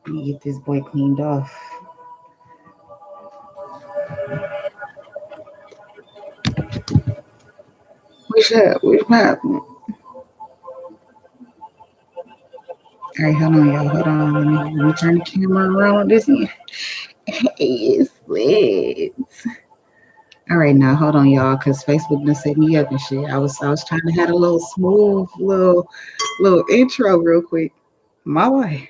Let me get this boy cleaned off. What's up? What's happening? All right, hold on, y'all. Hold on. Let me turn the camera around on this end. Hey, it's lit. All right, now hold on, y'all, because Facebook done set me up and shit. I was trying to have a little smooth little intro real quick. My way.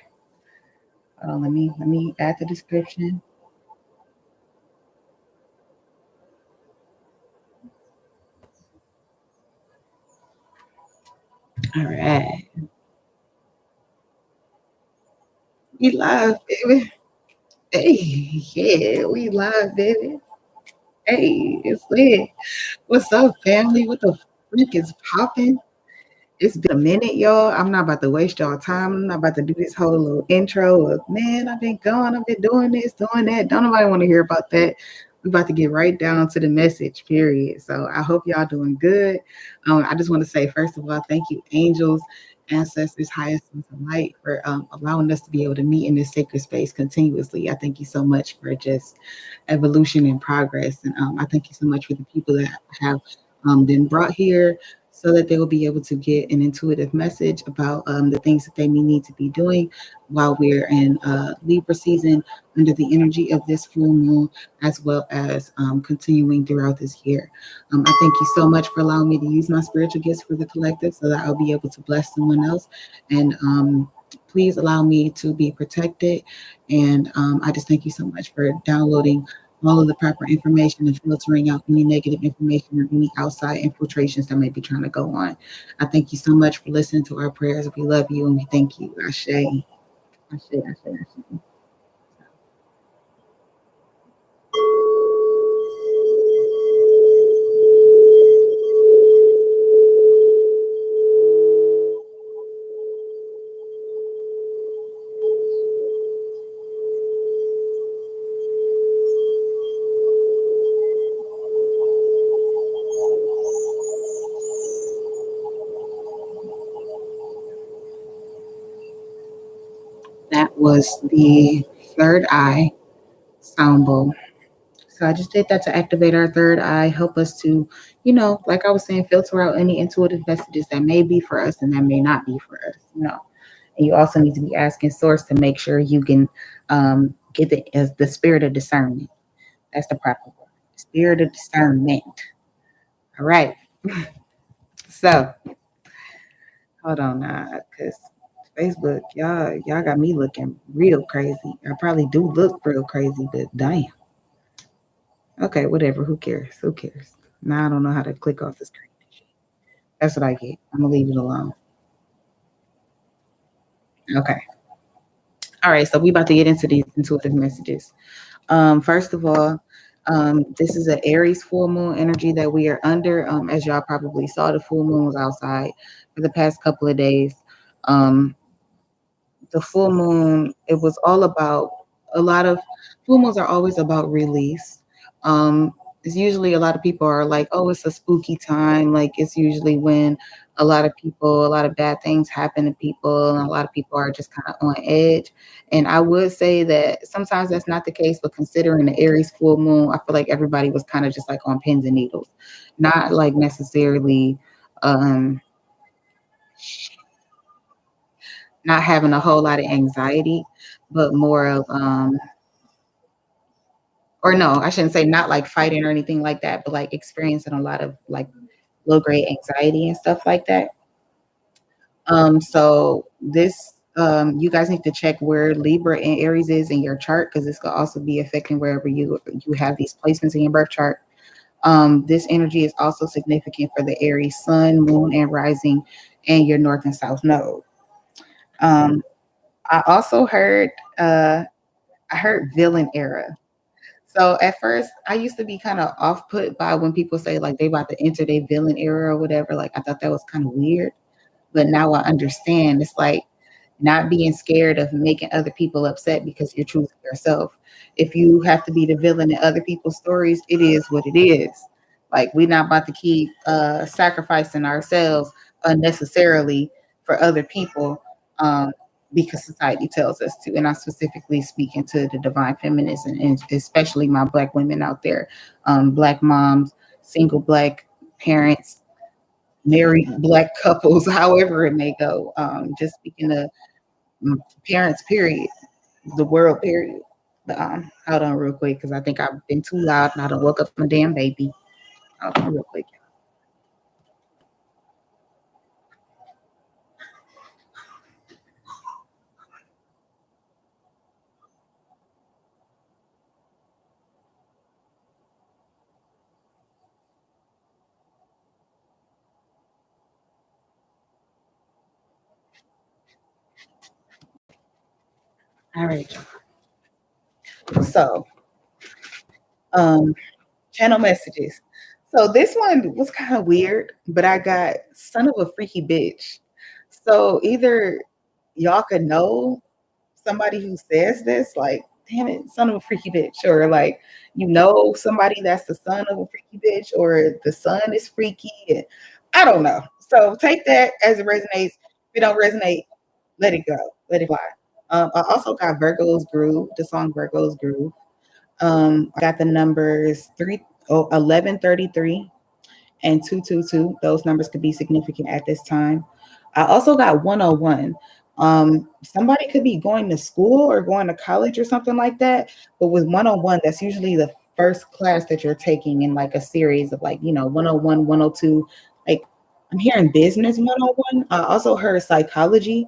Hold on, let me add the description. All right, we live, baby. Hey, yeah, we live, baby. Hey, it's lit. What's up, family? What the freak is popping? It's been a minute, y'all. I'm not about to waste y'all time. I'm not about to do this whole little intro of, man, I've been gone. I've been doing this, doing that. Don't nobody want to hear about that. We about to get right down to the message, period. So I hope y'all doing good. I just want to say, first of all, thank you, angels, ancestors, highest sense of light, for allowing us to be able to meet in this sacred space continuously. I thank you so much for just evolution and progress. And I thank you so much for the people that have been brought here so that they will be able to get an intuitive message about the things that they may need to be doing while we're in Libra season under the energy of this full moon, as well as continuing throughout this year. I thank you so much for allowing me to use my spiritual gifts for the collective so that I'll be able to bless someone else. And please allow me to be protected. And I just thank you so much for downloading all of the proper information and filtering out any negative information or any outside infiltrations that may be trying to go on. I thank you so much for listening to our prayers. We love you and we thank you. Ashe. Ashe, Ashe, Ashe. That was the third eye sound bowl. So I just did that to activate our third eye, help us to, like I was saying, filter out any intuitive messages that may be for us and that may not be for us. And you also need to be asking source to make sure you can get the spirit of discernment. That's the proper word. Spirit of discernment. All right. So hold on now, because Facebook, y'all got me looking real crazy. I probably do look real crazy, but damn. Okay, whatever. Who cares? Who cares? Now I don't know how to click off the screen. That's what I get. I'm gonna leave it alone. Okay. All right. So we about to get into these intuitive messages. First of all, this is an Aries full moon energy that we are under. As y'all probably saw, the full moon was outside for the past couple of days. Um, the full moon, it was all about a lot of full moons are always about release. It's usually a lot of people are like, oh, it's a spooky time. Like it's usually when a lot of bad things happen to people, and a lot of people are just kind of on edge. And I would say that sometimes that's not the case, but considering the Aries full moon, I feel like everybody was kind of just like on pins and needles, not like necessarily um not having a whole lot of anxiety, but more of or no, I shouldn't say not like fighting or anything like that, but like experiencing a lot of like low grade anxiety and stuff like that. So this you guys need to check where Libra and Aries is in your chart because this could also be affecting wherever you have these placements in your birth chart. This energy is also significant for the Aries sun, moon, and rising, and your north and south node. Um, I also heard I heard villain era. So at first, I used to be kind of off put by when people say like they about to enter their villain era or whatever. Like I thought that was kind of weird, but now I understand. It's like not being scared of making other people upset because you're true to yourself. If you have to be the villain in other people's stories, it is what it is. Like we're not about to keep sacrificing ourselves unnecessarily for other people. Um, because society tells us to. And I'm specifically speaking to the divine feminists and especially my black women out there, black moms, single black parents, married black couples, however it may go. Just speaking to parents, period, the world, period. Hold on real quick because I think I've been too loud and I don't woke up my damn baby. Hold on real quick. All right, so um, channel messages. So this one was kind of weird, but I got son of a freaky bitch. So either y'all could know somebody who says this, like, damn it, son of a freaky bitch, or like, somebody that's the son of a freaky bitch, or the son is freaky. And I don't know. So take that as it resonates. If it don't resonate, let it go. Let it fly. I also got Virgo's Groove, the song Virgo's Groove. I got the numbers 1133 and 222. Those numbers could be significant at this time. I also got 101. Somebody could be going to school or going to college or something like that. But with 101, that's usually the first class that you're taking in like a series of 101, 102. Like I'm hearing business 101. I also heard psychology.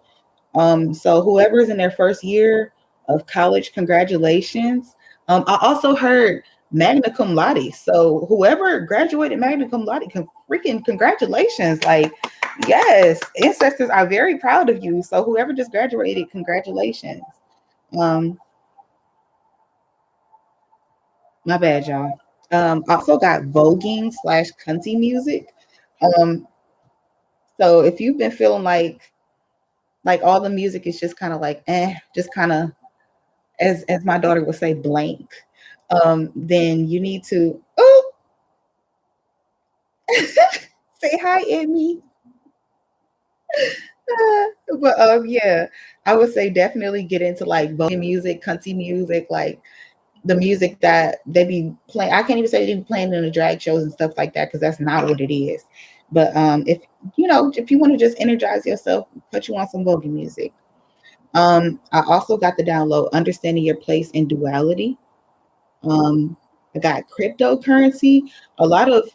So whoever's in their first year of college, congratulations. I also heard magna cum laude. So whoever graduated magna cum laude, freaking congratulations. Like, yes, ancestors are very proud of you. So whoever just graduated, congratulations. Um, my bad, y'all. Also got voguing slash cunty music. Um, so if you've been feeling like all the music is just kind of like just kind of as my daughter would say, blank, then you need to say hi, Emmy. But yeah, I would say definitely get into like voguing music, country music, like the music that they be playing. I can't even say they be playing in the drag shows and stuff like that because that's not what it is. But if you want to just energize yourself, put you on some voguing music. I also got the download Understanding Your Place in Duality. I got cryptocurrency. A lot of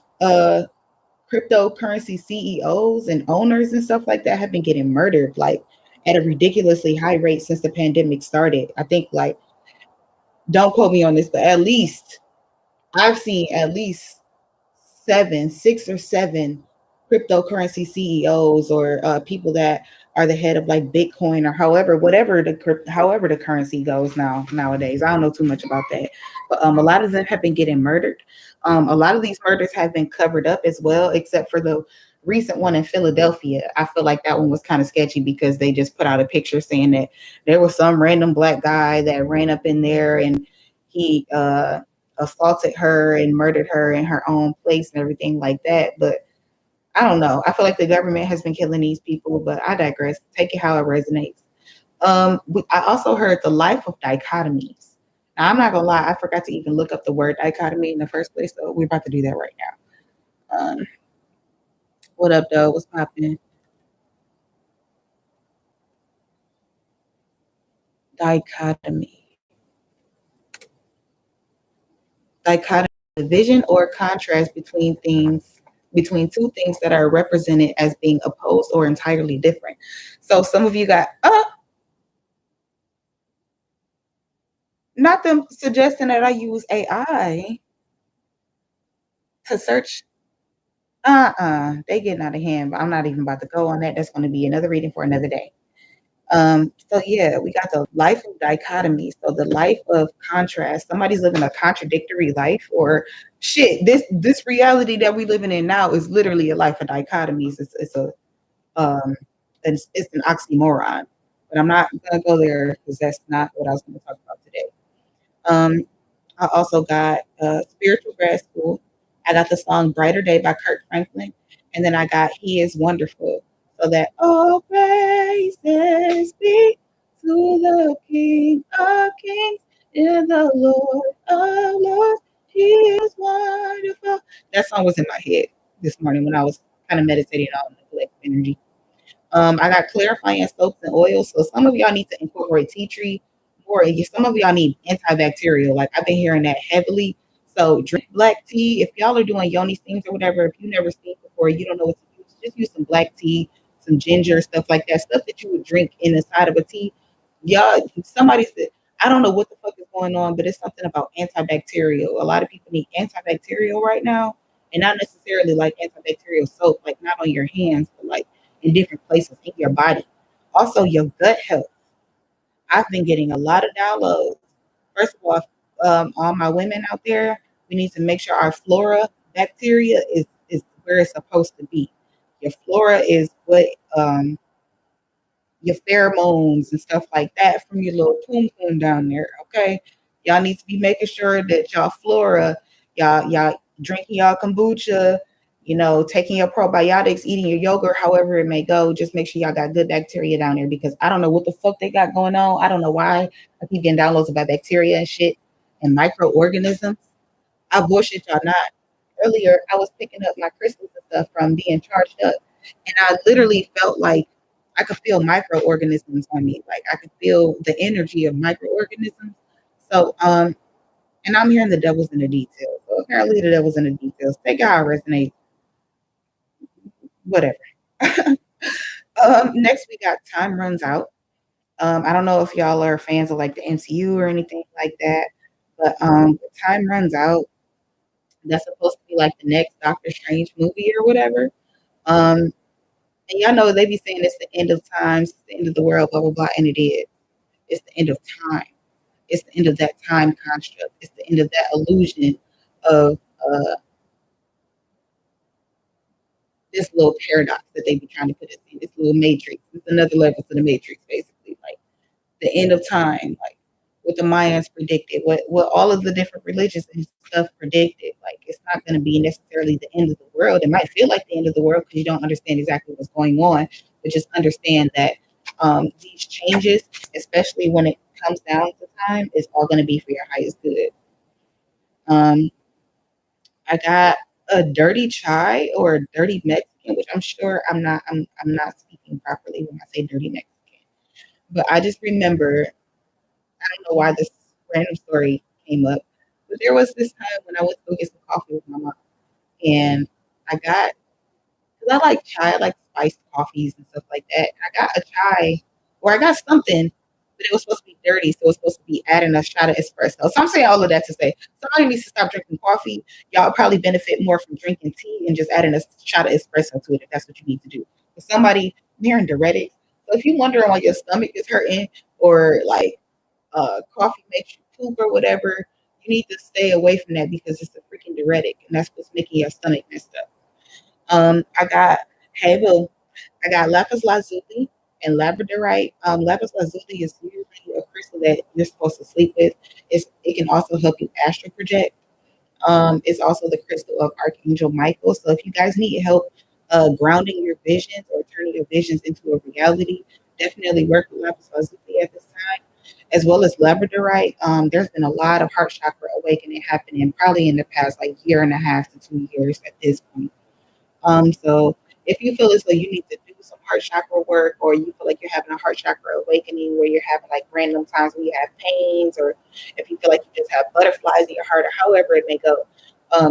cryptocurrency CEOs and owners and stuff like that have been getting murdered like at a ridiculously high rate since the pandemic started. I think like don't quote me on this, but at least I've seen at least six or seven cryptocurrency CEOs or people that are the head of like Bitcoin or however the currency goes nowadays. I don't know too much about that, but a lot of them have been getting murdered. A lot of these murders have been covered up as well, except for the recent one in Philadelphia. I feel like that one was kind of sketchy because they just put out a picture saying that there was some random black guy that ran up in there and he assaulted her and murdered her in her own place and everything like that. But I don't know. I feel like the government has been killing these people, but I digress. Take it how it resonates. I also heard the life of dichotomies. Now, I'm not gonna lie, I forgot to even look up the word dichotomy in the first place, so we're about to do that right now. What up, though? What's popping? Dichotomy. Dichotomy, division or contrast between two things that are represented as being opposed or entirely different. So some of you got not them suggesting that I use AI to search. They getting out of hand, but I'm not even about to go on that. That's going to be another reading for another day. So yeah, we got the life of dichotomy. So the life of contrast. Somebody's living a contradictory life, or shit. This reality that we living in now is literally a life of dichotomies. Um, it's an oxymoron. But I'm not gonna go there because that's not what I was gonna talk about today. Um, I also got spiritual grad school. I got the song "Brighter Day" by Kirk Franklin, and then I got "He Is Wonderful." So that all praises be. to the King of Kings and the Lord of Lords. He is wonderful. That song was in my head this morning when I was kind of meditating on the collective energy. I got clarifying soaps and oils. So some of y'all need to incorporate tea tree more. And some of y'all need antibacterial. Like I've been hearing that heavily. So drink black tea. If y'all are doing yoni steams or whatever, if you never steamed before, you don't know what to use, just use some black tea, some ginger, stuff like that. Stuff that you would drink in the side of a tea. Y'all, somebody said, I don't know what the fuck is going on, but it's something about antibacterial. A lot of people need antibacterial right now. And not necessarily like antibacterial soap, like not on your hands, but like in different places in your body. Also, your gut health. I've been getting a lot of downloads. First of all my women out there, we need to make sure our flora bacteria is where it's supposed to be. Your flora is what your pheromones and stuff like that from your little poom poom down there. Okay, y'all need to be making sure that y'all flora, y'all drinking y'all kombucha, taking your probiotics, eating your yogurt, however it may go. Just make sure y'all got good bacteria down there because I don't know what the fuck they got going on. I don't know why I keep getting downloads about bacteria and shit and microorganisms. I bullshit y'all not. Earlier, I was picking up my crystals and stuff from being charged up, and I literally felt like I could feel microorganisms on me. Like I could feel the energy of microorganisms. So, and I'm hearing the devil's in the details. So apparently, the devil's in the details. Take how it resonates, whatever. Next, we got Time Runs Out. I don't know if y'all are fans of like the MCU or anything like that, but Time Runs Out. That's supposed to be like the next Doctor Strange movie or whatever. And y'all know they be saying it's the end of times, it's the end of the world, blah blah blah, and it is. It's the end of time. It's the end of that time construct. It's the end of that illusion of this little paradox that they be trying to put us in. This little matrix. It's another level to the matrix, basically. Like the end of time, like what the Mayans predicted, what all of the different religions and stuff predicted. Like it's not going to be necessarily the end of the world. It might feel like the end of the world because you don't understand exactly what's going on, but just understand that these changes, especially when it comes down to time, is all going to be for your highest good. Um, I got a dirty chai or a dirty Mexican, which I'm sure I'm not speaking properly when I say dirty Mexican. But I just remember I don't know why this random story came up, but there was this time when I went to go get some coffee with my mom, and I got because I like chai, I like spiced coffees and stuff like that. And I got a chai, or I got something, but it was supposed to be dirty, so it was supposed to be adding a shot of espresso. So I'm saying all of that to say somebody needs to stop drinking coffee. Y'all probably benefit more from drinking tea and just adding a shot of espresso to it if that's what you need to do. For somebody, I'm hearing diuretics. So if you're wondering why your stomach is hurting or like coffee makes you poop or whatever, you need to stay away from that because it's a freaking diuretic and that's what's making your stomach messed up. I got hey boo, I got lapis lazuli and labradorite. Lapis lazuli is usually a crystal that you're supposed to sleep with. It can also help you astral project. It's also the crystal of Archangel Michael. So if you guys need help grounding your visions or turning your visions into a reality, definitely work with lapis lazuli at this time, as well as labradorite. There's been a lot of heart chakra awakening happening probably in the past like year and a half to 2 years at this point. So if you feel as though you need to do some heart chakra work, or you feel like you're having a heart chakra awakening where you're having like random times where you have pains, or if you feel like you just have butterflies in your heart, or however it may go,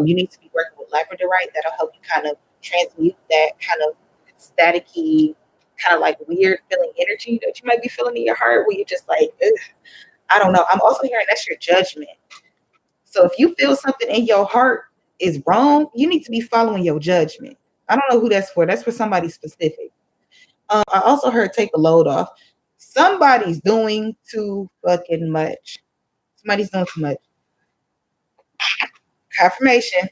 you need to be working with labradorite. That'll help you kind of transmute that kind of staticky, kind of like weird feeling energy that you might be feeling in your heart where you're just like, ugh, I don't know. I'm also hearing that's your judgment. So if you feel something in your heart is wrong, you need to be following your judgment. I don't know who that's for. That's for somebody specific. I also heard take a load off. Somebody's doing too fucking much. Somebody's doing too much. Confirmation.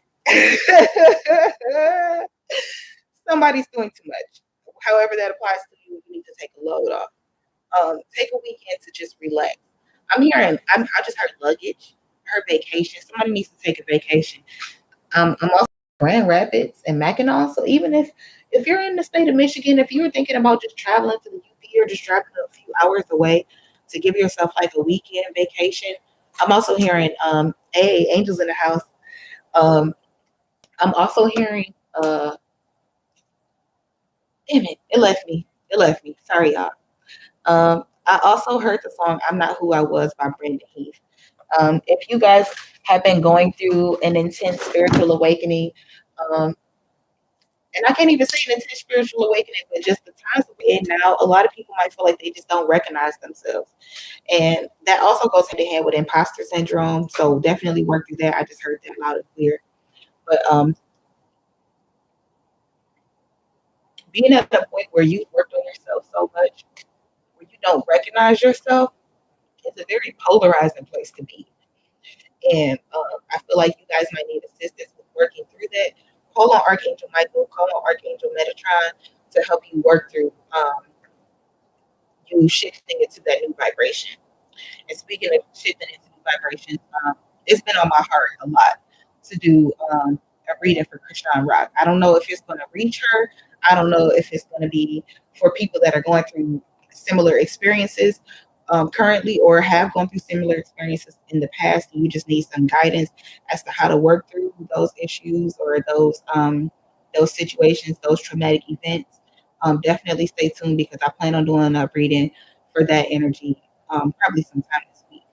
Somebody's doing too much. However that applies to you, you need to take a load off. Take a weekend to just relax. I just heard luggage, I heard vacation. Somebody needs to take a vacation. I'm also Grand Rapids and Mackinac. So even if you're in the state of Michigan, if you were thinking about just traveling to the UP or just driving a few hours away, to give yourself like a weekend vacation. I'm also hearing angels in the house. Um, I'm also hearing damn it, it left me. It left me. Sorry, y'all. I also heard the song "I'm Not Who I Was" by Brandon Heath. If you guys have been going through an intense spiritual awakening, um, and I can't even say an intense spiritual awakening, but just the times that we're in now, a lot of people might feel like they just don't recognize themselves. And that also goes hand in hand with imposter syndrome. So definitely work through that. I just heard that loud and clear. But being at the point where you've worked on yourself so much, where you don't recognize yourself, is a very polarizing place to be. And I feel like you guys might need assistance with working through that. Call on Archangel Michael, call on Archangel Metatron to help you work through you shifting into that new vibration. And speaking of shifting into new vibrations, it's been on my heart a lot to do a reading for Krishan Rock. I don't know if it's going to reach her. I don't know if it's going to be for people that are going through similar experiences currently or have gone through similar experiences in the past. And you just need some guidance as to how to work through those issues or those situations, those traumatic events. Definitely stay tuned because I plan on doing a reading for that energy probably sometime this week.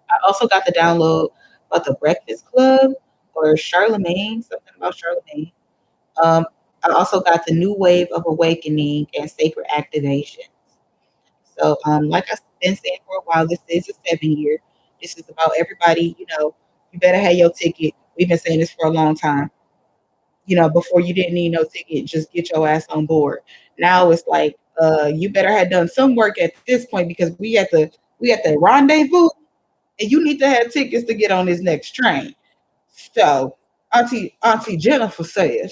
I also got the download about the Breakfast Club or Charlemagne, something about Charlemagne. Um, I also got the New Wave of Awakening and Sacred Activation. So, like I've been saying for a while, this is a 7 year. This is about everybody, you better have your ticket. We've been saying this for a long time. Before you didn't need no ticket, just get your ass on board. Now it's like, you better have done some work at this point because we at the rendezvous and you need to have tickets to get on this next train. So Auntie Jennifer said,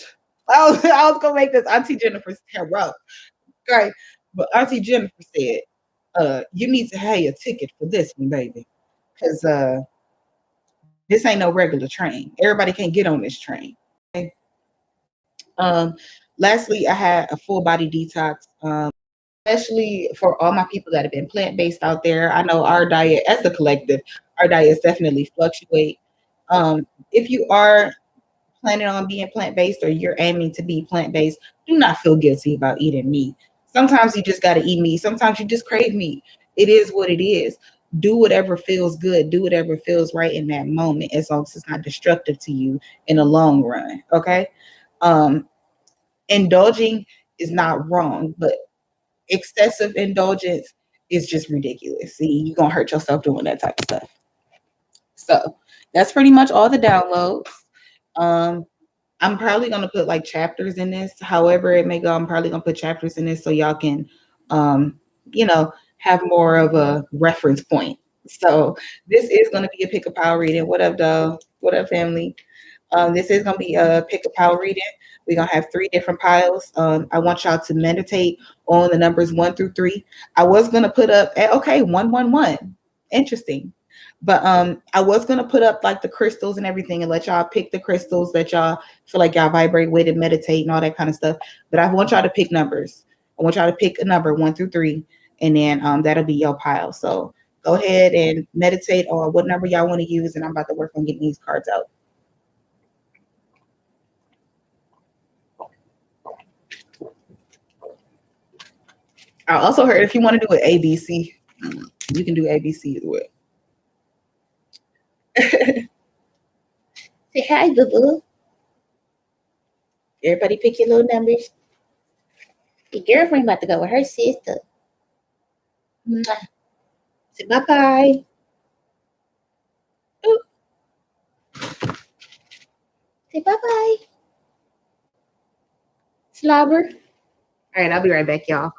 I was gonna make this Auntie Jennifer's tarot, right? But Auntie Jennifer said, you need to have your ticket for this one, baby, because this ain't no regular train. Everybody can't get on this train. Okay? Um, Lastly, I had a full body detox. Especially for all my people that have been plant based out there. I know our diet, as a collective, our diets definitely fluctuate. If you are planning on being plant based or you're aiming to be plant based, do not feel guilty about eating meat. Sometimes you just got to eat meat. Sometimes you just crave meat. It is what it is. Do whatever feels good. Do whatever feels right in that moment, as long as it's not destructive to you in the long run. Okay. Um, Indulging is not wrong, but excessive indulgence is just ridiculous. See, you're gonna hurt yourself doing that type of stuff. So that's pretty much all the downloads. Um, I'm probably gonna put like chapters in this. However it may go, I'm probably gonna put chapters in this so y'all can have more of a reference point. So this is gonna be a pick a power reading. What up, though? What up, family? This is going to be a pick a pile reading. We're going to have three different piles. I want y'all to meditate on the numbers 1 through 3. I was going to put up, okay, 111. Interesting. But I was going to put up like the crystals and everything and let y'all pick the crystals that y'all feel like y'all vibrate with and meditate and all that kind of stuff. But I want y'all to pick numbers. I want y'all to pick a number 1 through 3, and then that'll be your pile. So go ahead and meditate on what number y'all want to use, and I'm about to work on getting these cards out. I also heard if you want to do an ABC, you can do ABC as well. Say hi, boo boo. Everybody pick your little numbers. Your girlfriend about to go with her sister. Mwah. Say bye bye. Say bye bye. Slobber. All right, I'll be right back, y'all.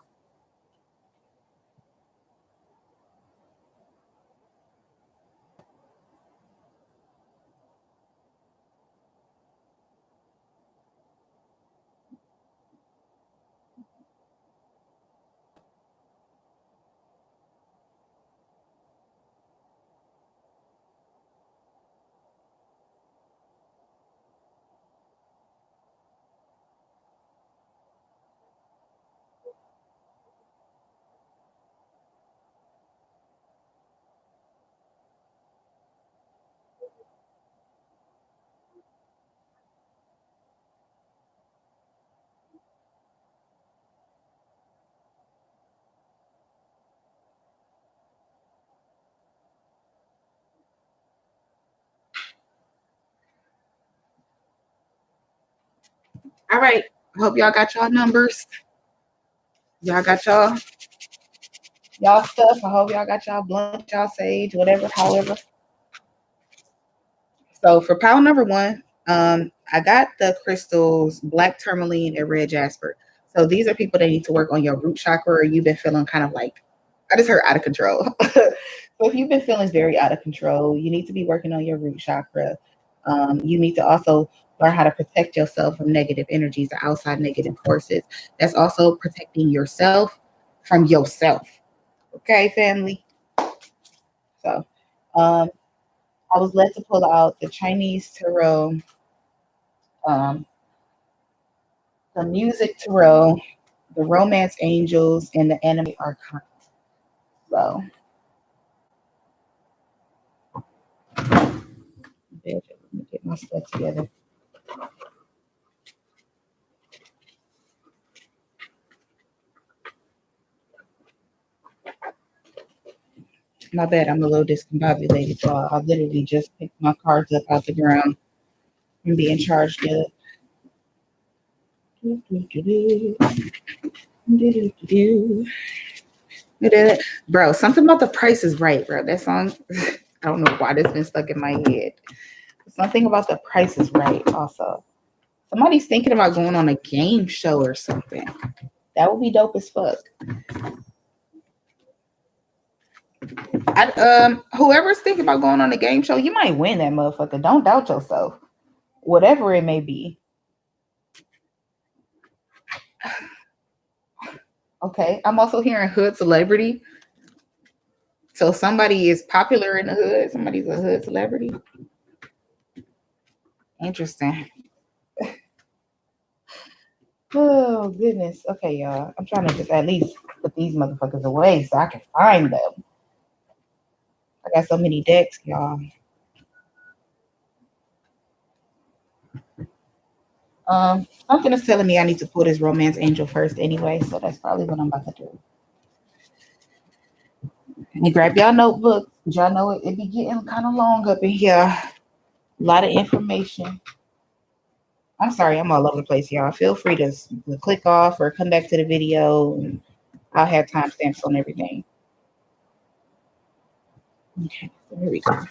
All right. I hope y'all got y'all numbers. Y'all got y'all stuff. I hope y'all got y'all blunt, y'all sage, whatever, however. So for pile number one, I got the crystals black tourmaline and red jasper. So these are people that need to work on your root chakra, or you've been feeling kind of like, I just heard out of control. So if you've been feeling very out of control, you need to be working on your root chakra. You need to also learn how to protect yourself from negative energies or outside negative forces. That's also protecting yourself from yourself. Okay, family. So um, I was led to pull out the Chinese tarot, um, the music tarot, the romance angels, and the anime archon. So, let me get my stuff together. My bad, I'm a little discombobulated. So I literally just picked my cards up out the ground and being charged up. Bro, something about the price is right, bro. That song, I don't know why this been stuck in my head. Something about the price is right, also. Somebody's thinking about going on a game show or something. That would be dope as fuck. Whoever's thinking about going on a game show, you might win that motherfucker. Don't doubt yourself. Whatever it may be. Okay. I'm also hearing hood celebrity. So somebody is popular in the hood. Somebody's a hood celebrity. Interesting. Oh goodness. Okay, y'all. I'm trying to just at least put these motherfuckers away so I can find them. I got so many decks, y'all. Something is telling me I need to pull this romance angel first anyway, so that's probably what I'm about to do. And grab y'all notebook. Y'all know it be getting kind of long up in here. A lot of information. I'm sorry, I'm all over the place, y'all. Feel free to click off or come back to the video, and I'll have timestamps on everything. Okay, so here we go.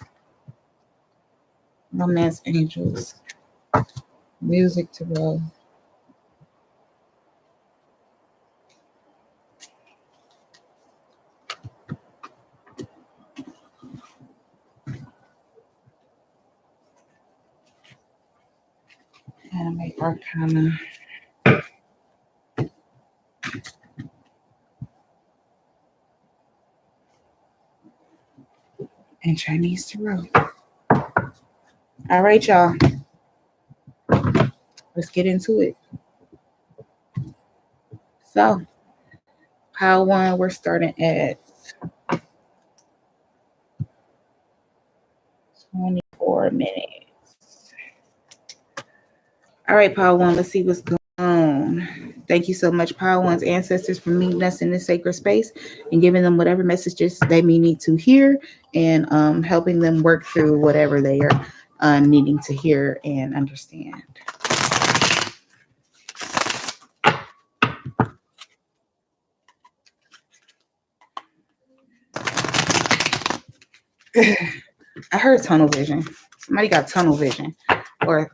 Romance angels. Music to roll. Anime arcana. And Chinese tarot. All right, y'all. Let's get into it. So, pile one, we're starting at 24 minutes. All right, pile one, let's see what's going on. Thank you so much, pile one's ancestors, for meeting us in this sacred space and giving them whatever messages they may need to hear, and helping them work through whatever they are needing to hear and understand. I heard tunnel vision. Somebody got tunnel vision. Or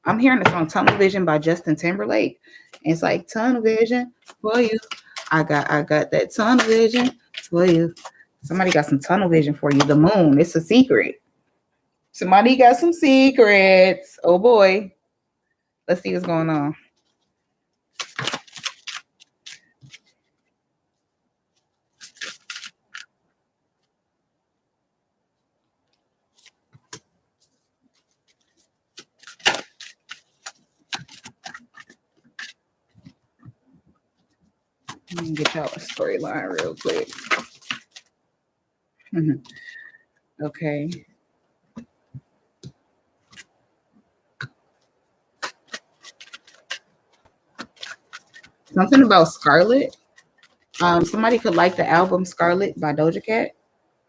I'm hearing the song Tunnel Vision by Justin Timberlake. And it's like tunnel vision for you. I got that tunnel vision for you. Somebody got some tunnel vision for you. The moon. It's a secret. Somebody got some secrets. Oh boy. Let's see what's going on. Let me get y'all a storyline real quick. Okay. Something about Scarlet. Somebody could like the album Scarlet by Doja Cat.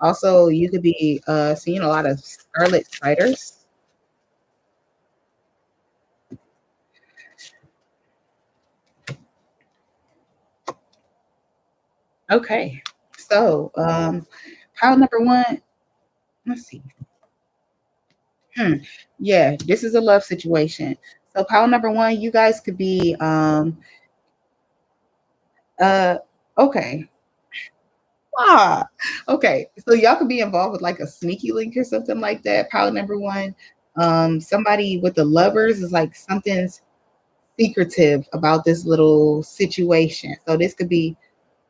Also, you could be seeing a lot of scarlet spiders. Okay. So, pile number one, let's see. Hmm. Yeah, this is a love situation. So pile number one, you guys could be uh okay. Ah, okay. So y'all could be involved with like a sneaky link or something like that. Pile number one. Somebody with the lovers is like something's secretive about this little situation. So this could be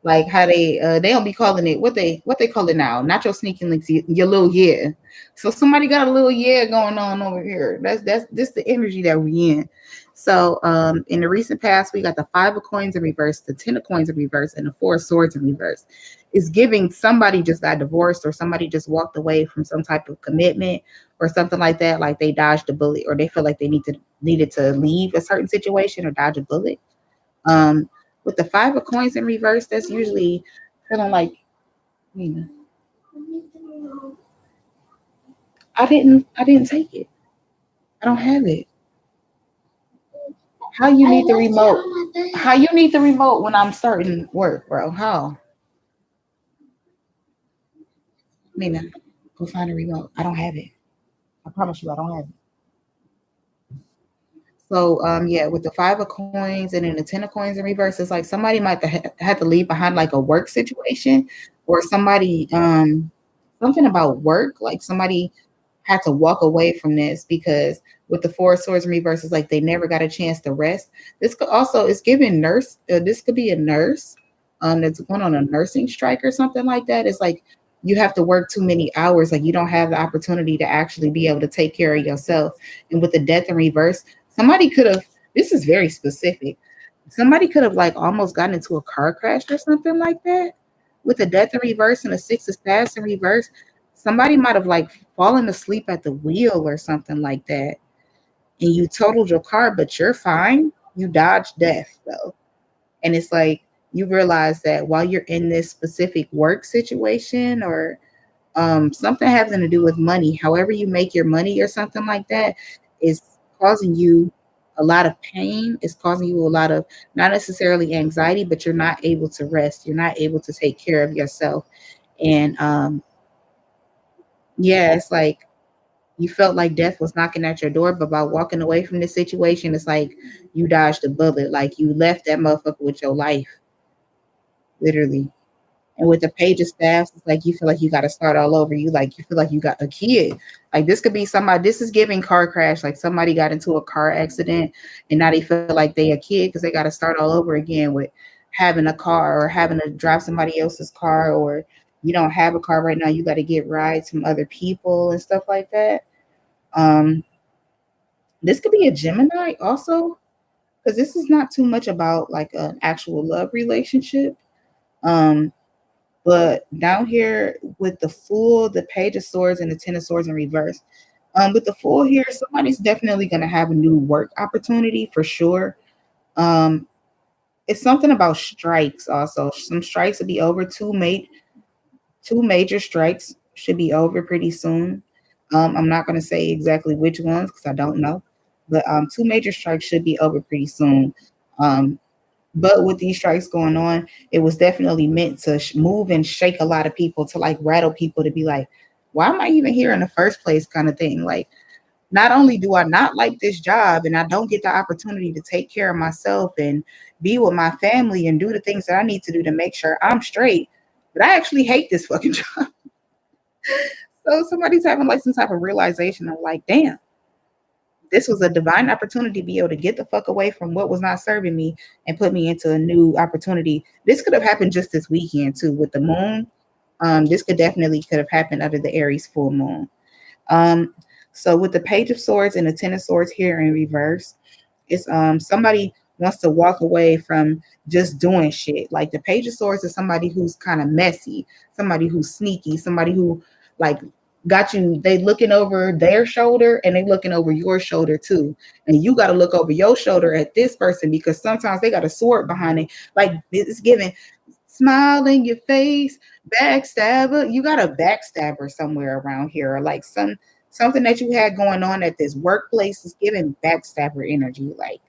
like how they don't be calling it what they call it now. Not your sneaking links, your little yeah. So somebody got a little yeah going on over here. That's this the energy that we in. So in the recent past, we got the five of coins in reverse, the ten of coins in reverse, and the four of swords in reverse. It's giving somebody just got divorced or somebody just walked away from some type of commitment or something like that, like they dodged a bullet or they feel like they needed to leave a certain situation or dodge a bullet. Um, with the five of coins in reverse, that's usually feeling like, you know, I didn't take it. I don't have it. How you need the remote? How you need the remote when I'm starting work, bro? How? Mina, go find a remote. I don't have it. I promise you, I don't have it. So yeah, with the five of coins and then the ten of coins in reverse, it's like somebody might have to leave behind like a work situation or somebody something about work, like somebody had to walk away from this because with the four of swords in reverse, it's like they never got a chance to rest. This could also it's giving nurse. This could be a nurse that's going on a nursing strike or something like that. It's like you have to work too many hours, like you don't have the opportunity to actually be able to take care of yourself. And with the death in reverse, somebody could have, this is very specific. Somebody could have like almost gotten into a car crash or something like that. With the death in reverse and the six of staffs in reverse, somebody might have like fallen asleep at the wheel or something like that. And you totaled your car, but you're fine. You dodged death though. And it's like you realize that while you're in this specific work situation or something having to do with money, however you make your money or something like that, is causing you a lot of pain. It's causing you a lot of not necessarily anxiety, but you're not able to rest. You're not able to take care of yourself. And yeah, it's like you felt like death was knocking at your door, but by walking away from this situation, it's like you dodged a bullet. Like you left that motherfucker with your life, literally. And with the page of staffs, it's like you feel like you got to start all over. You feel like you got a kid. Like this could be somebody. This is giving car crash. Like somebody got into a car accident, and now they feel like they a kid because they got to start all over again with having a car or having to drive somebody else's car, or you don't have a car right now. You got to get rides from other people and stuff like that. Um, this could be a Gemini also, because this is not too much about like an actual love relationship. Um, but down here with the Fool, the Page of Swords, and the Ten of Swords in reverse. With the Fool here, somebody's definitely going to have a new work opportunity for sure. Um, it's something about strikes also. Some strikes will be over. Two major strikes should be over pretty soon. I'm not going to say exactly which ones because I don't know, but two major strikes should be over pretty soon. Um, but with these strikes going on, it was definitely meant to move and shake a lot of people, to like rattle people, to be like, why am I even here in the first place, kind of thing. Like, not only do I not like this job and I don't get the opportunity to take care of myself and be with my family and do the things that I need to do to make sure I'm straight, but I actually hate this fucking job. So somebody's having like some type of realization of like, damn, this was a divine opportunity to be able to get the fuck away from what was not serving me and put me into a new opportunity. This could have happened just this weekend too with the moon. This could have happened under the Aries full moon. Um, so with the Page of Swords and the Ten of Swords here in reverse, it's somebody wants to walk away from just doing shit. Like the Page of Swords is somebody who's kind of messy, somebody who's sneaky, somebody who like got you, they looking over their shoulder and they looking over your shoulder too. And you got to look over your shoulder at this person because sometimes they got a sword behind it. Like it's giving smile in your face, backstabber. You got a backstabber somewhere around here, or like something that you had going on at this workplace is giving backstabber energy. Like,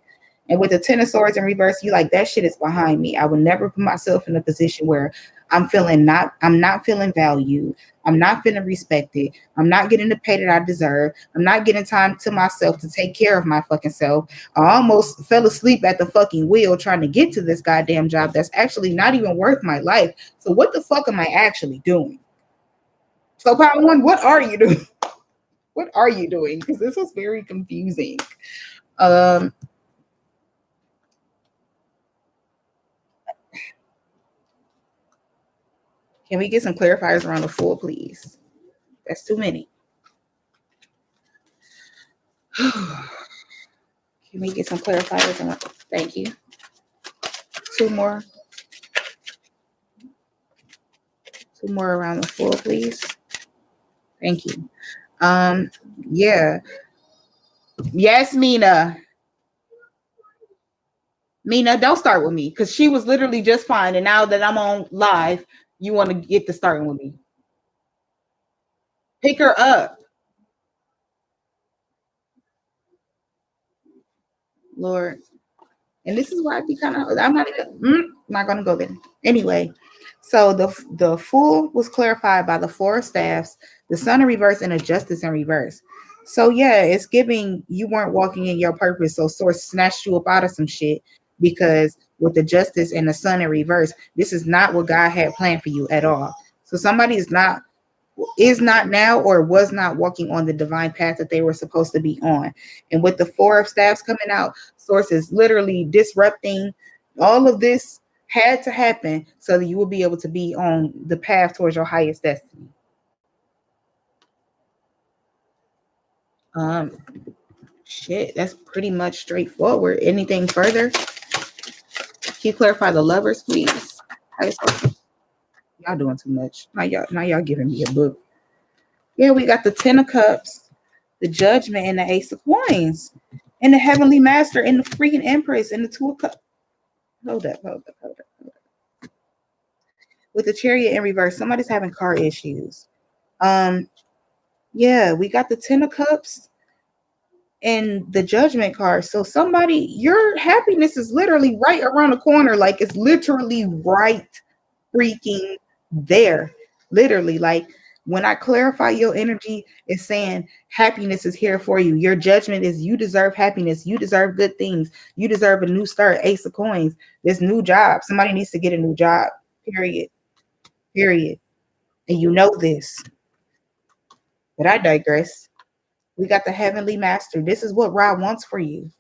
and with the Ten of Swords in reverse, you like that shit is behind me. I would never put myself in a position where I'm not feeling valued. I'm not feeling respected. I'm not getting the pay that I deserve. I'm not getting time to myself to take care of my fucking self. I almost fell asleep at the fucking wheel trying to get to this goddamn job that's actually not even worth my life. So what the fuck am I actually doing? So part one, what are you doing? What are you doing? Because this was very confusing. Um, can we get some clarifiers around the full, please? That's too many. Can we get some clarifiers around? Thank you. Two more. Two more around the full, please. Thank you. Um, yeah. Yes, Mina. Mina, don't start with me because she was literally just fine. And now that I'm on live, you want to get to starting with me. Pick her up. Lord. And this is why I be kind of I'm not gonna go there. Anyway, so the fool was clarified by the four of staffs, the sun in reverse, and a justice in reverse. So yeah, it's giving you weren't walking in your purpose, so source snatched you up out of some shit because with the justice and the sun in reverse, this is not what God had planned for you at all. So somebody is not now or was not walking on the divine path that they were supposed to be on. And with the four of staffs coming out, sources literally disrupting all of this had to happen so that you will be able to be on the path towards your highest destiny. Um, shit, that's pretty much straightforward. Anything further? Can you clarify the lovers, please? Y'all doing too much. Now y'all giving me a book. Yeah, we got the Ten of Cups, the Judgment, and the Ace of Coins, and the Heavenly Master, and the freaking Empress, and the Two of Cups. Hold up, hold up, hold up, hold up. With the Chariot in reverse, somebody's having car issues. Um, yeah, we got the Ten of Cups and the Judgment card. So somebody, your happiness is literally right around the corner. Like it's literally right freaking there. Literally, like when I clarify your energy, it's saying happiness is here for you. Your judgment is you deserve happiness. You deserve good things. You deserve a new start. Ace of Coins. This new job. Somebody needs to get a new job. Period. Period. And you know this. But I digress. We got the Heavenly Master. This is what Ra wants for you.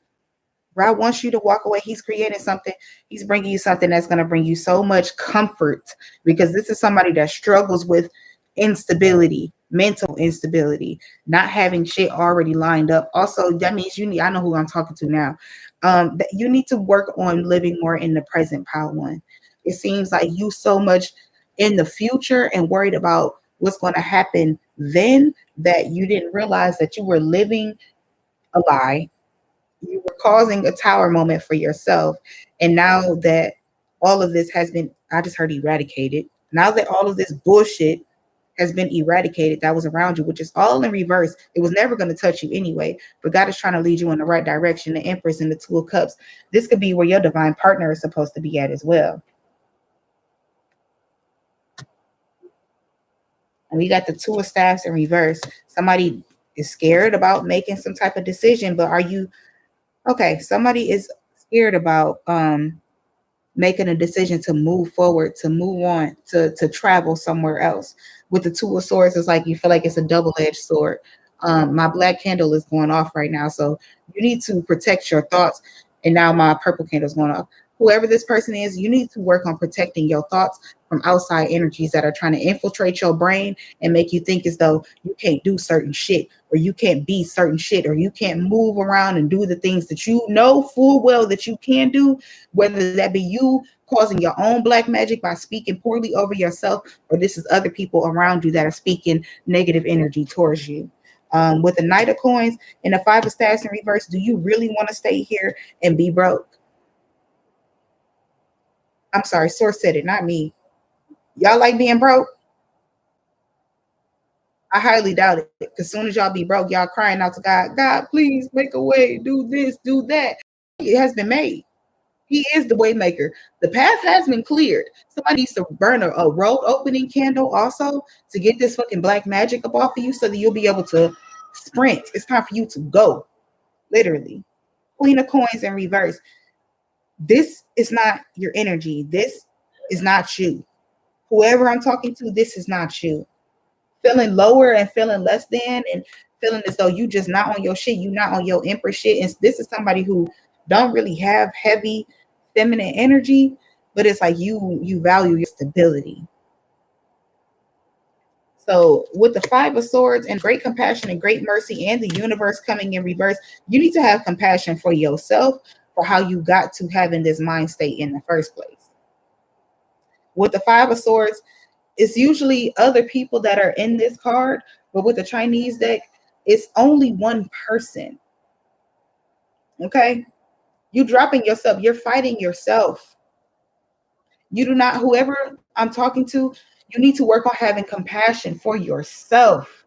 Ra wants you to walk away. He's creating something. He's bringing you something that's going to bring you so much comfort because this is somebody that struggles with instability, mental instability, not having shit already lined up. Also, that means you need, I know who I'm talking to now. That you need to work on living more in the present, Power One. It seems like you so much in the future and worried about what's going to happen then that you didn't realize that you were living a lie. You were causing a tower moment for yourself. And now that all of this has been, I just heard eradicated. Now that all of this bullshit has been eradicated that was around you, which is all in reverse, it was never going to touch you anyway. But God is trying to lead you in the right direction. The Empress and the Two of Cups. This could be where your divine partner is supposed to be at as well. And we got the Two of Staffs in reverse. Somebody is scared about making some type of decision, but are you okay? Somebody is scared about making a decision to move forward, to move on, to travel somewhere else. With the Two of Swords, it's like you feel like it's a double-edged sword. My black candle is going off right now, so you need to protect your thoughts. And now my purple candle is going off. Whoever this person is, you need to work on protecting your thoughts from outside energies that are trying to infiltrate your brain and make you think as though you can't do certain shit or you can't be certain shit or you can't move around and do the things that you know full well that you can do, whether that be you causing your own black magic by speaking poorly over yourself, or this is other people around you that are speaking negative energy towards you. With the Knight of Coins and the Five of Staffs in reverse, do you really want to stay here and be broke? I'm sorry, Source said it, not me. Y'all like being broke? I highly doubt it. Because soon as y'all be broke, y'all crying out to God, God, please make a way, do this, do that. It has been made. He is the way maker. The path has been cleared. Somebody needs to burn a road opening candle also to get this fucking black magic up off of you so that you'll be able to sprint. It's time for you to go. Literally. Queen of coins in reverse. This is not your energy. This is not you. Whoever I'm talking to, this is not you. Feeling lower and feeling less than and feeling as though you just not on your shit, you not on your empress shit. And this is somebody who don't really have heavy feminine energy, but it's like you value your stability. So with the Five of Swords and great compassion and great mercy and the universe coming in reverse, you need to have compassion for yourself for how you got to having this mind state in the first place. With the Five of Swords, it's usually other people that are in this card, but with the Chinese deck, it's only one person. Okay? You dropping yourself, you're fighting yourself. You do not, whoever I'm talking to, you need to work on having compassion for yourself.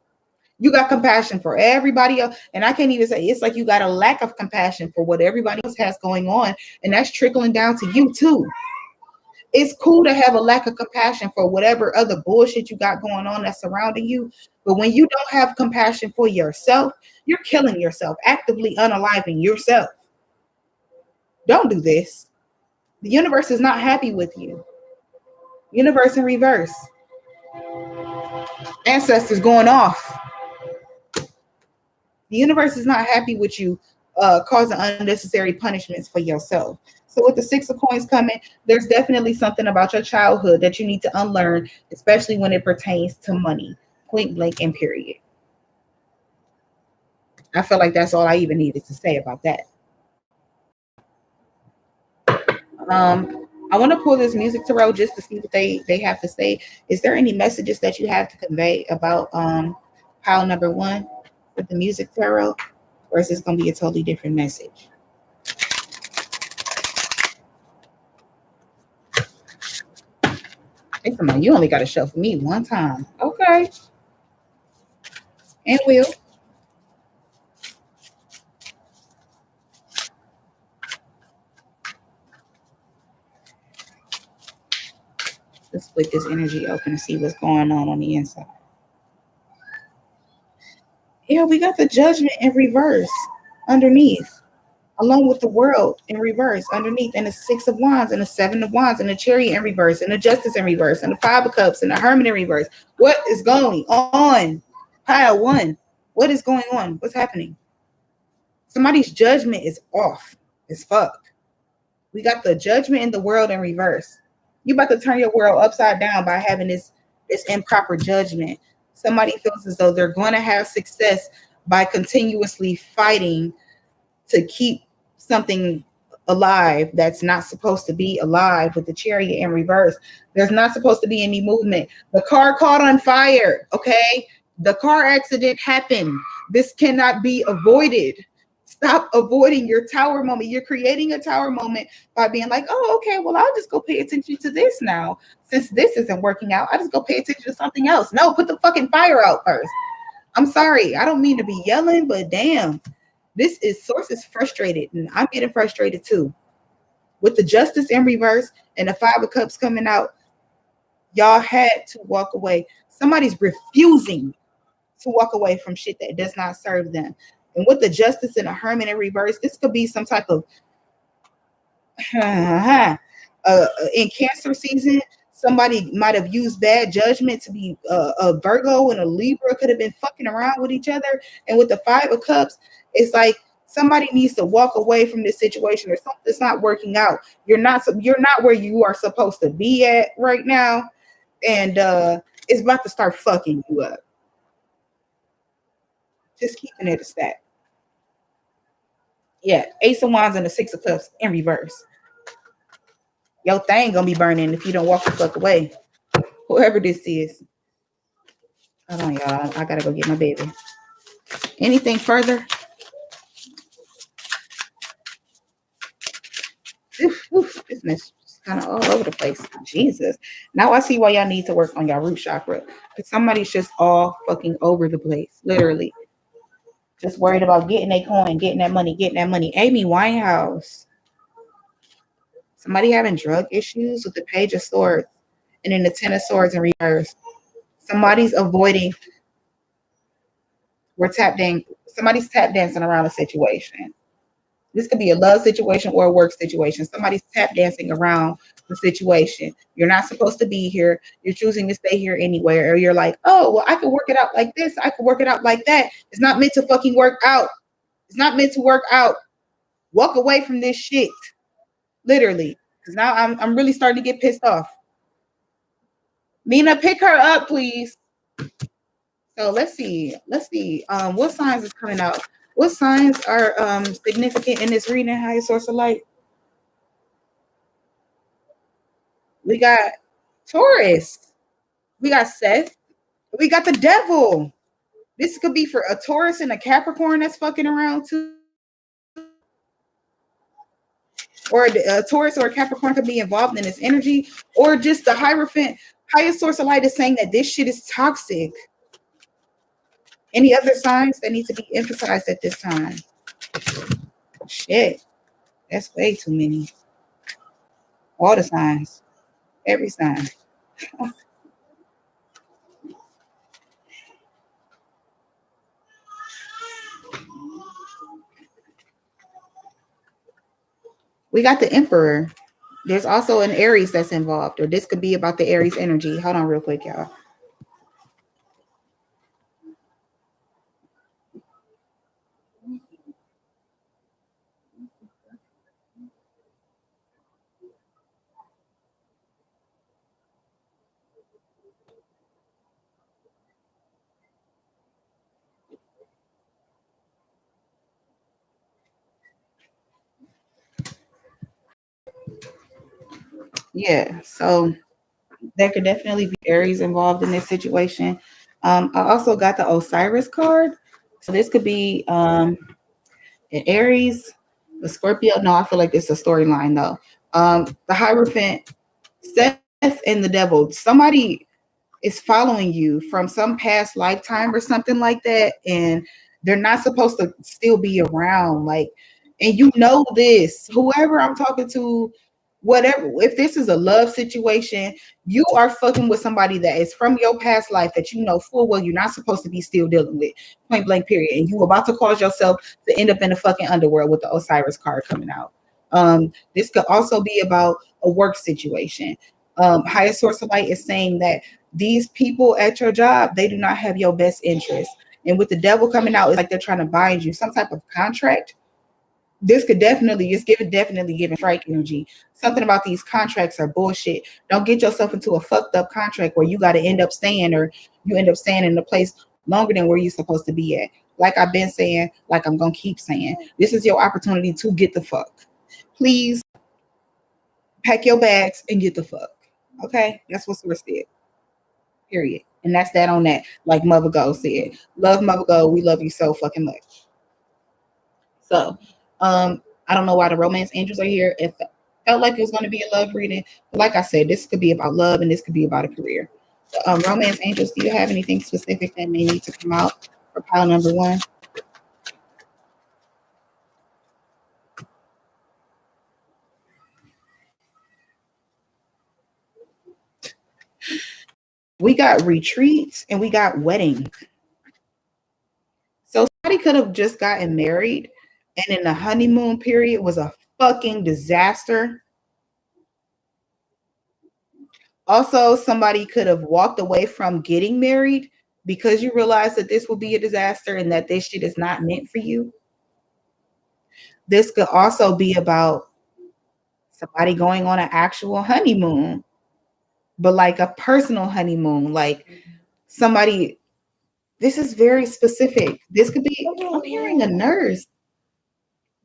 You got compassion for everybody else. And I can't even say it's like you got a lack of compassion for what everybody else has going on. And that's trickling down to you too. It's cool to have a lack of compassion for whatever other bullshit you got going on that's surrounding you. But when you don't have compassion for yourself, you're killing yourself, actively unaliving yourself. Don't do this. The universe is not happy with you. Universe in reverse. Ancestors going off. The universe is not happy with you causing unnecessary punishments for yourself. So with the Six of Coins coming, there's definitely something about your childhood that you need to unlearn, especially when it pertains to money. Point blank and period. I feel like that's all I even needed to say about that. I want to pull this music tarot just to see what they have to say. Is there any messages that you have to convey about pile number one with the music tarot, or is this going to be a totally different message? Hey, come on, you only got to show for me one time. Okay. And will. Let's split this energy open and see what's going on the inside. Yeah, we got the Judgment in reverse underneath, along with the World in reverse underneath, and the Six of Wands and the Seven of Wands and the Chariot in reverse and the Justice in reverse and the Five of Cups and the Hermit in reverse. What is going on? Pile one. What is going on? What's happening? Somebody's judgment is off as fuck. We got the Judgment in the World in reverse. You about to turn your world upside down by having this improper judgment. Somebody feels as though they're going to have success by continuously fighting to keep something alive that's not supposed to be alive. With the Chariot in reverse, there's not supposed to be any movement. The car caught on fire. Okay, the car accident happened. This cannot be avoided. Stop avoiding your tower moment. You're creating a tower moment by being like, oh, okay, well, I'll just go pay attention to this now. Since this isn't working out, I just go pay attention to something else. No, put the fucking fire out first. I'm sorry. I don't mean to be yelling, but damn, this is Source is frustrated, and I'm getting frustrated too. With the Justice in reverse and the Five of Cups coming out, y'all had to walk away. Somebody's refusing to walk away from shit that does not serve them. And with the Justice and the Hermit in reverse, this could be some type of in Cancer season, somebody might have used bad judgment to be a Virgo and a Libra could have been fucking around with each other. And with the Five of Cups, it's like somebody needs to walk away from this situation, or something's not working out. You're not where you are supposed to be at right now, and it's about to start fucking you up. Just keeping it a stat. Yeah, Ace of Wands and the Six of Cups in reverse. Your thing gonna be burning if you don't walk the fuck away. Whoever this is. Hold on, y'all. I gotta go get my baby. Anything further? This mess is kind of all over the place. Jesus. Now I see why y'all need to work on your root chakra. Because somebody's just all fucking over the place. Literally. Just worried about getting a coin, getting that money, getting that money. Amy Winehouse. Somebody having drug issues with the Page of Swords and then the Ten of Swords in reverse. Somebody's avoiding. We're tap dancing. Somebody's tap dancing around a situation. This could be a love situation or a work situation. Somebody's tap dancing around the situation. You're not supposed to be here. You're choosing to stay here anywhere. Or you're like, oh, well, I can work it out like this. I can work it out like that. It's not meant to fucking work out. It's not meant to work out. Walk away from this shit. Literally. Because now I'm really starting to get pissed off. Mina, pick her up, please. So let's see. What signs is coming out? What signs are significant in this reading? Highest source of light. We got Taurus. We got Seth. We got the devil. This could be for a Taurus and a Capricorn that's fucking around too. Or a Taurus or a Capricorn could be involved in this energy. Or just the Hierophant. Highest source of light is saying that this shit is toxic. Any other signs that need to be emphasized at this time? Shit. That's way too many. All the signs. Every sign. We got the Emperor. There's also an Aries that's involved, or this could be about the Aries energy. Hold on real quick, y'all. Yeah, so there could definitely be Aries involved in this situation. I also got the Osiris card. So this could be an Aries, the Scorpio. No, I feel like it's a storyline though. The Hierophant, Seth, and the Devil. Somebody is following you from some past lifetime or something like that, and they're not supposed to still be around. Like, and you know this, whoever I'm talking to, whatever, if this is a love situation, you are fucking with somebody that is from your past life that you know full well you're not supposed to be still dealing with, point blank period, and you about to cause yourself to end up in the fucking underworld with the Osiris card coming out. This could also be about a work situation. Highest source of light is saying that these people at your job, they do not have your best interest. And with the devil coming out, it's like they're trying to bind you, some type of contract. This could definitely, definitely giving strike energy. Something about these contracts are bullshit. Don't get yourself into a fucked up contract where you got to end up staying, or you end up staying in a place longer than where you're supposed to be at. Like I've been saying, like I'm going to keep saying, this is your opportunity to get the fuck. Please pack your bags and get the fuck. Okay? That's what Source said. Period. And that's that on that. Like Mother Gold said. Love Mother Gold. We love you so fucking much. So, I don't know why the romance angels are here. It felt like it was going to be a love reading. But like I said, this could be about love and this could be about a career. Romance angels, do you have anything specific that may need to come out for pile number one? We got retreats and we got wedding. So somebody could have just gotten married and in the honeymoon period was a fucking disaster. Also, somebody could have walked away from getting married because you realize that this will be a disaster and that this shit is not meant for you. This could also be about somebody going on an actual honeymoon, but like a personal honeymoon. Like somebody, this is very specific. This could be, I'm hearing a nurse.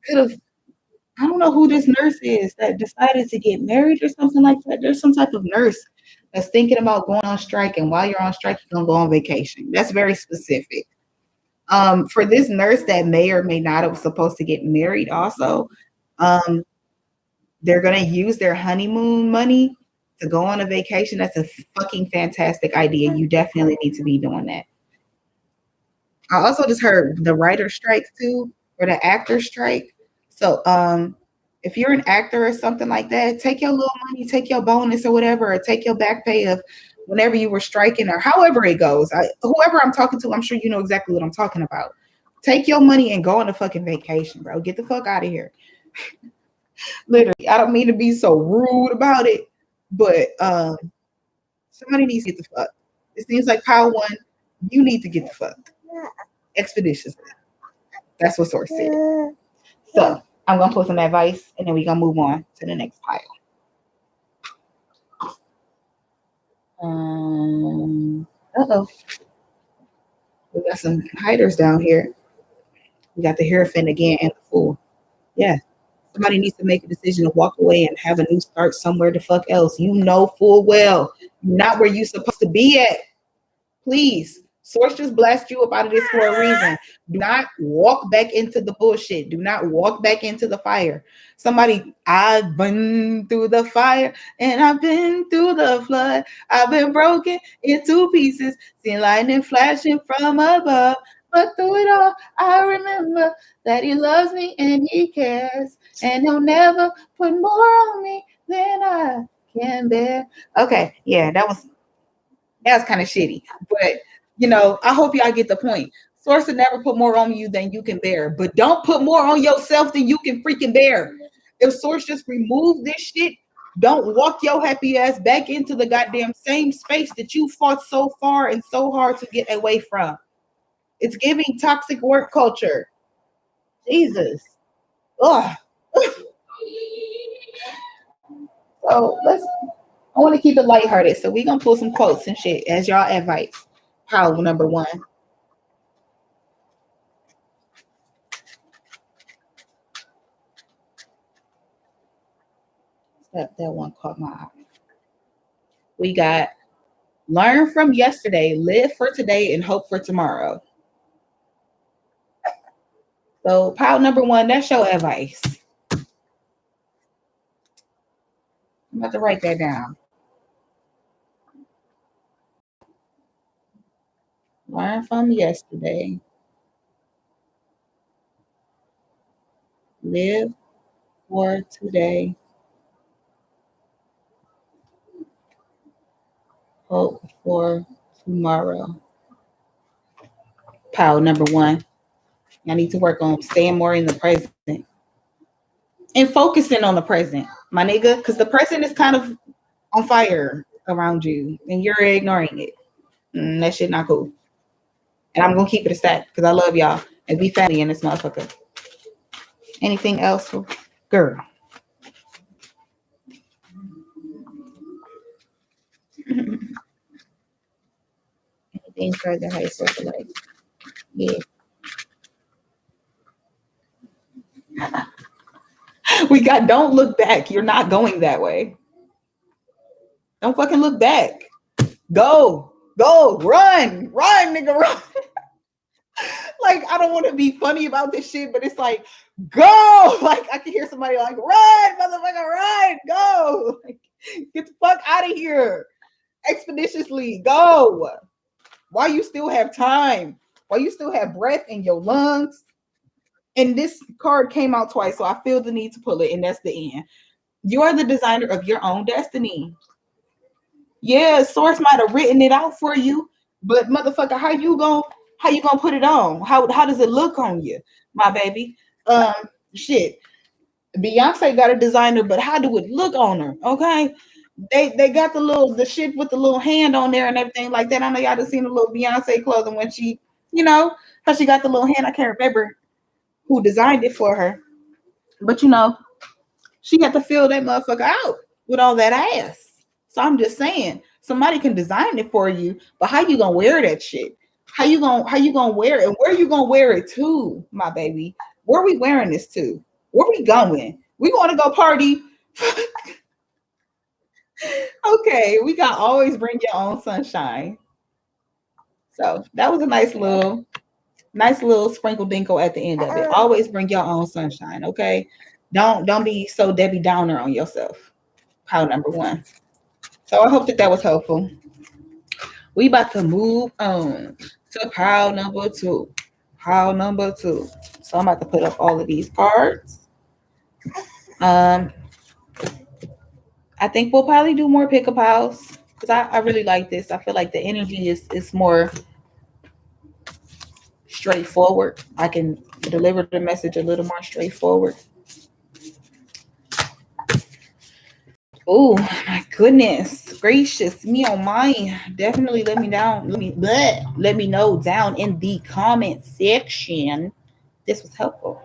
Could have, I don't know who this nurse is that decided to get married or something like that. There's some type of nurse that's thinking about going on strike, and while you're on strike, you're gonna go on vacation. That's very specific. For this nurse that may or may not have supposed to get married, also, um, they're gonna use their honeymoon money to go on a vacation. That's a fucking fantastic idea. You definitely need to be doing that. I also just heard the writer strike too, or the actor strike. So If you're an actor or something like that, take your little money, take your bonus or whatever, or take your back pay of whenever you were striking or however it goes. Whoever I'm talking to, I'm sure you know exactly what I'm talking about. Take your money and go on a fucking vacation, bro. Get the fuck out of here. Literally, I don't mean to be so rude about it, but somebody needs to get the fuck. It seems like Power One, you need to get the fuck expeditiously. That's what Source said. So I'm gonna put some advice, and then we're gonna move on to the next pile. Uh-oh. We got some hiders down here. We got the Hierophant again and the Fool. Yeah. Somebody needs to make a decision to walk away and have a new start somewhere the fuck else. You know full well you're not where you're supposed to be at. Please. Source just blast you up out of this for a reason. Do not walk back into the bullshit. Do not walk back into the fire. Somebody, I've been through the fire and I've been through the flood. I've been broken into pieces, seen lightning flashing from above. But through it all, I remember that he loves me and he cares. And he'll never put more on me than I can bear. Okay, yeah, that was kind of shitty. But I hope y'all get the point. Source will never put more on you than you can bear, but don't put more on yourself than you can freaking bear. If Source just remove this shit, don't walk your happy ass back into the goddamn same space that you fought so far and so hard to get away from. It's giving toxic work culture. Jesus. Ugh. So I want to keep it lighthearted. So we're gonna pull some quotes and shit as y'all advice. Power number one. That one caught my eye. We got learn from yesterday, live for today, and hope for tomorrow. So power number one, that's your advice. I'm about to write that down. Learn from yesterday. Live for today. Hope for tomorrow. Power number one. I need to work on staying more in the present and focusing on the present, my nigga, because the present is kind of on fire around you and you're ignoring it. That shit not cool. And I'm gonna keep it a stack because I love y'all and we family in this motherfucker. Anything else, girl? Anything further high social life? Yeah. We got don't look back. You're not going that way. Don't fucking look back. Go, run, nigga, run. Like, I don't want to be funny about this shit, but it's like, go. Like, I can hear somebody like, run, motherfucker, run, go. Like, get the fuck out of here. Expeditiously, go. While you still have time, while you still have breath in your lungs. And this card came out twice, so I feel the need to pull it, and that's the end. You are the designer of your own destiny. Yeah, Source might have written it out for you, but motherfucker, how you gonna put it on? How does it look on you, my baby? Shit. Beyonce got a designer, but how do it look on her? Okay. They got the shit with the little hand on there and everything like that. I know y'all done seen the little Beyonce clothing when she, how she got the little hand. I can't remember who designed it for her. But she had to fill that motherfucker out with all that ass. So I'm just saying, somebody can design it for you, but how you gonna wear that shit? How you gonna wear it? And where you gonna wear it to, my baby? Where are we wearing this to? Where we going? We want to go party. Okay, we got always bring your own sunshine. So that was a nice little sprinkle dinkle at the end of it. Always bring your own sunshine, okay? Don't be so Debbie Downer on yourself. Power number one. So I hope that was helpful. We about to move on to pile number two. Pile number two. So I'm about to put up all of these cards. Um, I think we'll probably do more pickup house because I really like this. I feel like the energy is more straightforward. I can deliver the message a little more straightforward. Oh my goodness gracious me on mine. Definitely let me down. Let me know down in the comment section. This was helpful.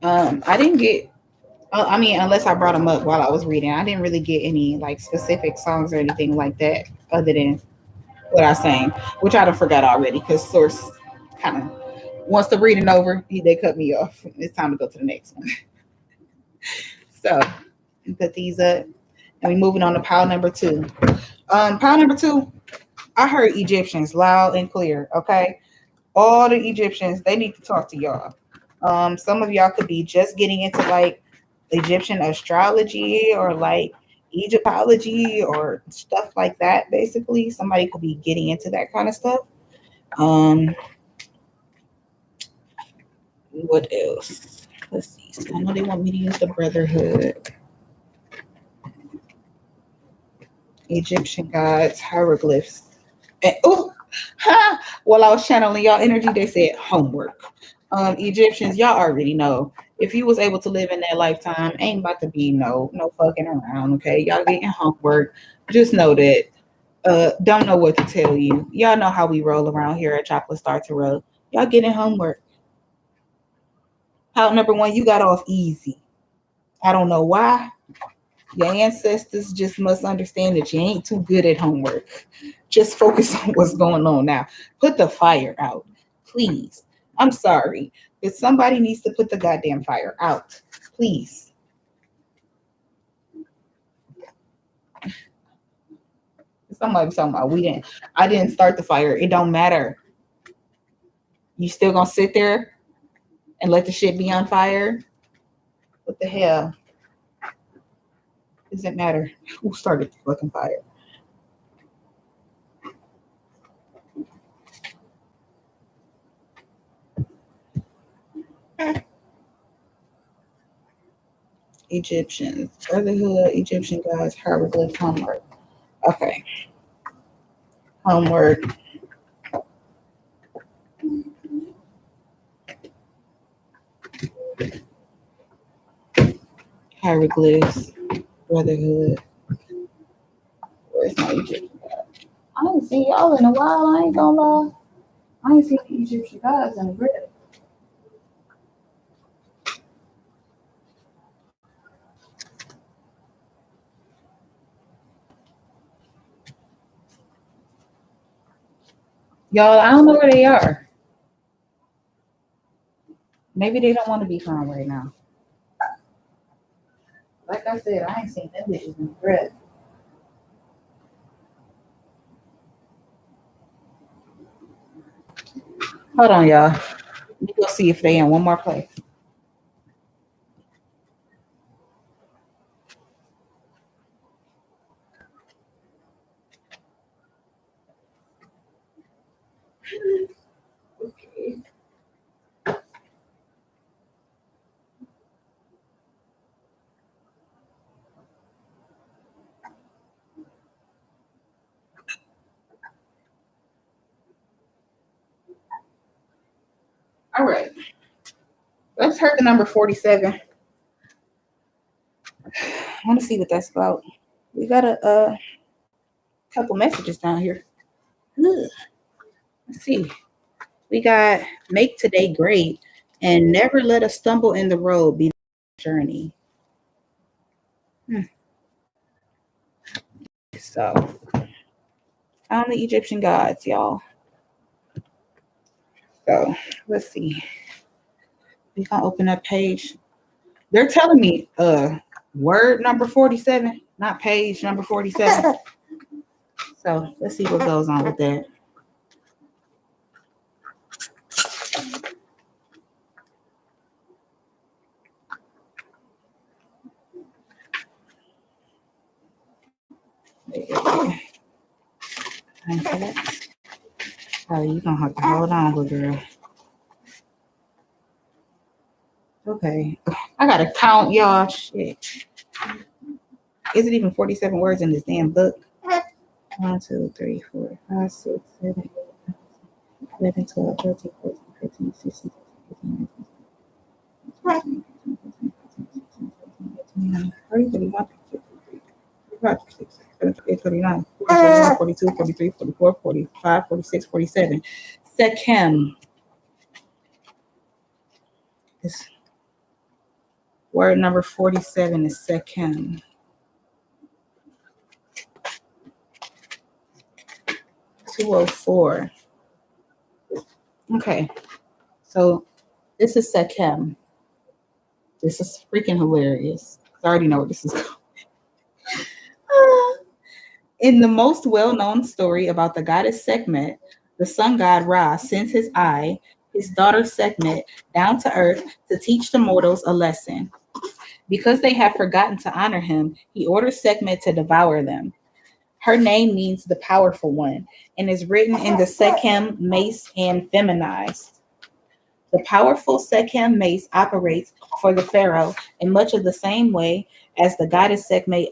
I didn't get. I mean, unless I brought them up while I was reading, I didn't really get any like specific songs or anything like that, other than what I sang, which I don't forgot already because Source kind of once the reading over, they cut me off. It's time to go to the next one. So put these up, and we moving on to pile number two. Pile number two, I heard Egyptians loud and clear. Okay, all the Egyptians, they need to talk to y'all. Some of y'all could be just getting into like Egyptian astrology or like Egyptology or stuff like that. Basically, somebody could be getting into that kind of stuff. Um, what else? Let's see. So I know they want me to use the Brotherhood, Egyptian gods, hieroglyphs. And, oh, ha! While I was channeling y'all energy, they said homework. Egyptians, y'all already know. If you was able to live in that lifetime, ain't about to be no fucking around. Okay, y'all getting homework. Just know that. Don't know what to tell you. Y'all know how we roll around here at Chocolate Star Tarot. Y'all getting homework. How number one, you got off easy. I don't know why. Your ancestors just must understand that you ain't too good at homework. Just focus on what's going on now. Put the fire out, please. I'm sorry, but somebody needs to put the goddamn fire out, please. Somebody was talking about I didn't start the fire. It don't matter. You still gonna sit there and let the shit be on fire? What the hell? Does it matter who started the fucking fire? Egyptians, Brotherhood, Egyptian gods, hieroglyph, homework. Okay, homework. Hieroglyphs, Brotherhood. Where's my Egyptian god? I ain't seen y'all in a while. I ain't gonna lie. I ain't seen the Egyptian gods in a grip. Y'all, I don't know where they are. Maybe they don't want to be found right now. Like I said, I ain't seen them bitches in a grip. Hold on, y'all. Let me go see if they in one more place. Okay. All right. Let's hurt the number 47. I want to see what that's about. We got a couple messages down here. Ugh. Let's see. We got make today great and never let a stumble in the road be the journey. So, found the Egyptian gods, y'all. So, let's see. We gonna open up page. They're telling me word number 47, not page number 47. So let's see what goes on with that. Oh, you gonna have to hold on, good girl. Okay. I gotta count, y'all. Shit. Is it even 47 words in this damn book? 1, 2, 3, 4, 5, 6, 7, 8, 11, 12, 13, 14, 15, 16, 17, 18, 19, 20, 21, 42, 43, 44, 45, 46, 47. Sechem. This word number 47 is Sechem. 204. Okay, so this is Sechem. This is freaking hilarious. I already know what this is called. In the most well-known story about the goddess Sekhmet, the sun god Ra sends his eye, his daughter Sekhmet, down to earth to teach the mortals a lesson. Because they have forgotten to honor him, he orders Sekhmet to devour them. Her name means the powerful one and is written in the Sekhem mace and feminized. The powerful Sekhem mace operates for the pharaoh in much of the same way as the goddess Sekhmet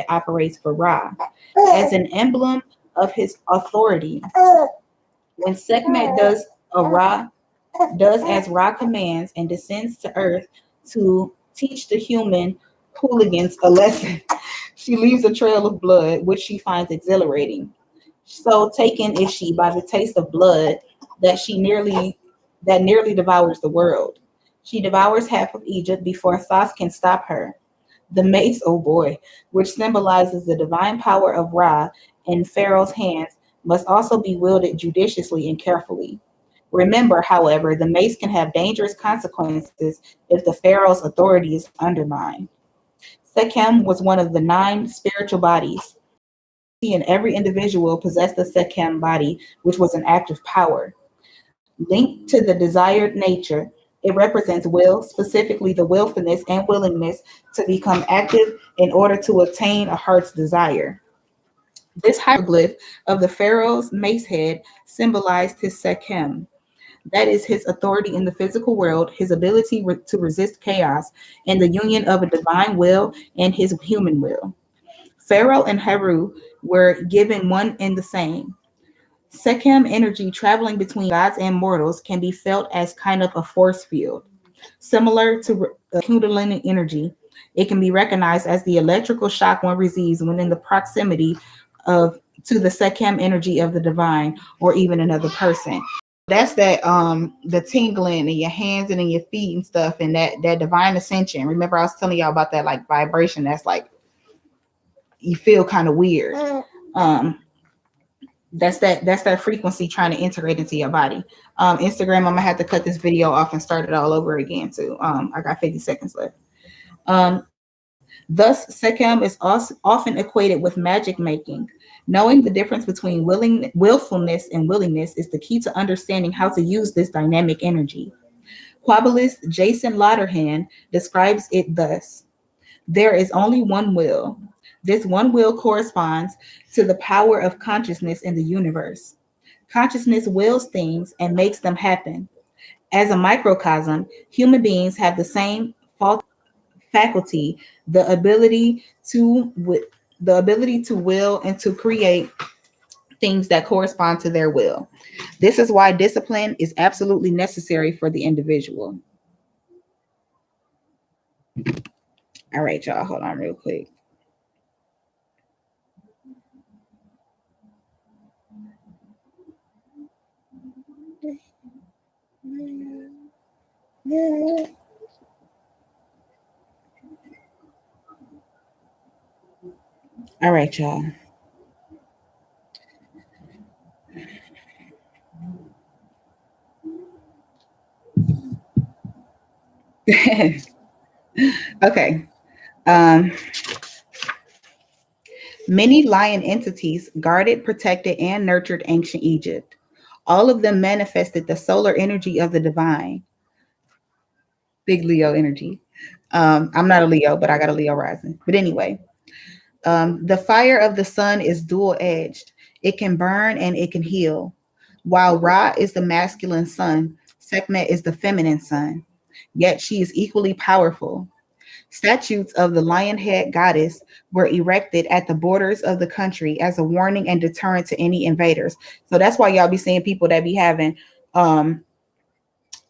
operates for Ra, as an emblem of his authority. When Sekhmet does as Ra commands and descends to earth to teach the human hooligans a lesson, she leaves a trail of blood, which she finds exhilarating. So taken is she by the taste of blood that nearly devours the world. She devours half of Egypt before Thoth can stop her. The mace, oh boy, which symbolizes the divine power of Ra in Pharaoh's hands, must also be wielded judiciously and carefully. Remember, however, the mace can have dangerous consequences if the Pharaoh's authority is undermined. Sekhem was one of the 9 spiritual bodies. He and every individual possessed the Sekhem body, which was an active power. Linked to the desired nature, it represents will, specifically the willfulness and willingness to become active in order to attain a heart's desire. This hieroglyph of the pharaoh's mace head symbolized his Sekhem. That is his authority in the physical world, his ability to resist chaos, and the union of a divine will and his human will. Pharaoh and Heru were given one and the same. Sekhem energy traveling between gods and mortals can be felt as kind of a force field. Similar to Kundalini energy, it can be recognized as the electrical shock one receives when in the proximity of to the Sekhem energy of the divine or even another person. That's that the tingling in your hands and in your feet and stuff, and that divine ascension. Remember, I was telling y'all about that like vibration that's like you feel kind of weird. That's that frequency trying to integrate into your body. Instagram, I'm gonna have to cut this video off and start it all over again too. I got 50 seconds left. Thus, Sekhem is also often equated with magic making. Knowing the difference between willfulness and willingness is the key to understanding how to use this dynamic energy. Quabbalist Jason Lauderhan describes it thus: there is only one will. This one will corresponds to the power of consciousness in the universe. Consciousness wills things and makes them happen. As a microcosm, human beings have the same faculty, the ability to will and to create things that correspond to their will. This is why discipline is absolutely necessary for the individual. All right, y'all, hold on real quick. All right, y'all. Okay. Many lion entities guarded, protected, and nurtured ancient Egypt. All of them manifested the solar energy of the divine. Big Leo energy. I'm not a Leo, but I got a Leo rising. But anyway, the fire of the sun is dual-edged. It can burn and it can heal. While Ra is the masculine sun, Sekhmet is the feminine sun. yet she is equally powerful. Statues of the lion head goddess were erected at the borders of the country as a warning and deterrent to any invaders. So that's why y'all be seeing people that be um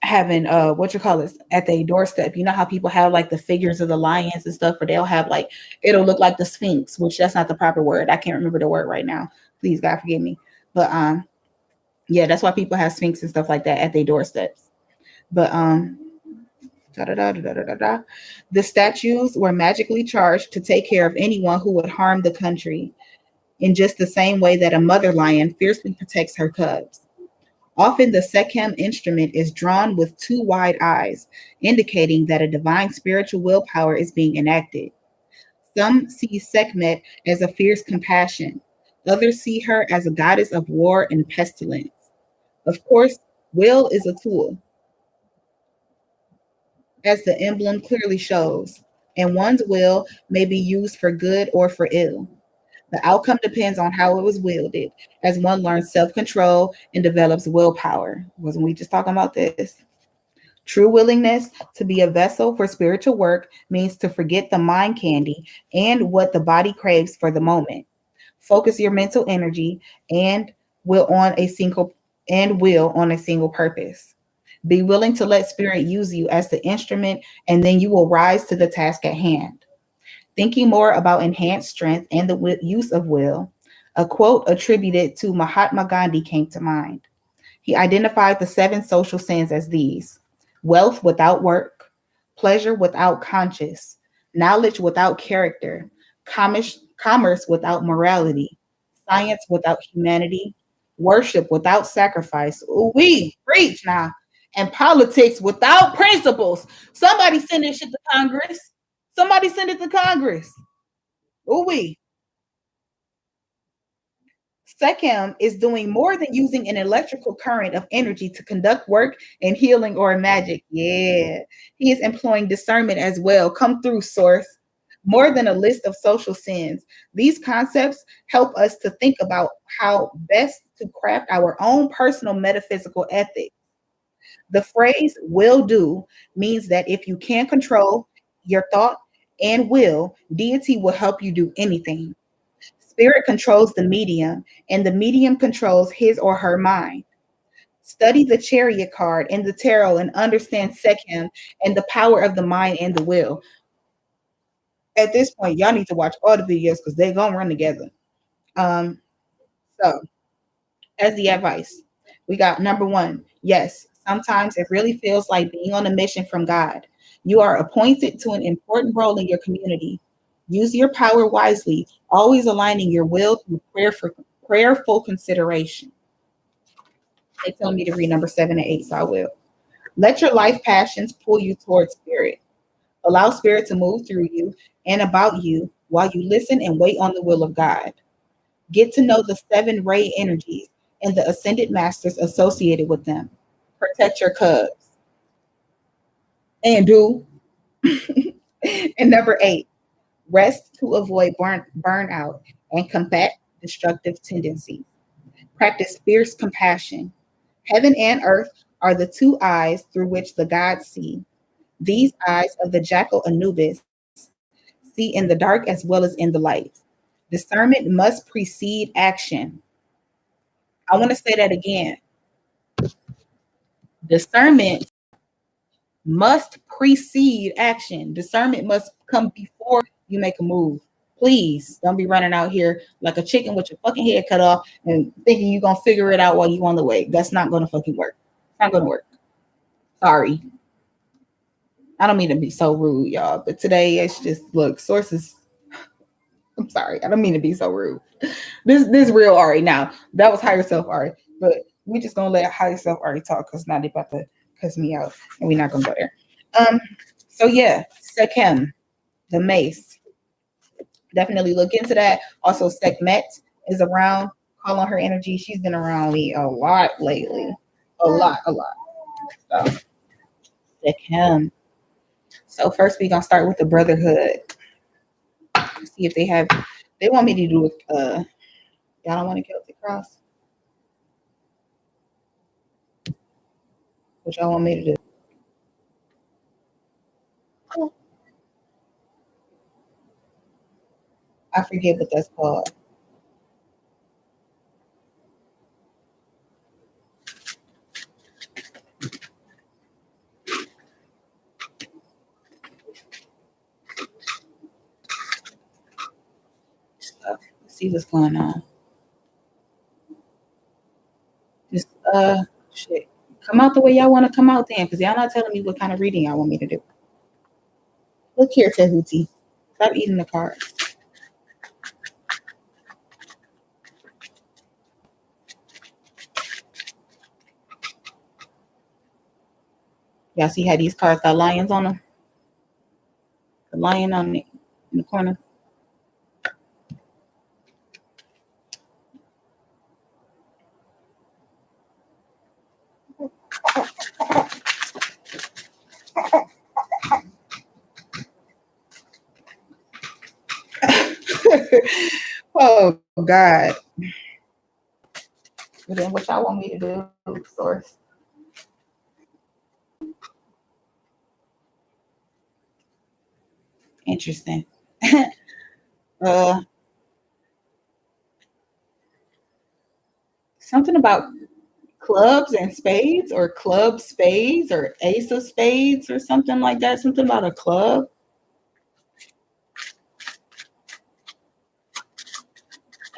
having what you call this at their doorstep. You know how people have like the figures of the lions and stuff, or they'll have like it'll look like the sphinx, which that's not the proper word. I can't remember the word right now. Please God forgive me. But yeah, that's why people have sphinx and stuff like that at their doorsteps. But da, da, da, da, da, da, da. The statues were magically charged to take care of anyone who would harm the country, in just the same way that a mother lion fiercely protects her cubs. Often the Sekhem instrument is drawn with two wide eyes, indicating that a divine spiritual willpower is being enacted. Some see Sekhmet as a fierce compassion. Others see her as a goddess of war and pestilence. Of course, will is a tool, as the emblem clearly shows, and one's will may be used for good or for ill. The outcome depends on how it was wielded, as one learns self control and develops willpower. Wasn't we just talking about this? True willingness to be a vessel for spiritual work means to forget the mind candy and what the body craves for the moment. Focus your mental energy and will on a single purpose. Be willing to let spirit use you as the instrument, and then you will rise to the task at hand. Thinking more about enhanced strength and the use of will, a quote attributed to Mahatma Gandhi came to mind. He identified the seven social sins as these: wealth without work, pleasure without conscience, knowledge without character, commerce without morality, science without humanity, worship without sacrifice. Ooh, we preach now. And politics without principles. Somebody send this shit to Congress. Somebody send it to Congress. Ooh, we. Sekhem is doing more than using an electrical current of energy to conduct work and healing or magic. Yeah. He is employing discernment as well. Come through, source. More than a list of social sins. These concepts help us to think about how best to craft our own personal metaphysical ethic. The phrase will do means that if you can control your thought and will, deity will help you do anything. Spirit controls the medium, and the medium controls his or her mind. Study the chariot card in the tarot and understand Sekhem and the power of the mind and the will. At this point, y'all need to watch all the videos because they're gonna run together. Um, so as the advice, we got number one, yes, sometimes it really feels like being on a mission from God. You are appointed to an important role in your community. Use your power wisely, always aligning your will through prayerful consideration. They tell me to read number 7 and 8, so I will. Let your life passions pull you towards spirit. Allow spirit to move through you and about you while you listen and wait on the will of God. Get to know the seven ray energies and the ascended masters associated with them. Protect your cubs. And do. And number 8, rest to avoid burnout and combat destructive tendencies. Practice fierce compassion. Heaven and earth are the two eyes through which the gods see. These eyes of the jackal Anubis see in the dark as well as in the light. Discernment must precede action. I want to say that again. Discernment must precede action. Discernment must come before you make a move. Please don't be running out here like a chicken with your fucking head cut off and thinking you're gonna figure it out while you're on the way. That's not gonna fucking work. It's not gonna work. Sorry. I don't mean to be so rude, y'all, but today it's just look, sources. I'm sorry. I don't mean to be so rude. This real Ari now. That was higher self Ari, but we just gonna let higher self Ari talk because now they about to cuss me out, and we're not gonna go there. Um. So yeah, Sekhem, the mace. Definitely look into that. Also, Sekhmet is around. Call on her energy. She's been around me a lot lately. A lot, a lot. So Sekhem. So first we're gonna start with the Brotherhood. See if they have. They want me to do. Y'all don't want to Celtic cross. What y'all want me to do? I forget what that's called. Stuff. Let's see what's going on. Just shit. Come out the way y'all want to come out then, because y'all not telling me what kind of reading y'all want me to do. Look here, Tehuti. Stop eating the cards. Y'all see how these cards got lions on them? The lion on it in the corner. Oh God. But then what y'all want me to do, source? Interesting. uh Something about clubs and spades, or club spades, or ace of spades, or something like that. Something about a club.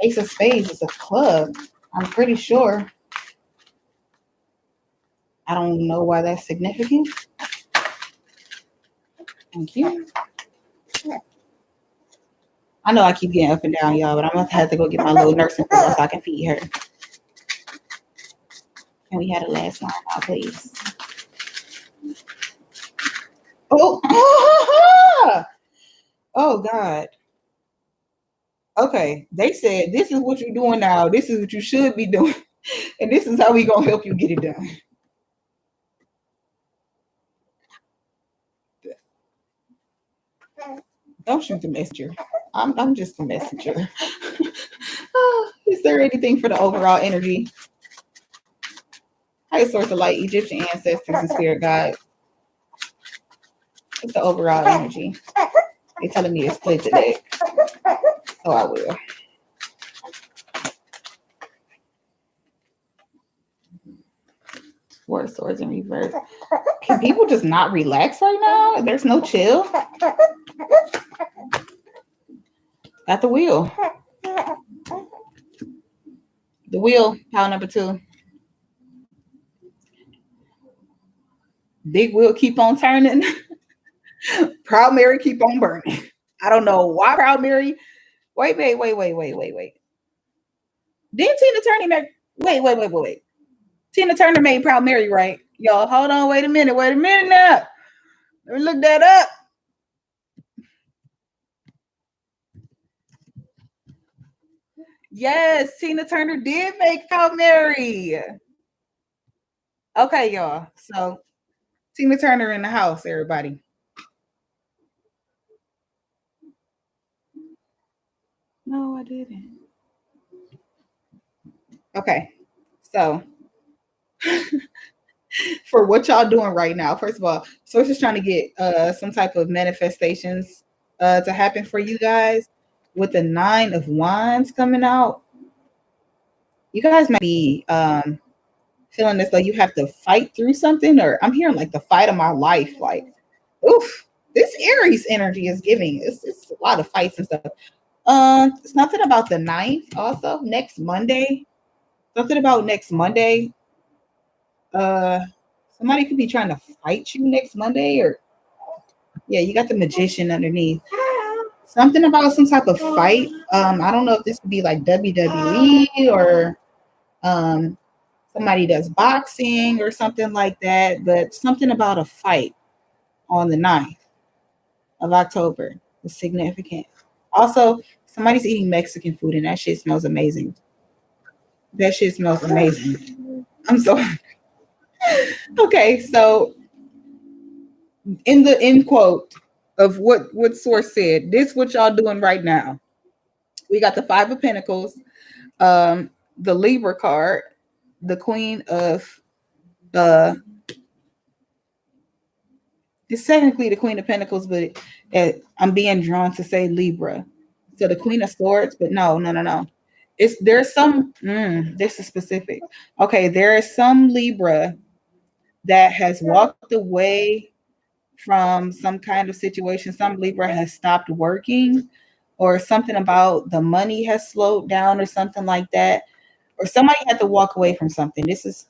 Ace of spades is a club. I'm pretty sure. I don't know why that's significant. Thank you. I know I keep getting up and down, y'all, but I'm gonna have to go get my little nursing girl so I can feed her. Can we have the last line out, please? Oh, oh God. Okay, they said this is what you're doing now. This is what you should be doing, and this is how we gonna help you get it done. Don't shoot the messenger. I'm just the messenger. Is there anything for the overall energy? Higher source of light, Egyptian ancestors and spirit guides. What's the overall energy? They're telling me to split today, so I will. Four of swords in reverse. Can people just not relax right now? There's no chill. Got the wheel. The wheel, pile number 2. Big wheel keep on turning. Proud Mary keep on burning. I don't know why Proud Mary. Wait. Didn't Tina Turner make? Wait. Tina Turner made Proud Mary, right? Y'all, hold on. Wait a minute now. Let me look that up. Yes, Tina Turner did make Proud Mary. Okay, y'all. So Tina Turner in the house, everybody. No, I didn't. Okay, so for what y'all doing right now, first of all, Source is trying to get some type of manifestations to happen for you guys. With the 9 of Wands coming out, you guys might be feeling as though you have to fight through something, or I'm hearing like the fight of my life. Like, oof, this Aries energy is giving. It's a lot of fights and stuff. It's nothing about the 9th. Also, next Monday. Something about next Monday. Uh, Somebody could be trying to fight you next Monday, or yeah, you got the Magician underneath. Something about some type of fight. I don't know if this could be like WWE, or somebody does boxing or something like that, but something about a fight on the 9th of October is significant. Also, somebody's eating Mexican food and that shit smells amazing. That shit smells amazing. I'm sorry. Okay, so in the end quote of what source said, this what y'all doing right now. We got the 5 of Pentacles, the Libra card, the Queen of it's technically the Queen of Pentacles, but I'm being drawn to say Libra. So the Queen of Swords, but no, no, no, no. It's there's some. This is specific. Okay, there is some Libra that has walked away from some kind of situation. Some Libra has stopped working, or something about the money has slowed down, or something like that, or somebody had to walk away from something. This is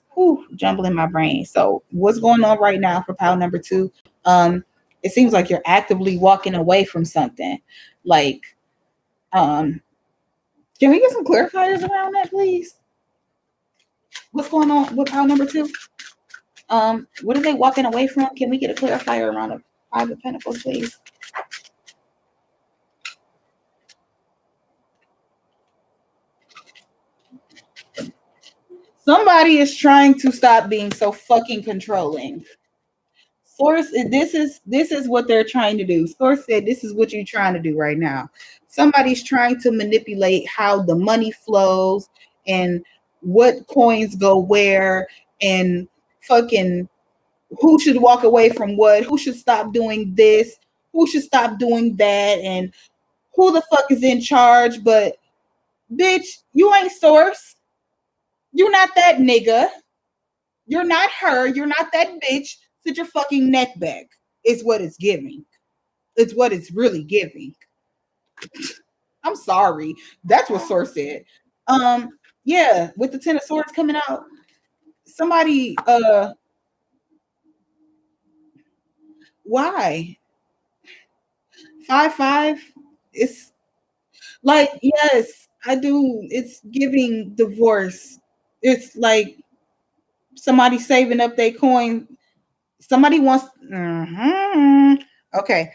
jumbling my brain. So what's going on right now for pile number two? Um, it seems like you're actively walking away from something. Like, um, can we get some clarifiers around that, please? What's going on with pile number two? What are they walking away from? Can we get a clarifier around the Five of Pentacles, please? Somebody is trying to stop being so fucking controlling. Source, this is what they're trying to do. Source said this is what you're trying to do right now. Somebody's trying to manipulate how the money flows and what coins go where and fucking who should walk away from what, who should stop doing this, who should stop doing that, and who the fuck is in charge. But bitch, you ain't Source. You're not that nigga. You're not her. You're not that bitch. Sit your fucking neck back. Is what it's giving. It's what it's really giving. I'm sorry. That's what Source said. Yeah, with the Ten of Swords coming out, somebody why? 5-5. It's like, yes, I do. It's giving divorce. It's like somebody saving up their coin. Somebody wants okay.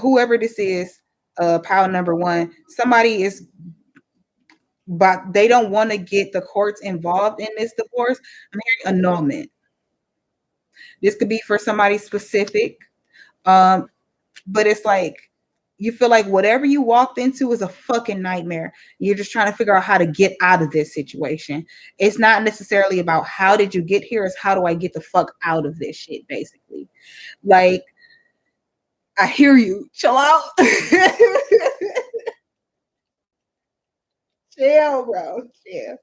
Whoever this is, pile number one, somebody is, but they don't want to get the courts involved in this divorce. I'm hearing annulment. This could be for somebody specific. But it's like you feel like whatever you walked into is a fucking nightmare. You're just trying to figure out how to get out of this situation. It's not necessarily about how did you get here, it's how do I get the fuck out of this shit, basically. Like, I hear you. Chill out. Chill, bro. Chill.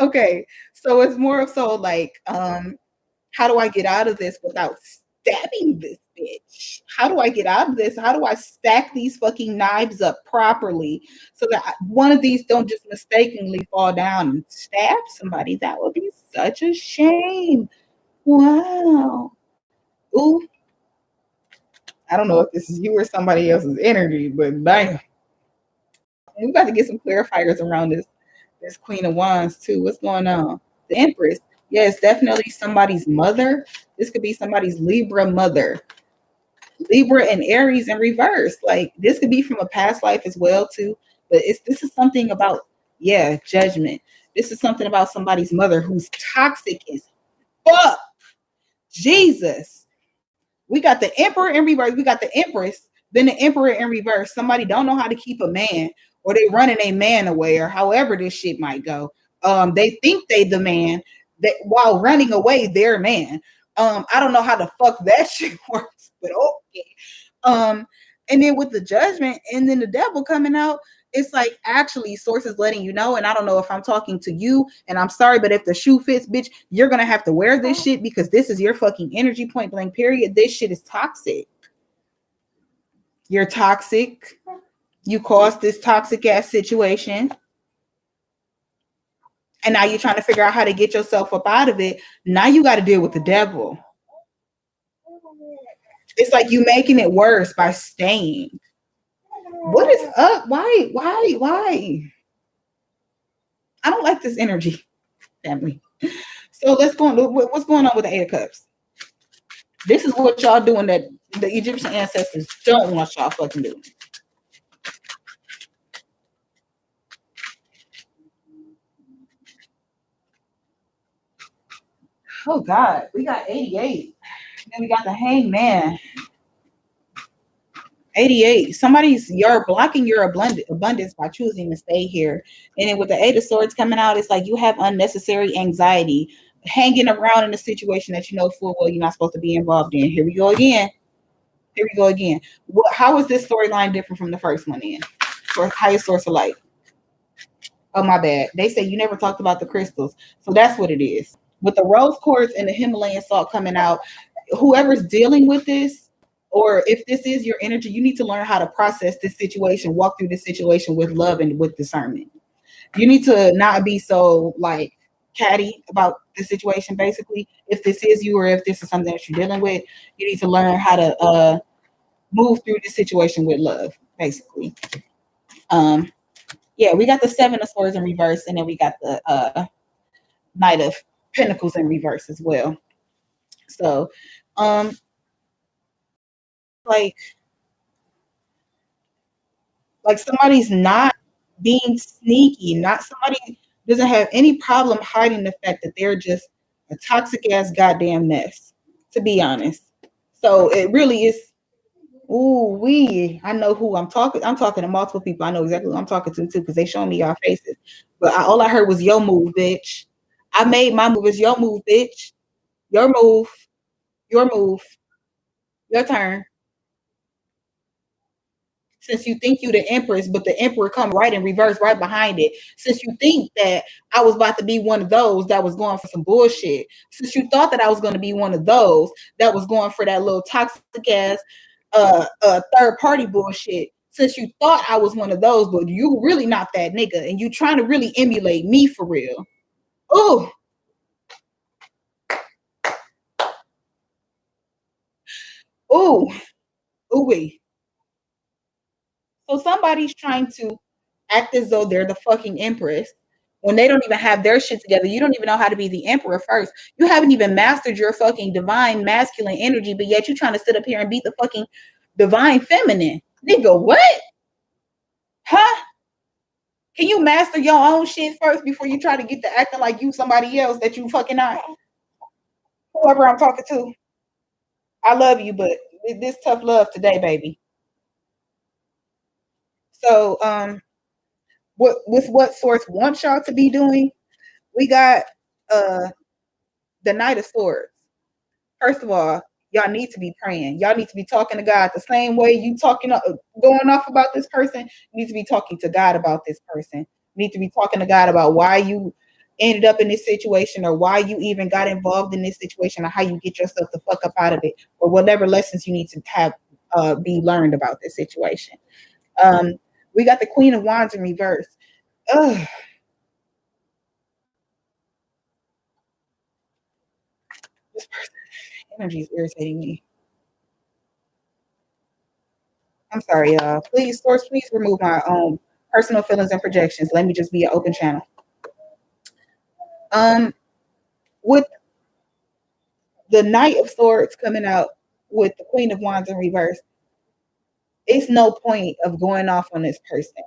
Okay. So it's more of so like, how do I get out of this without stabbing this bitch? How do I get out of this? How do I stack these fucking knives up properly so that one of these don't just mistakenly fall down and stab somebody? That would be such a shame. Wow. Ooh. I don't know if this is you or somebody else's energy, but bam. We got to get some clarifiers around this Queen of Wands too. What's going on? The Empress. Yes, definitely somebody's mother. This could be somebody's Libra mother. Libra and Aries in reverse. Like, this could be from a past life as well too. But this is something about, yeah, judgment. This is something about somebody's mother who's toxic as fuck. Jesus. We got the Emperor in reverse. We got the Empress, then the Emperor in reverse. Somebody don't know how to keep a man, or they running a man away, or however this shit might go. They think they the man, that while running away, their man. I don't know how the fuck that shit works, but okay. And then with the Judgment and then the Devil coming out, it's like actually sources letting you know, and I don't know if I'm talking to you, and I'm sorry, but if the shoe fits, bitch, you're gonna have to wear this shit because this is your fucking energy, point blank period. This shit is toxic. You're toxic. You caused this toxic ass situation. And now you're trying to figure out how to get yourself up out of it. Now you got to deal with the devil. It's like you making it worse by staying. What is up? Why? I don't like this energy, family. So let's go on. What's going on with the Eight of Cups? This is what y'all doing that the Egyptian ancestors don't want y'all fucking doing. Oh God, we got 88. Then we got the Hangman. 88. You're blocking your abundance by choosing to stay here. And then with the Eight of Swords coming out, it's like you have unnecessary anxiety hanging around in a situation that you know full well you're not supposed to be involved in. Here we go again. How is this storyline different from the first one then? highest source of light. Oh, my bad. They say you never talked about the crystals. So that's what it is. With the rose quartz and the Himalayan salt coming out, whoever's dealing with this, or if this is your energy, you need to learn how to process this situation, walk through this situation with love and with discernment. You need to not be so like catty about the situation, basically. If this is you or if this is something that you're dealing with, you need to learn how to move through this situation with love, basically. Um, yeah, we got the Seven of Swords in reverse, and then we got the Knight of Pentacles in reverse as well. So, um, like somebody's not being sneaky, not somebody doesn't have any problem hiding the fact that they're just a toxic ass goddamn mess, to be honest. So it really is. Ooh, I know who I'm talking. I'm talking to multiple people. I know exactly who I'm talking to too, because they showing me y'all faces. But all I heard was your move, bitch. I made my move. It's your move, bitch. Your move. Your move. Your turn. Since you think you the empress, but the emperor come right in reverse, right behind it. Since you think that I was about to be one of those that was going for some bullshit. Since you thought that I was going to be one of those that was going for that little toxic ass third party bullshit. Since you thought I was one of those, but you really not that nigga, and you trying to really emulate me for real. Oh, oh, ooh. So somebody's trying to act as though they're the fucking empress when they don't even have their shit together. You don't even know how to be the emperor first. You haven't even mastered your fucking divine masculine energy, but yet you're trying to sit up here and beat the fucking divine feminine. Nigga, what? Huh? Can you master your own shit first before you try to get to acting like you somebody else that you fucking not? Whoever I'm talking to, I love you, but this tough love today, baby. So, what Source wants y'all to be doing? We got uh the Knight of Swords. First of all, y'all need to be praying. Y'all need to be talking to God the same way you talking going off about this person. You need to be talking to God about this person. You need to be talking to God about why you ended up in this situation, or why you even got involved in this situation, or how you get yourself the fuck up out of it, or whatever lessons you need to have be learned about this situation. Um, we got the Queen of Wands in reverse. Ugh. This person's energy is irritating me. I'm sorry, y'all. Please, Source, please remove my personal feelings and projections. Let me just be an open channel. With the Knight of Swords coming out with the Queen of Wands in reverse, it's no point of going off on this person.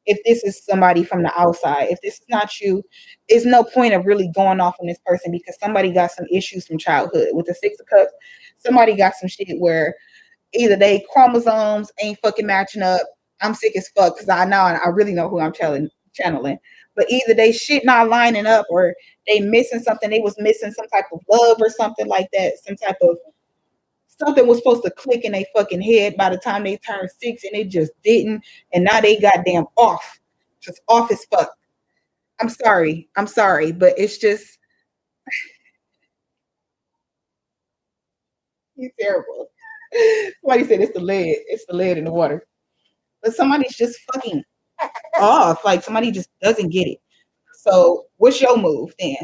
If this is somebody from the outside, if this is not you, it's no point of really going off on this person, because somebody got some issues from childhood. With the Six of Cups, somebody got some shit where either they chromosomes ain't fucking matching up. I'm sick as fuck because I really know who I'm channeling. But either they shit not lining up, or they missing something. They was missing some type of love or something like that. Some type of something was supposed to click in their fucking head by the time they turned 6, and it just didn't. And now they goddamn off. Just off as fuck. I'm sorry, but it's just you're terrible. Somebody said it's the lead. It's the lead in the water. But somebody's just fucking off. Like somebody just doesn't get it. So what's your move then?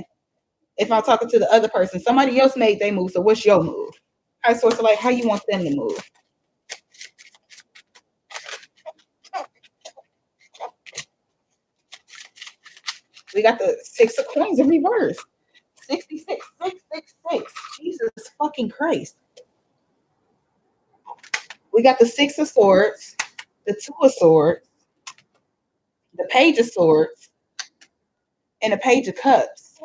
If I'm talking to the other person, somebody else made their move. So what's your move? I sort of like how you want them to move. We got the Six of Coins in reverse. 66, 666. Jesus fucking Christ. We got the Six of Swords, the Two of Swords, the Page of Swords, and the Page of Cups.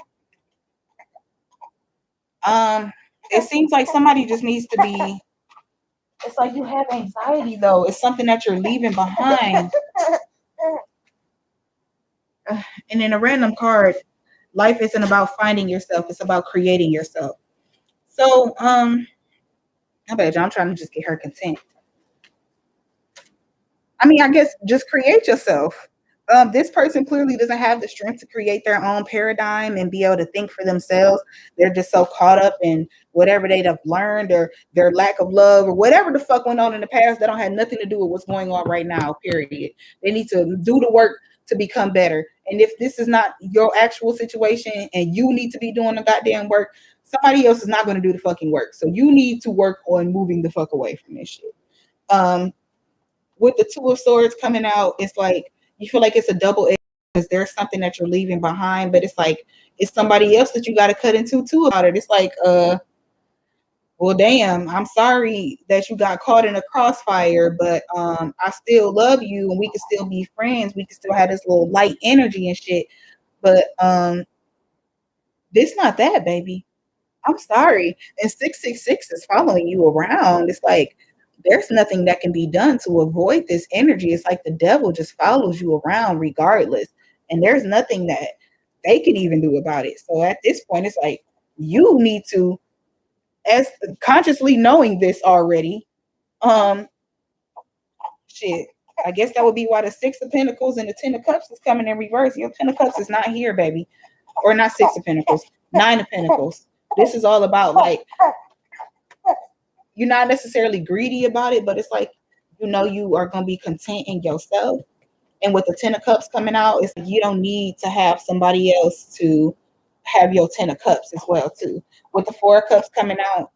It seems like somebody just needs to be. It's like you have anxiety though. It's something that you're leaving behind. And in a random card, life isn't about finding yourself, it's about creating yourself. So, I bet you I'm trying to just get her content. I mean, I guess just create yourself. This person clearly doesn't have the strength to create their own paradigm and be able to think for themselves. They're just so caught up in whatever they've learned or their lack of love or whatever the fuck went on in the past that don't have nothing to do with what's going on right now, period. They need to do the work to become better. And if this is not your actual situation and you need to be doing the goddamn work, somebody else is not going to do the fucking work. So you need to work on moving the fuck away from this shit. With the Two of Swords coming out, it's like you feel like it's a double edge because there's something that you're leaving behind, but it's like it's somebody else that you got to cut into too about it. It's like, well, damn, I'm sorry that you got caught in a crossfire, but I still love you and we can still be friends. We can still have this little light energy and shit. But this not that, baby. I'm sorry. And 666 is following you around. It's like there's nothing that can be done to avoid this energy. It's like the devil just follows you around regardless. And there's nothing that they can even do about it. So at this point, it's like you need to, as consciously knowing this already, shit. I guess that would be why the Six of Pentacles and the Ten of Cups is coming in reverse. Your Ten of Cups is not here, baby. Or not Six of Pentacles, Nine of Pentacles. This is all about like you're not necessarily greedy about it, but it's like you know you are gonna be content in yourself. And with the Ten of Cups coming out, it's like you don't need to have somebody else to have your Ten of Cups as well too. With the Four of Cups coming out,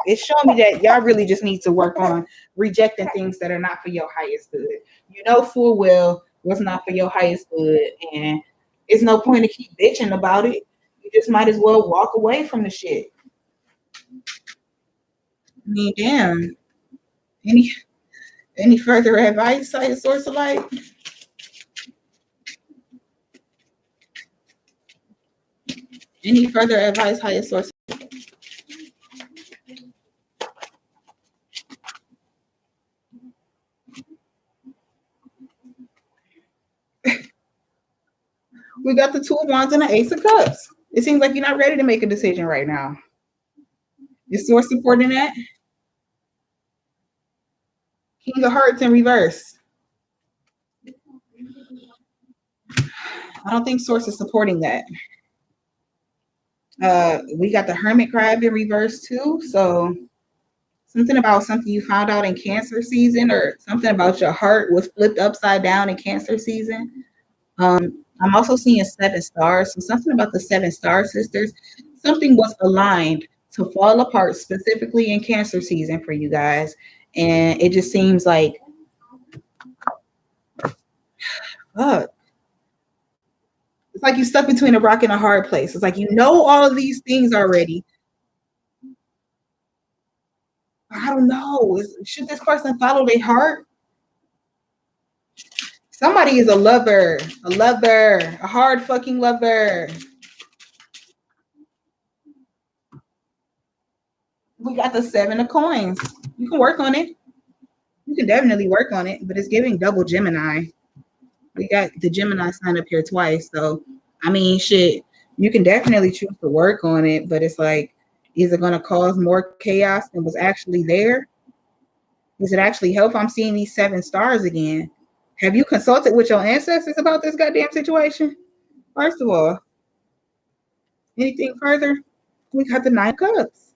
it's showing me that y'all really just need to work on rejecting things that are not for your highest good. You know full well what's not for your highest good, and it's no point to keep bitching about it. You just might as well walk away from the shit. I mean, damn. Any further advice, Higher Source of Light? Any further advice, Higher Source? We got the Two of Wands and the Ace of Cups. It seems like you're not ready to make a decision right now. Is Source supporting that? King of Hearts in reverse. I don't think Source is supporting that. We got the Hermit crab in reverse too. So something about something you found out in Cancer season, or something about your heart was flipped upside down in Cancer season. I'm also seeing 7 stars. So something about the 7 star sisters. Something was aligned to fall apart specifically in Cancer season for you guys. And it just seems like, fuck. It's like you stuck between a rock and a hard place. It's like you know all of these things already. I don't know. Should this person follow their heart? Somebody is a lover, a hard fucking lover. We got the 7 of coins. You can work on it. You can definitely work on it, but it's giving double Gemini. We got the Gemini sign up here twice. So, I mean, shit, you can definitely choose to work on it, but it's like, is it going to cause more chaos than was actually there? Is it actually help? I'm seeing these 7 stars again. Have you consulted with your ancestors about this goddamn situation? First of all, anything further? We got the 9 cups.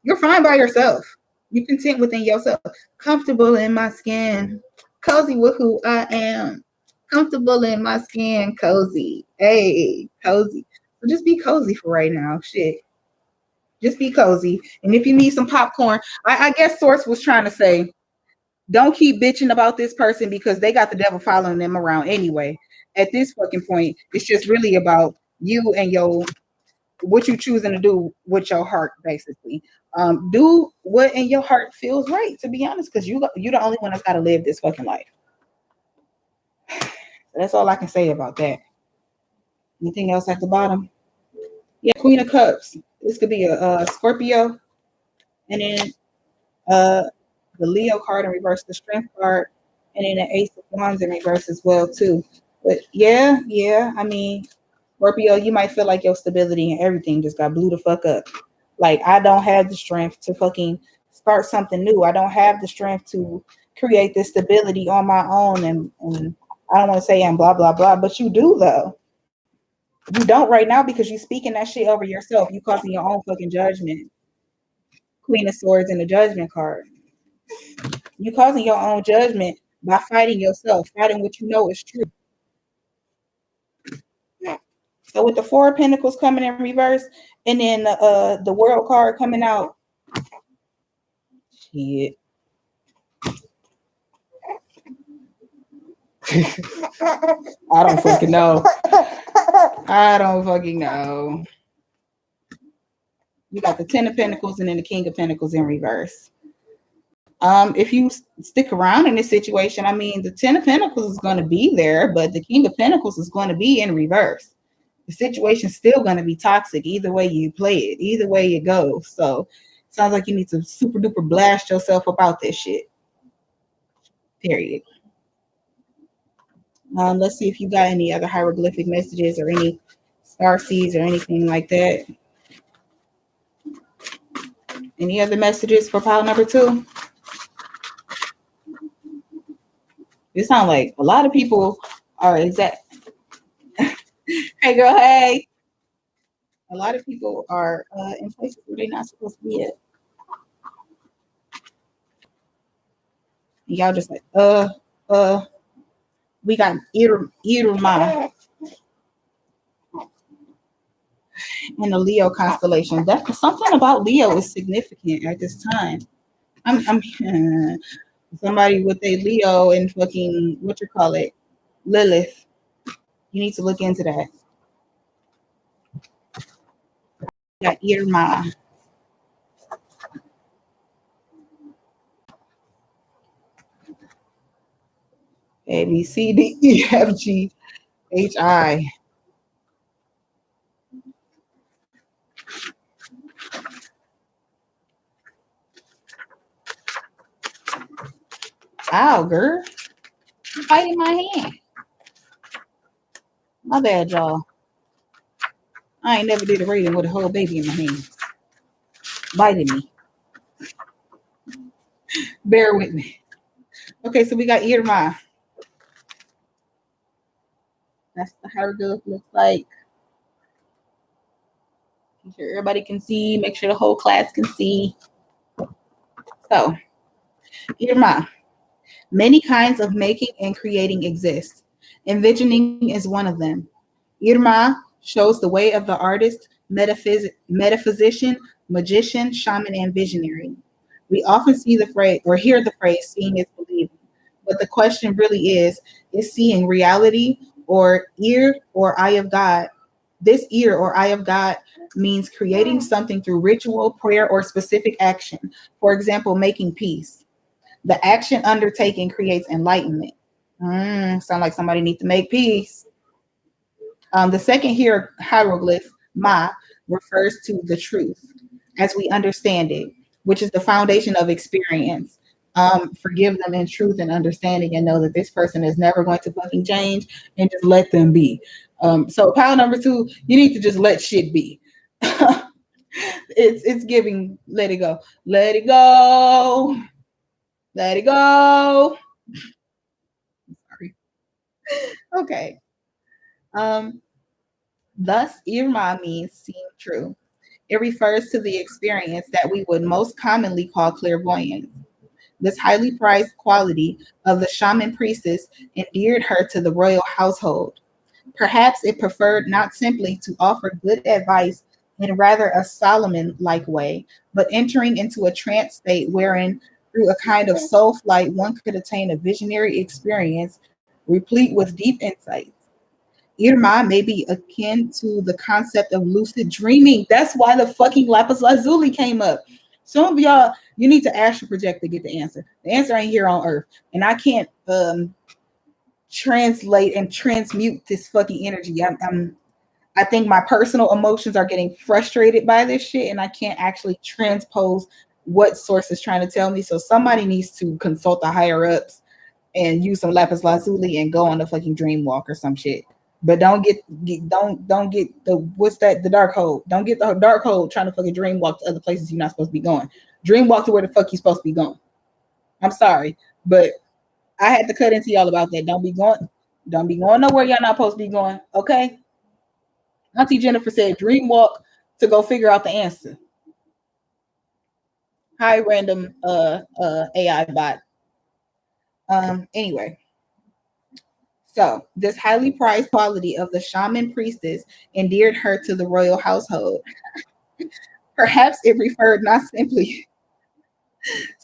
You're fine by yourself. You're content within yourself. Comfortable in my skin. Cozy with who I am. Comfortable in my skin. Cozy. Hey, cozy. So just be cozy for right now. Shit. Just be cozy. And if you need some popcorn, I guess Source was trying to say, don't keep bitching about this person because they got the devil following them around anyway. At this fucking point, it's just really about you and what you choosing to do with your heart, basically. Do what in your heart feels right, to be honest, because you're the only one that's got to live this fucking life. That's all I can say about that. Anything else at the bottom? Yeah, Queen of Cups. This could be a Scorpio, and then the Leo card in reverse, the Strength card, and then the Ace of Wands in reverse as well too. But yeah, I mean, Scorpio, you might feel like your stability and everything just got blew the fuck up. Like I don't have the strength to fucking start something new. I don't have the strength to create this stability on my own. And I don't want to say I'm blah, blah, blah, but you do though. You don't right now because you speaking that shit over yourself. You causing your own fucking judgment. Queen of Swords and the Judgment card. You causing your own judgment by fighting yourself, fighting what you know is true. So with the Four of Pentacles coming in reverse, and then the World card coming out, shit. I don't fucking know. I don't fucking know. You got the Ten of Pentacles and then the King of Pentacles in reverse. If you stick around in this situation, I mean, the Ten of Pentacles is going to be there, but the King of Pentacles is going to be in reverse. The situation's still going to be toxic either way you play it, either way it goes. So sounds like you need to super duper blast yourself about this shit. Period. Let's see if you got any other hieroglyphic messages or any star seeds or anything like that. Any other messages for pile number 2? It sounds like a lot of people are exact. Hey, girl, hey. A lot of people are in places where they're not supposed to be at. And y'all just like, we got Irma in the Leo constellation. That's something about Leo is significant at this time. I'm somebody with a Leo and fucking what you call it, Lilith. You need to look into that. Got Irma. A B C D E F G H I. Ow, girl. Biting my hand. My bad, y'all. I ain't never did a reading with a whole baby in my hand. Biting me. Bear with me. Okay, so we got Irma. That's the hieroglyph looks like. Make sure everybody can see. Make sure the whole class can see. So, Irma. Many kinds of making and creating exist. Envisioning is one of them. Irma shows the way of the artist, metaphysician, magician, shaman, and visionary. We often see the phrase or hear the phrase seeing is believing. But the question really is seeing reality or ear or eye of God? This ear or eye of God means creating something through ritual, prayer, or specific action. For example, making peace. The action undertaken creates enlightenment. Sound like somebody needs to make peace. The second here hieroglyph, Ma, refers to the truth as we understand it, which is the foundation of experience. Forgive them in truth and understanding and know that this person is never going to fucking change and just let them be. So pile number 2, you need to just let shit be. It's giving, let it go. Let it go. Let it go. Sorry. Okay. Thus, Irma means seem true. It refers to the experience that we would most commonly call clairvoyance. This highly prized quality of the shaman priestess endeared her to the royal household. Perhaps it preferred not simply to offer good advice in rather a Solomon-like way, but entering into a trance state wherein, through a kind of soul flight, one could attain a visionary experience replete with deep insights. Irma may be akin to the concept of lucid dreaming. That's why the fucking lapis lazuli came up. Some of y'all, you need to astral project to get the answer. The answer ain't here on Earth, and I can't translate and transmute this fucking energy. I think my personal emotions are getting frustrated by this shit, and I can't actually transpose what source is trying to tell me. So somebody needs to consult the higher ups and use some lapis lazuli and go on a fucking dream walk or some shit. But don't get the what's that, the dark hole. Don't get the dark hole trying to fucking dream walk to other places you're not supposed to be going. Dream walk to where the fuck you supposed to be going. I'm sorry, but I had to cut into y'all about that. Don't be going nowhere y'all not supposed to be going. Okay. Auntie Jennifer said dream walk to go figure out the answer. Hi, random AI bot. Anyway, so this highly prized quality of the shaman priestess endeared her to the royal household. Perhaps it referred not simply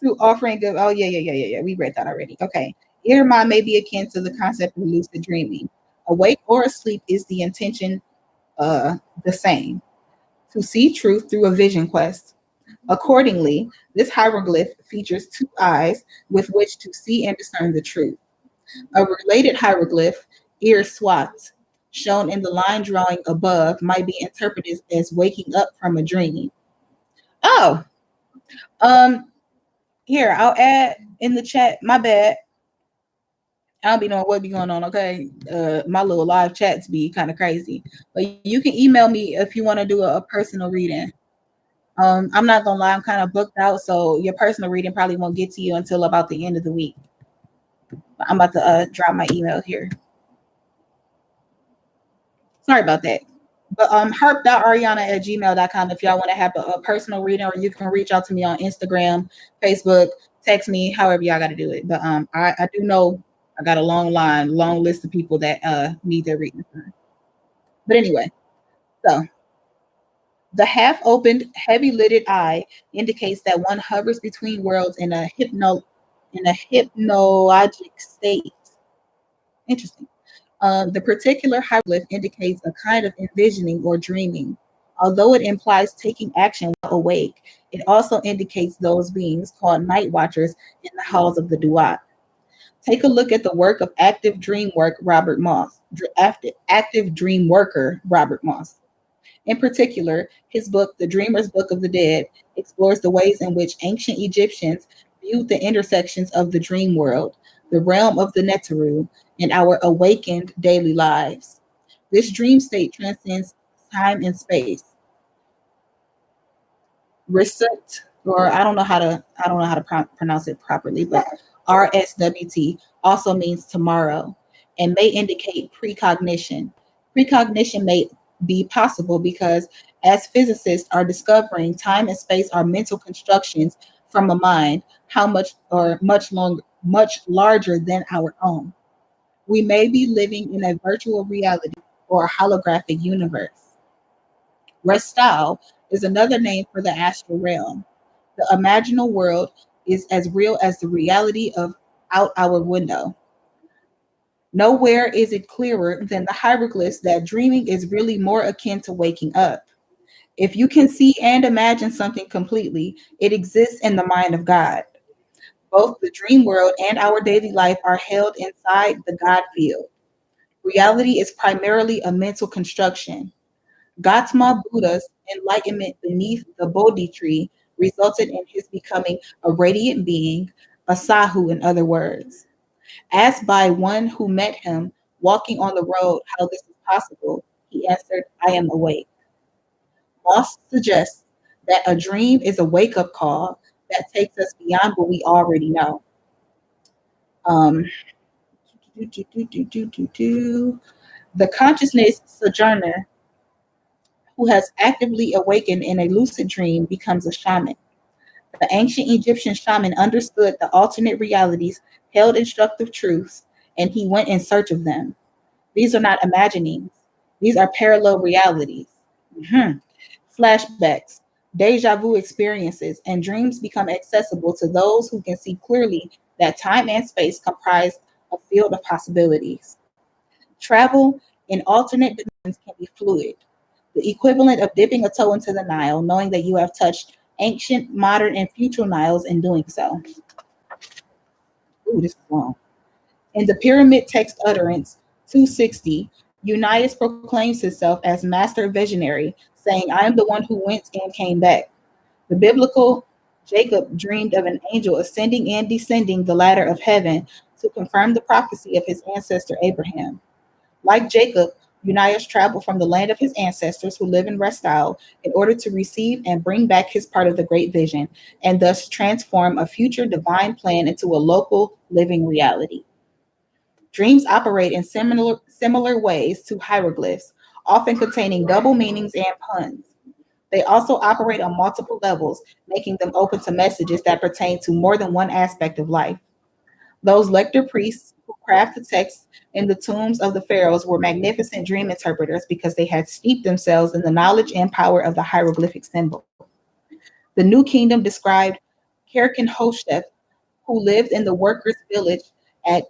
to offering of, oh yeah. We read that already. Okay. Irma may be akin to the concept of lucid dreaming. Awake or asleep is the intention the same. To see truth through a vision quest. Accordingly, this hieroglyph features two eyes with which to see and discern the truth. A related hieroglyph, ear swat, shown in the line drawing above, might be interpreted as waking up from a dream. Oh, um, here, I'll add in the chat. My bad. I don't be knowing what be going on, okay? My little live chats be kind of crazy. But you can email me if you want to do a personal reading. I'm not gonna lie, I'm kind of booked out, so your personal reading probably won't get to you until about the end of the week. I'm about to drop my email here. Sorry about that. But herp.ariana@gmail.com if y'all want to have a personal reading, or you can reach out to me on Instagram, Facebook, text me, however y'all got to do it. But I do know I got a long list of people that need their reading. But anyway, so the half-opened, heavy-lidded eye indicates that one hovers between worlds in a hypnagogic state. Interesting. The particular hieroglyph indicates a kind of envisioning or dreaming. Although it implies taking action while awake, it also indicates those beings called night watchers in the halls of the Duat. Take a look at the work of active dream worker Robert Moss. In particular, his book, The Dreamer's Book of the Dead, explores the ways in which ancient Egyptians viewed the intersections of the dream world, the realm of the Neteru, and our awakened daily lives. This dream state transcends time and space. Risut, or I don't know how to pronounce it properly, but RSWT also means tomorrow and may indicate precognition. Precognition may be possible because as physicists are discovering, time and space are mental constructions from a mind how much or much larger than our own. We may be living in a virtual reality or a holographic universe. Restal is another name for the astral realm. The imaginal world is as real as the reality of out our window. Nowhere is it clearer than the hieroglyphs that dreaming is really more akin to waking up. If you can see and imagine something completely, it exists in the mind of God. Both the dream world and our daily life are held inside the God field. Reality is primarily a mental construction. Gautama Buddha's enlightenment beneath the Bodhi tree resulted in his becoming a radiant being, a sadhu in other words. Asked by one who met him walking on the road how this is possible, he answered, I am awake. Moss suggests that a dream is a wake up call that takes us beyond what we already know. Um, the consciousness sojourner who has actively awakened in a lucid dream becomes a shaman. The ancient Egyptian shaman understood the alternate realities, held instructive truths, and he went in search of them. These are not imaginings, these are parallel realities. Mhm. Flashbacks, deja vu experiences, and dreams become accessible to those who can see clearly that time and space comprise a field of possibilities. Travel in alternate dimensions can be fluid, the equivalent of dipping a toe into the Nile, knowing that you have touched ancient, modern, and future Niles in doing so. Ooh, this is long. In the pyramid text utterance 260, Unias proclaims himself as master visionary, saying, I am the one who went and came back. The biblical Jacob dreamed of an angel ascending and descending the ladder of heaven to confirm the prophecy of his ancestor Abraham. Like Jacob, Unias traveled from the land of his ancestors who live in Restyle in order to receive and bring back his part of the great vision and thus transform a future divine plan into a local living reality. Dreams operate in similar ways to hieroglyphs, often containing double meanings and puns. They also operate on multiple levels, making them open to messages that pertain to more than one aspect of life. Those lector priests who craft the texts in the tombs of the pharaohs were magnificent dream interpreters because they had steeped themselves in the knowledge and power of the hieroglyphic symbol. The New Kingdom described Kirkenhosheth, who lived in the workers' village at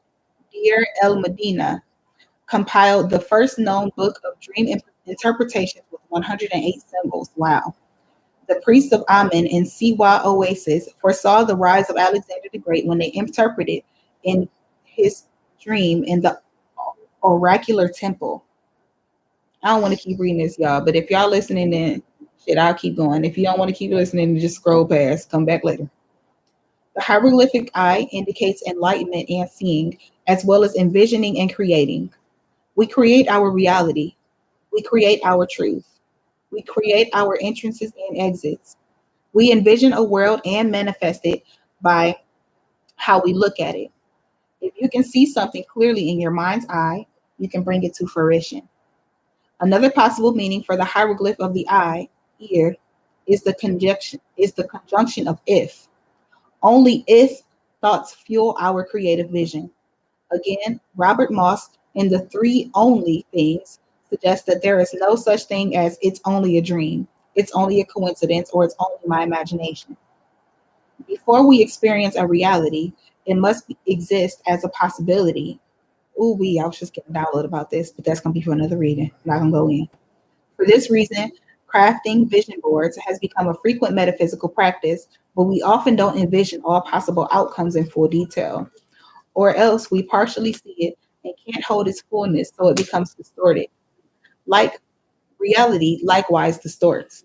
Deir el Medina, compiled the first known book of dream interpretations with 108 symbols. Wow. The priests of Amen in Siwa Oasis foresaw the rise of Alexander the Great when they interpreted in his dream in the oracular temple. I don't want to keep reading this, y'all, but if y'all listening, then shit, I'll keep going. If you don't want to keep listening, just scroll past, come back later. The hieroglyphic eye indicates enlightenment and seeing, as well as envisioning and creating. We create our reality. We create our truth. We create our entrances and exits. We envision a world and manifest it by how we look at it. If you can see something clearly in your mind's eye, you can bring it to fruition. Another possible meaning for the hieroglyph of the eye, ear, is the conjunction of if. Only if thoughts fuel our creative vision. Again, Robert Moss in The Three Only Things suggests that there is no such thing as it's only a dream, it's only a coincidence, or it's only my imagination. Before we experience a reality, it must exist as a possibility. Ooh, I was just getting a download about this, but that's going to be for another reading. I'm not going to go in. For this reason, crafting vision boards has become a frequent metaphysical practice, but we often don't envision all possible outcomes in full detail, or else we partially see it and can't hold its fullness, so it becomes distorted. Like reality, likewise distorts.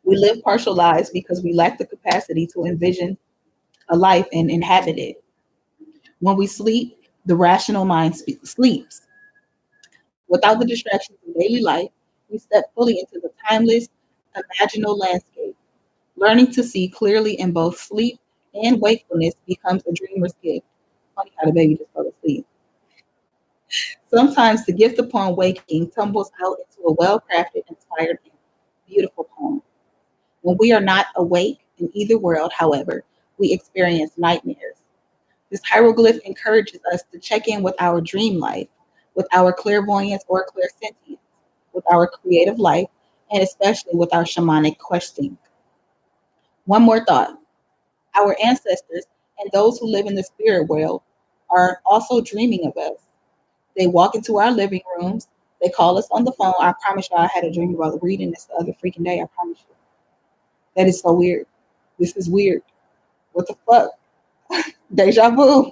We live partial lives because we lack the capacity to envision a life and inhabit it. When we sleep, the rational mind sleeps. Without the distractions of daily life, we step fully into the timeless, imaginal landscape. Learning to see clearly in both sleep and wakefulness becomes a dreamer's gift. Funny how the baby just fell asleep. Sometimes the gift upon waking tumbles out into a well crafted, inspired, and beautiful poem. When we are not awake in either world, however, we experience nightmares. This hieroglyph encourages us to check in with our dream life, with our clairvoyance or clairsentience, with our creative life, and especially with our shamanic questing. One more thought. Our ancestors and those who live in the spirit world are also dreaming of us. They walk into our living rooms. They call us on the phone. I promise you, I had a dream about reading this the other freaking day. I promise you. That is so weird. This is weird. What the fuck? Deja vu.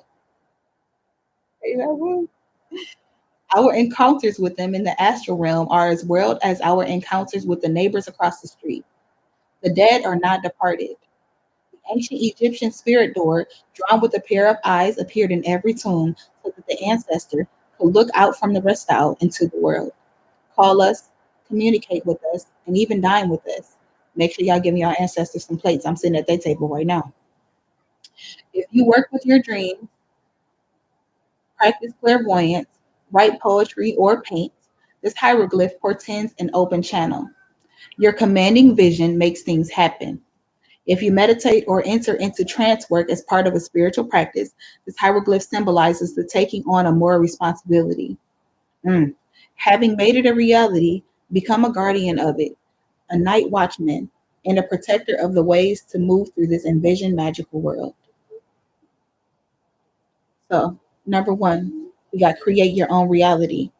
Deja vu. Our encounters with them in the astral realm are as real as our encounters with the neighbors across the street. The dead are not departed. The ancient Egyptian spirit door, drawn with a pair of eyes, appeared in every tomb so that the ancestor could look out from the rest out into the world, call us, communicate with us, and even dine with us. Make sure y'all give me our ancestors some plates. I'm sitting at their table right now. If you work with your dreams, practice clairvoyance, write poetry, or paint, this hieroglyph portends an open channel. Your commanding vision makes things happen. If you meditate or enter into trance work as part of a spiritual practice, this hieroglyph symbolizes the taking on of more responsibility. Mm. Having made it a reality, become a guardian of it, a night watchman, and a protector of the ways to move through this envisioned magical world. So, number one, we got create your own reality.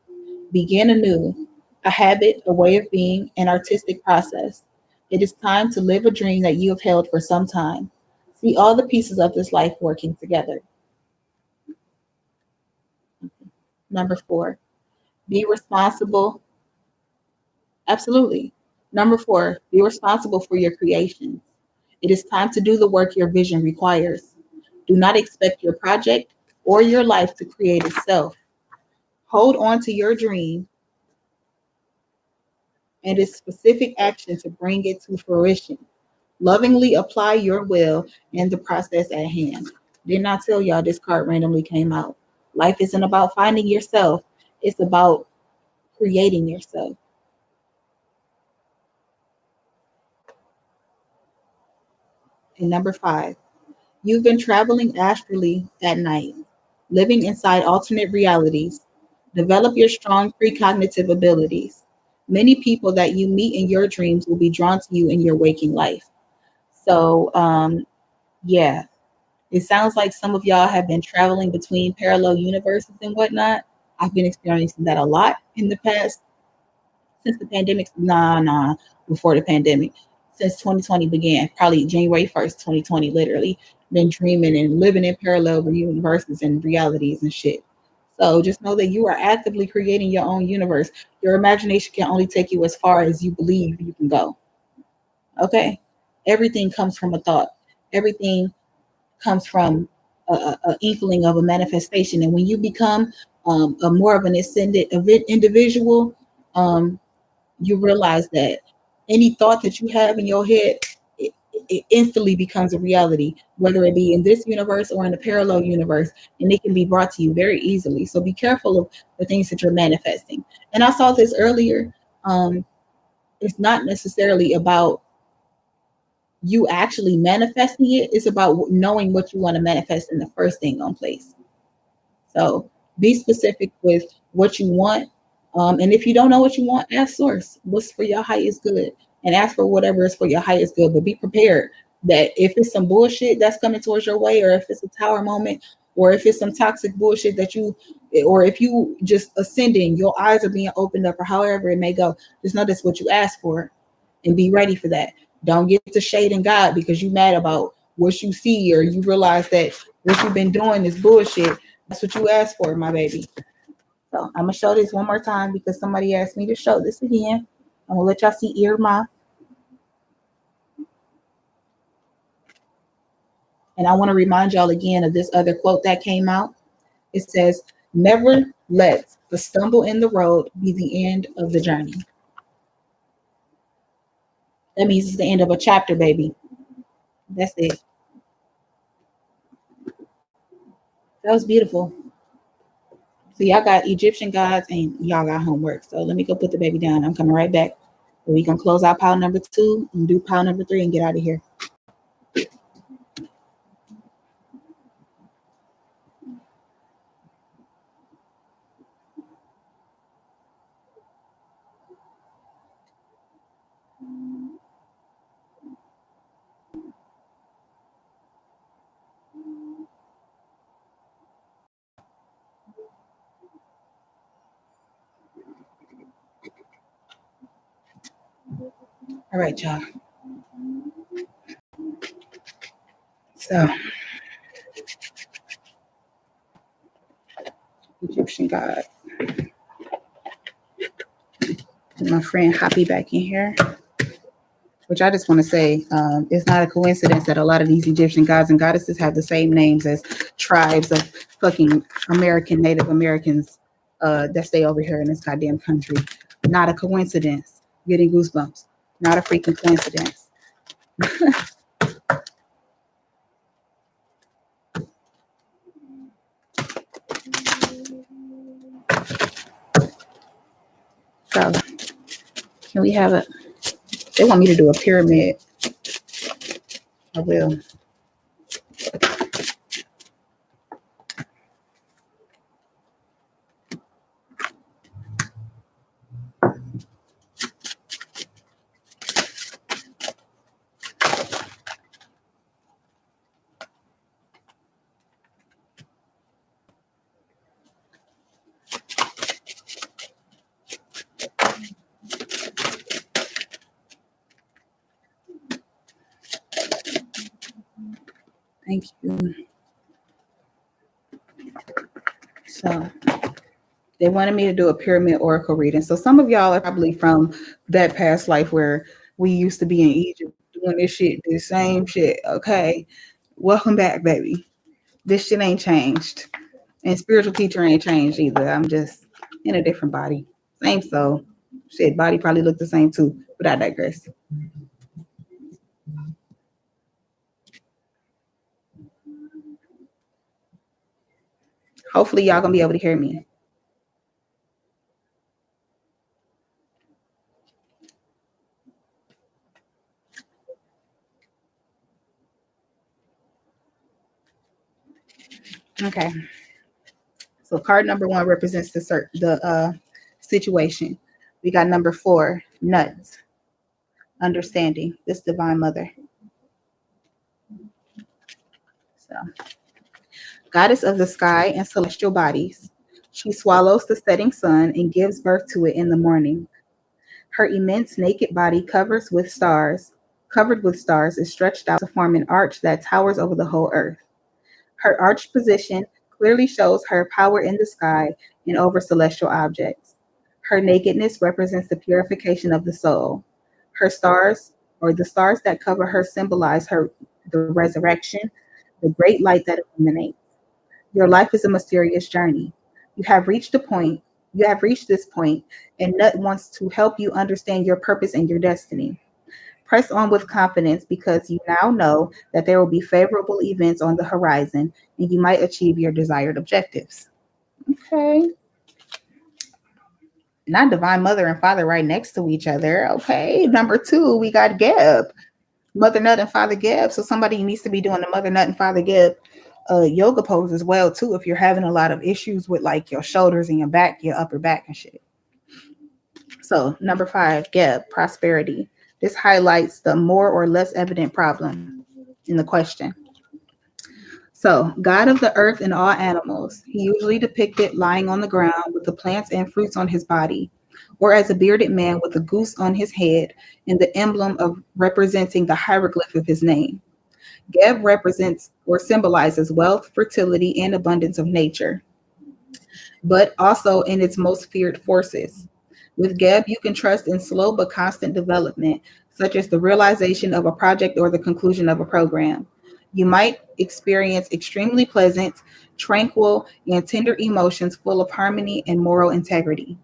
Begin anew, a habit, a way of being, an artistic process. It is time to live a dream that you have held for some time. See all the pieces of this life working together. Number four, be responsible. Absolutely. Number four, be responsible for your creations. It is time to do the work your vision requires. Do not expect your project or your life to create itself. Hold on to your dream and its specific action to bring it to fruition. Lovingly apply your will and the process at hand. Didn't I tell y'all this card randomly came out? Life isn't about finding yourself, it's about creating yourself. And number 5, you've been traveling astrally at night, living inside alternate realities. Develop your strong precognitive abilities. Many people that you meet in your dreams will be drawn to you in your waking life. So, yeah, it sounds like some of y'all have been traveling between parallel universes and whatnot. I've been experiencing that a lot in the past since the pandemic. Nah, before the pandemic, since 2020 began, probably January 1st, 2020, literally been dreaming and living in parallel universes and realities and shit. So just know that you are actively creating your own universe. Your imagination can only take you as far as you believe you can go. Okay? Everything comes from a thought. Everything comes from a inkling of a manifestation. And when you become a more of an ascendant individual, um, you realize that any thought that you have in your head, it instantly becomes a reality, whether it be in this universe or in a parallel universe, and it can be brought to you very easily. So be careful of the things that you're manifesting. And I saw this earlier. It's not necessarily about you actually manifesting it. It's about knowing what you want to manifest in the first thing on place. So be specific with what you want. And if you don't know what you want, ask source. What's for your highest good? And ask for whatever is for your highest good. But be prepared that if it's some bullshit that's coming towards your way, or if it's a tower moment, or if it's some toxic bullshit that you, or if you just ascending, your eyes are being opened up, or however it may go, just know that's what you asked for and be ready for that. Don't get to shading God because you mad about what you see, or you realize that what you've been doing is bullshit. That's what you asked for, my baby. So I'm gonna show this one more time because somebody asked me to show this again. I'm gonna let y'all see Irma. And I want to remind y'all again of this other quote that came out. It says, "Never let the stumble in the road be the end of the journey." That means it's the end of a chapter, baby. That's it. That was beautiful. So y'all got Egyptian gods and y'all got homework. So let me go put the baby down. I'm coming right back. We can close out pile number 2 and do pile number 3 and get out of here. All right, y'all. So Egyptian god. My friend Hoppy back in here. Which I just want to say, it's not a coincidence that a lot of these Egyptian gods and goddesses have the same names as tribes of fucking Native Americans that stay over here in this goddamn country. Not a coincidence. Getting goosebumps. Not a freaking coincidence. So, can we have a? They want me to do a pyramid. I will. Thank you. So they wanted me to do a pyramid oracle reading. So some of y'all are probably from that past life where we used to be in Egypt doing this shit, the same shit. Okay. Welcome back, baby. This shit ain't changed. And spiritual teacher ain't changed either. I'm just in a different body. Same soul. Shit, body probably look the same too, but I digress. Hopefully y'all gonna be able to hear me. Okay. So card number one represents the situation. We got number four, nuts, understanding. This divine mother. So goddess of the sky and celestial bodies. She swallows the setting sun and gives birth to it in the morning. Her immense naked body covered with stars, is stretched out to form an arch that towers over the whole earth. Her arched position clearly shows her power in the sky and over celestial objects. Her nakedness represents the purification of the soul. Her stars, or the stars that cover her, symbolize her the resurrection, the great light that illuminates. Your life is a mysterious journey. You have reached a point, you have reached this point, and Nut wants to help you understand your purpose and your destiny. Press on with confidence because you now know that there will be favorable events on the horizon and you might achieve your desired objectives. Okay. Not divine mother and father right next to each other. Okay. Number two, we got Geb. Mother Nut and Father Geb. So somebody needs to be doing the Mother Nut and Father Geb yoga pose as well too if you're having a lot of issues with like your shoulders and your back, your upper back and shit. So number five, Geb, prosperity. This highlights the more or less evident problem in the question. So, God of the earth and all animals, he usually depicted lying on the ground with the plants and fruits on his body, or as a bearded man with a goose on his head and the emblem of representing the hieroglyph of his name. Geb represents or symbolizes wealth, fertility, and abundance of nature, but also in its most feared forces. With Geb, you can trust in slow but constant development, such as the realization of a project or the conclusion of a program. You might experience extremely pleasant, tranquil, and tender emotions full of harmony and moral integrity.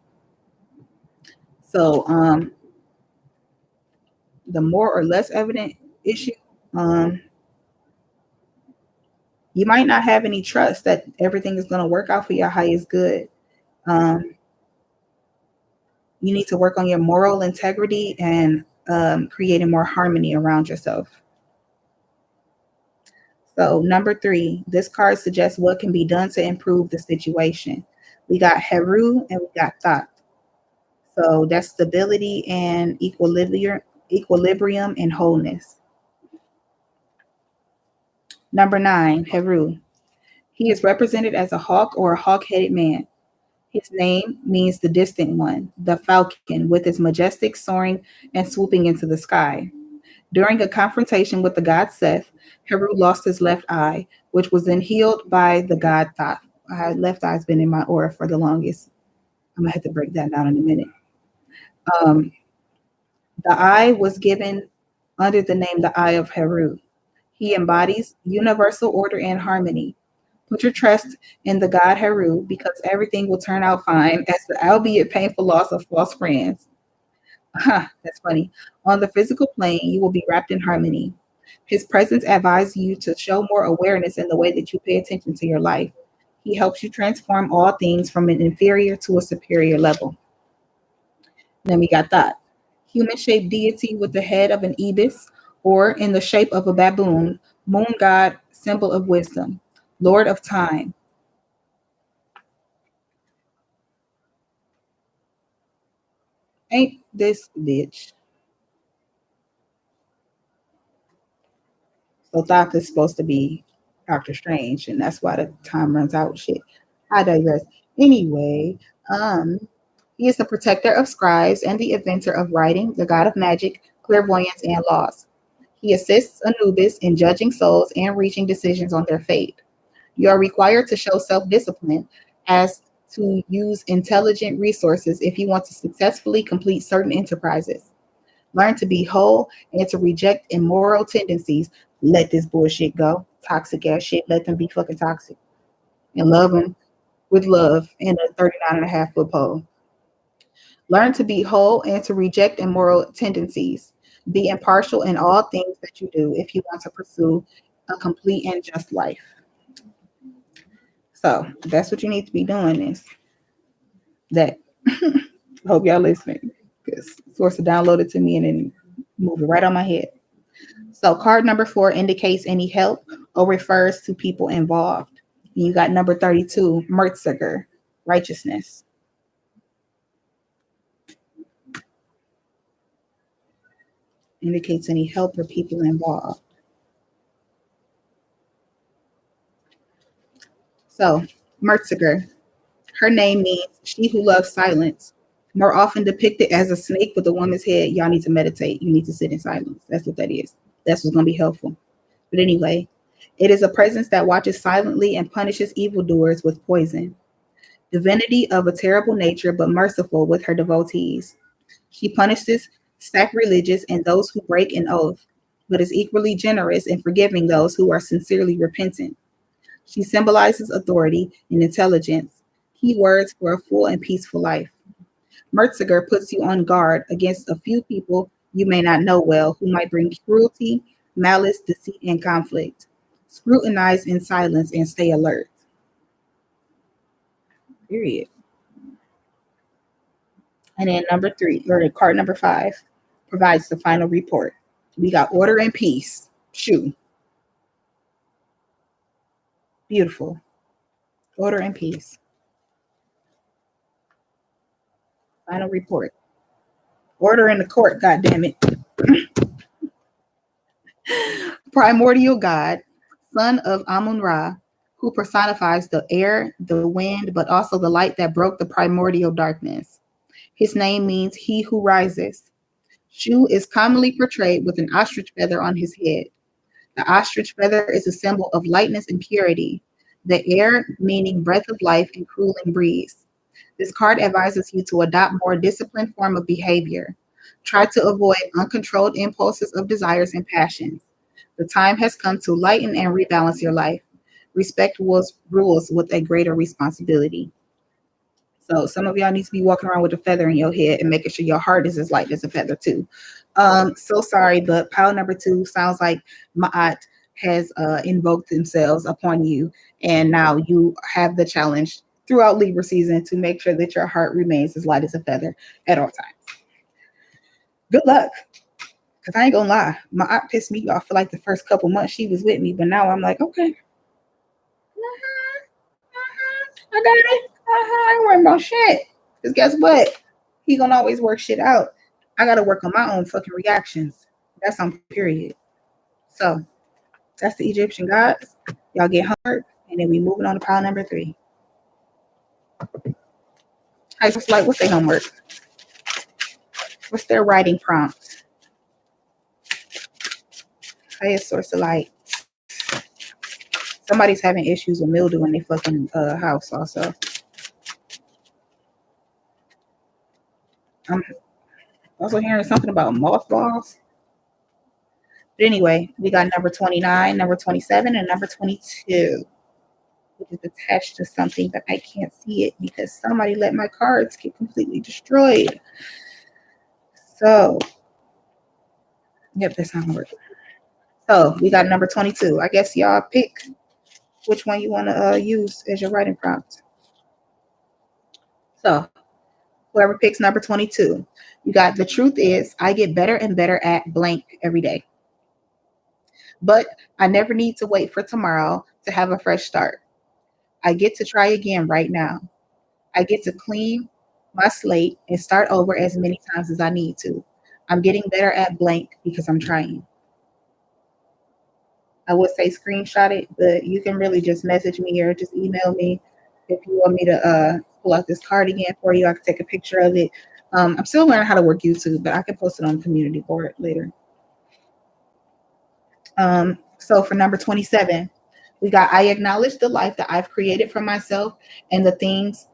So, the more or less evident issue, um, you might not have any trust that everything is going to work out for your highest good. Um, you need to work on your moral integrity and creating more harmony around yourself. So, number three, this card suggests what can be done to improve the situation. We got Heru and we got Thought. So, that's stability and equilibrium and wholeness. Number nine, Heru. He is represented as a hawk or a hawk headed man. His name means the distant one, the falcon, with its majestic soaring and swooping into the sky. During a confrontation with the god Seth, Heru lost his left eye, which was then healed by the god Thoth. Left eye's been in my aura for the longest. I'm gonna have to break that down in a minute. Um, the eye was given under the name the Eye of Heru. He embodies universal order and harmony. Put your trust in the god Heru because everything will turn out fine, as the albeit painful loss of false friends. That's funny. On the physical plane, you will be wrapped in harmony. His presence advises you to show more awareness in the way that you pay attention to your life. He helps you transform all things from an inferior to a superior level. Then we got that human shaped deity with the head of an ibis or in the shape of a baboon, moon god, symbol of wisdom, lord of time. Ain't this bitch? So Doc is supposed to be Doctor Strange, and that's why the time runs out. Shit. I digress. Anyway, um, he is the protector of scribes and the inventor of writing, the god of magic, clairvoyance, and laws. He assists Anubis in judging souls and reaching decisions on their fate. You are required to show self-discipline as to use intelligent resources if you want to successfully complete certain enterprises. Learn to be whole and to reject immoral tendencies. Let this bullshit go. Toxic ass shit. Let them be fucking toxic. And love them. with love and a 39.5 foot pole. Learn to be whole and to reject immoral tendencies. Be impartial in all things that you do if you want to pursue a complete and just life. So that's what you need to be doing is that. Hope y'all listening because source to download it to me and then move it right on my head. So card number 4 indicates any help or refers to people involved. And you got number 32, Mertziger, righteousness. Indicates any help or people involved. So Mertziger, her name means she who loves silence. More often depicted as a snake with a woman's head, y'all need to meditate. You need to sit in silence. That's what that is. That's what's going to be helpful. But anyway, it is a presence that watches silently and punishes evildoers with poison. Divinity of a terrible nature, but merciful with her devotees. She punishes sacrilegious and those who break an oath, but is equally generous in forgiving those who are sincerely repentant. She symbolizes authority and intelligence, key words for a full and peaceful life. Mertziger puts you on guard against a few people you may not know well who might bring cruelty, malice, deceit, and conflict. Scrutinize in silence and stay alert. Period. And then number 3, or card number 5, provides the final report. We got order and peace. Shoo. Beautiful. Order and peace. Final report. Order in the court, goddammit. Primordial God, son of Amun Ra, who personifies the air, the wind, but also the light that broke the primordial darkness. His name means he who rises. Shu is commonly portrayed with an ostrich feather on his head. The ostrich feather is a symbol of lightness and purity. The air meaning breath of life and cooling breeze. This card advises you to adopt more disciplined form of behavior. Try to avoid uncontrolled impulses of desires and passions. The time has come to lighten and rebalance your life. Respect rules with a greater responsibility. So some of y'all need to be walking around with a feather in your head and making sure your heart is as light as a feather too. So sorry, but pile number 2 sounds like Ma'at has invoked themselves upon you, and now you have the challenge throughout Libra season to make sure that your heart remains as light as a feather at all times. Good luck. Because I ain't gonna lie, my aunt pissed me off for like the first couple months she was with me, but now I'm like, okay. I got it. I ain't worrying about shit. Because guess what? He gonna always work shit out. I gotta work on my own fucking reactions. That's on period. So that's the Egyptian gods. Y'all get homework, and then we moving on to pile number 3. High school like, what's their homework? What's their writing prompt? Highest source of light. Somebody's having issues with mildew in their fucking house also. I'm also hearing something about mothballs. But anyway, we got number 29, number 27, and number 22, which is attached to something, but I can't see it because somebody let my cards get completely destroyed. So, yep, that's not working. So we got number 22. I guess y'all pick which one you want to use as your writing prompt. So whoever picks number 22, you got the truth is I get better and better at blank every day. But I never need to wait for tomorrow to have a fresh start. I get to try again right now. I get to clean my slate and start over as many times as I need to. I'm getting better at blank because I'm trying. I would say screenshot it, but you can really just message me or just email me if you want me to pull out this card again for you. I can take a picture of it. I'm still learning how to work YouTube, but I can post it on the community board later. So for number 27, we got I acknowledge the life that I've created for myself and the things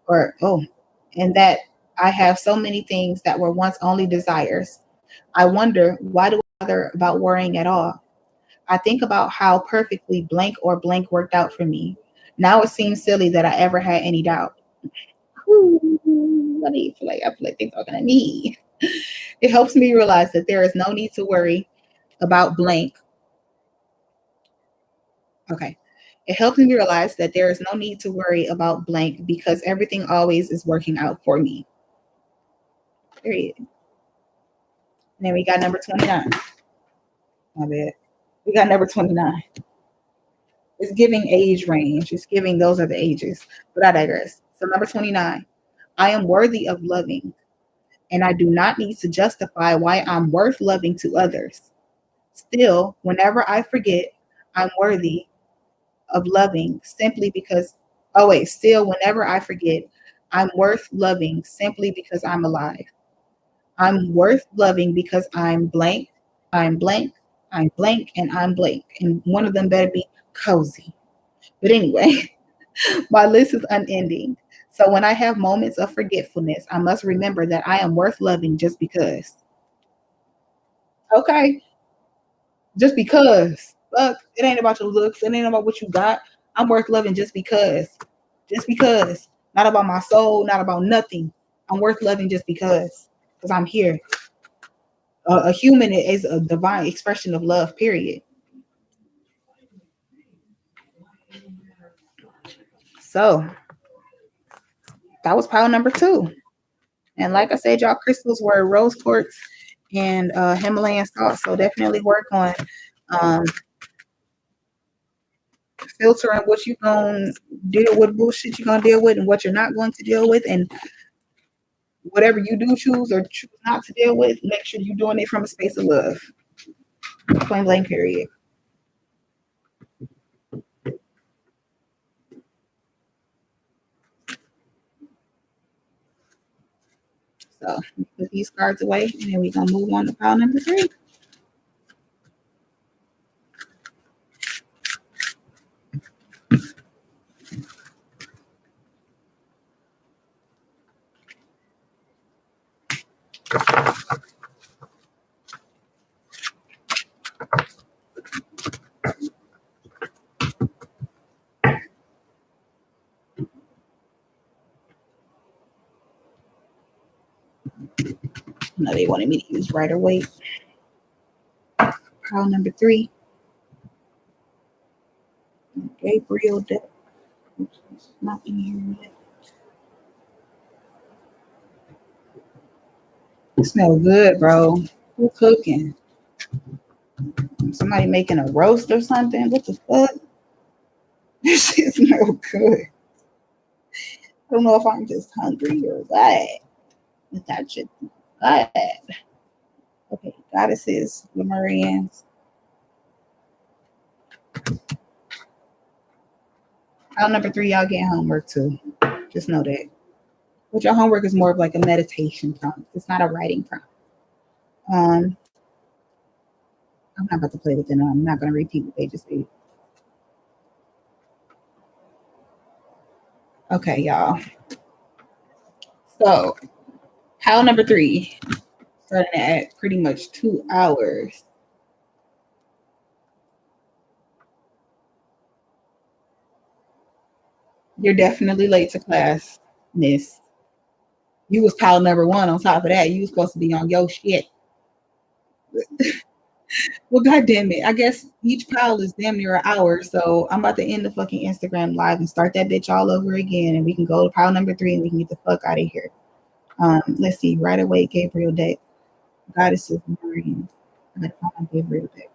and that I have so many things that were once only desires. I wonder, why do I bother about worrying at all? I think about how perfectly blank or blank worked out for me. Now it seems silly that I ever had any doubt. Ooh, I feel like they're talking to me. It helps me realize that there is no need to worry about blank. Okay. It helps me realize that there is no need to worry about blank because everything always is working out for me. Period. And then we got number 29. My bad. We got number 29. It's giving age range. It's giving those are the ages. But I digress. So number 29. I am worthy of loving, and I do not need to justify why I'm worth loving to others. Still, whenever I forget I'm worthy of loving simply because, oh, wait, still, whenever I forget I'm worth loving simply because I'm alive. I'm worth loving because I'm blank, I'm blank, I'm blank, and I'm blank. And one of them better be cozy. But anyway, my list is unending. So when I have moments of forgetfulness, I must remember that I am worth loving just because. Okay, just because. Fuck, it ain't about your looks. It ain't about what you got. I'm worth loving just because. Just because. Not about my soul, not about nothing. I'm worth loving just because. Because I'm here. A human is a divine expression of love, period. So that was pile number 2. And like I said, y'all, crystals were rose quartz and Himalayan salt. So definitely work on um, filtering what you're going to deal with, bullshit you're going to deal with, and what you're not going to deal with. And whatever you do choose or choose not to deal with, make sure you're doing it from a space of love. Plain blank, period. So put these cards away, and then we're going to move on to pile number 3. No, they wanted me to use Rider Waite. Pile number 3, Gabriel Deck. Not in here yet. It smells good, bro. Who cooking? Somebody making a roast or something? What the fuck? This shit smells good. I don't know if I'm just hungry or what. But that shit smells good. Okay, goddesses, Lemurians. Pile number 3, y'all getting homework too. Just know that. But your homework is more of like a meditation prompt. It's not a writing prompt. Um, I'm not about to play with them. I'm not going to repeat what they just did. Okay, y'all. So, pile number 3, starting at pretty much 2 hours. You're definitely late to class, miss. You was pile number 1 on top of that. You was supposed to be on your shit. Well, god damn it. I guess each pile is damn near an hour. So I'm about to end the fucking Instagram live and start that bitch all over again. And we can go to pile number 3 and we can get the fuck out of here. Let's see. Right away, Gabriel deck. Goddesses and Marines. I gotta find my Gabriel deck.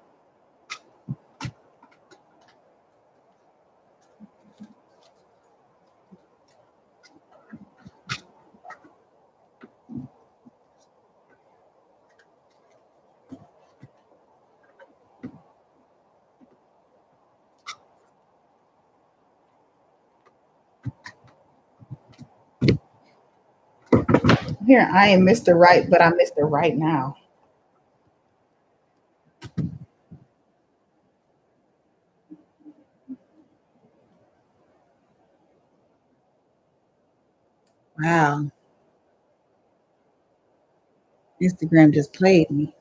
Here, I am Mr. Right, but I'm Mr. Right now. Wow. Instagram just played me.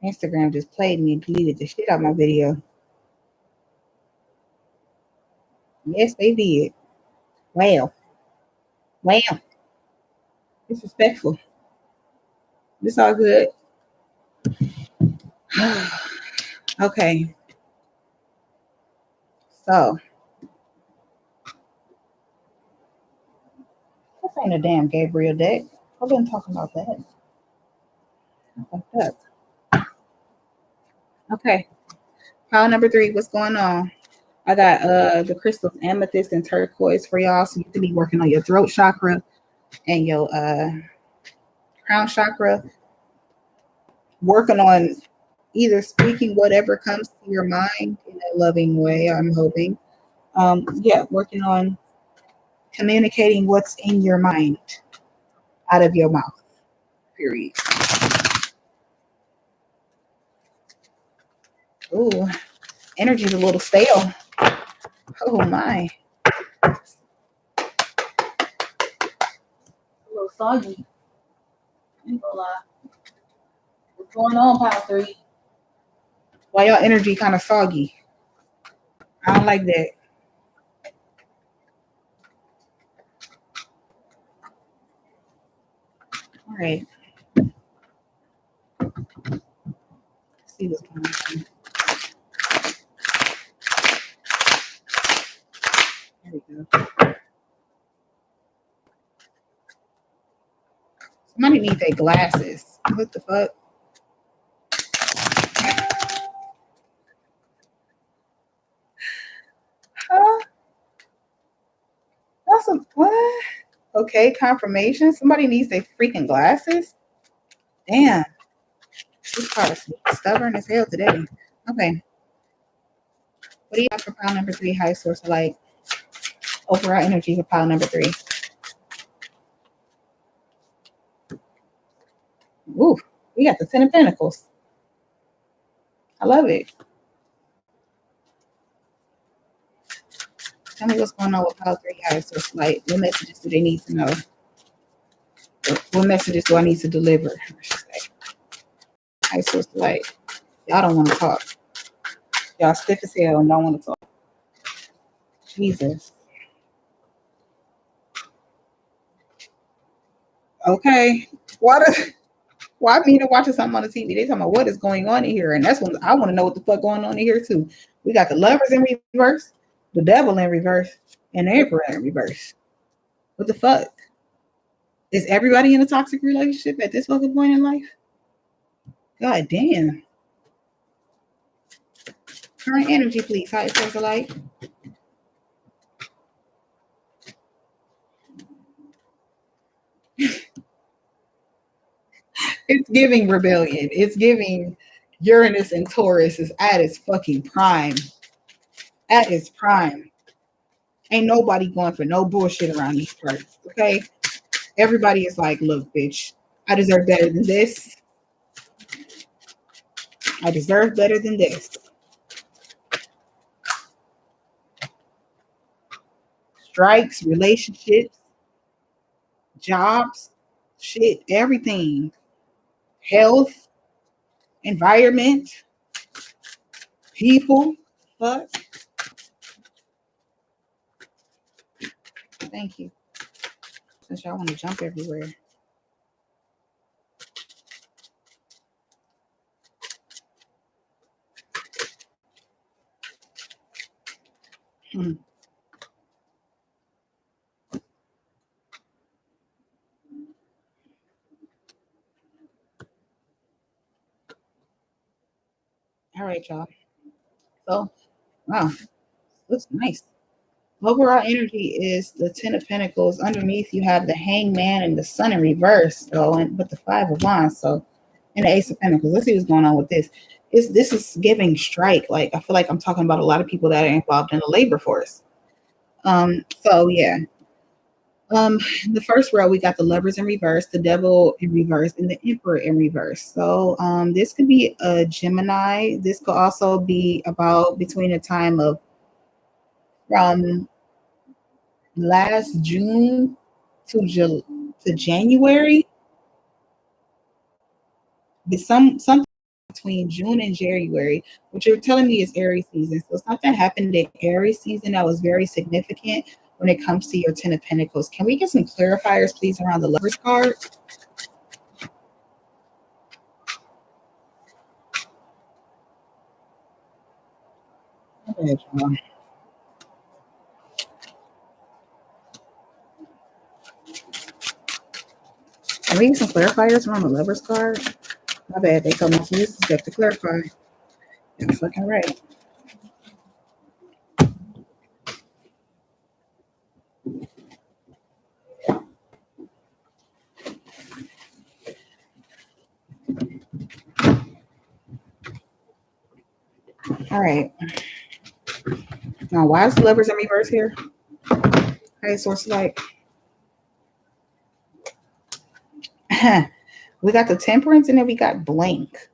Instagram just played me and deleted the shit out of my video. Yes, they did. Wow. Wow. Disrespectful. It's all good. Okay. So, this ain't a damn Gabriel deck. I've been talking about that. I fucked up. Okay. Pile number 3. What's going on? I got the crystals amethyst and turquoise for y'all. So you can be working on your throat chakra and your crown chakra. Working on either speaking whatever comes to your mind in a loving way, I'm hoping. Yeah, working on communicating what's in your mind out of your mouth. Period. Ooh, energy's a little stale. Oh my. A little soggy. Ain't gonna lie. What's going on, pile 3? Why y'all energy kind of soggy? I don't like that. All right. Let's see what's going on. There we go. Somebody needs their glasses. What the fuck? Huh? That's a what? Okay, confirmation. Somebody needs their freaking glasses. Damn, this card is stubborn as hell today. Okay, what do you have for pile number 3? High source of light. Overall energy for pile number 3. Ooh, we got the 10 of Pentacles. I love it. Tell me what's going on with pile 3 high source of light. What messages do they need to know? What messages do I need to deliver? I should say. High source of light. Y'all don't want to talk. Y'all stiff as hell and don't want to talk. Jesus. Okay. Why me to watching something on the TV? They talking about what is going on in here. And that's when I want to know what the fuck going on in here too. We got the lovers in reverse, the devil in reverse, and the emperor in reverse. What the fuck? Is everybody in a toxic relationship at this fucking point in life? God damn. Current energy, please. How it says alike. It's giving rebellion. It's giving Uranus and Taurus is at its fucking prime. At its prime. Ain't nobody going for no bullshit around these parts. Okay? Everybody is like, look, bitch, I deserve better than this. I deserve better than this. Strikes, relationships, jobs, shit, everything. Health, environment, people. Fuck. Thank you. Since y'all want to jump everywhere. Hmm. All right, y'all. So, wow, looks nice. Overall energy is the 10 of Pentacles. Underneath, you have the Hangman and the Sun in reverse. So, but the 5 of Wands. So, and the Ace of Pentacles. Let's see what's going on with this. This is giving strike. Like I feel like I'm talking about a lot of people that are involved in the labor force. So yeah. In the first row, we got the Lovers in reverse, the Devil in reverse, and the Emperor in reverse. So this could be a Gemini. This could also be about between the time of from last June to January. Something between June and January. What you're telling me is Aries season. So something happened in Aries season that was very significant when it comes to your Ten of Pentacles. Can we get some clarifiers, please, around the Lovers card? Okay, y'all. Can we get some clarifiers around the Lovers card? My bad, they told me to use this deck to clarify. You're fucking right. All right. Now, why is the Lovers in reverse here? Hey, source light. We got the Temperance and then we got blank.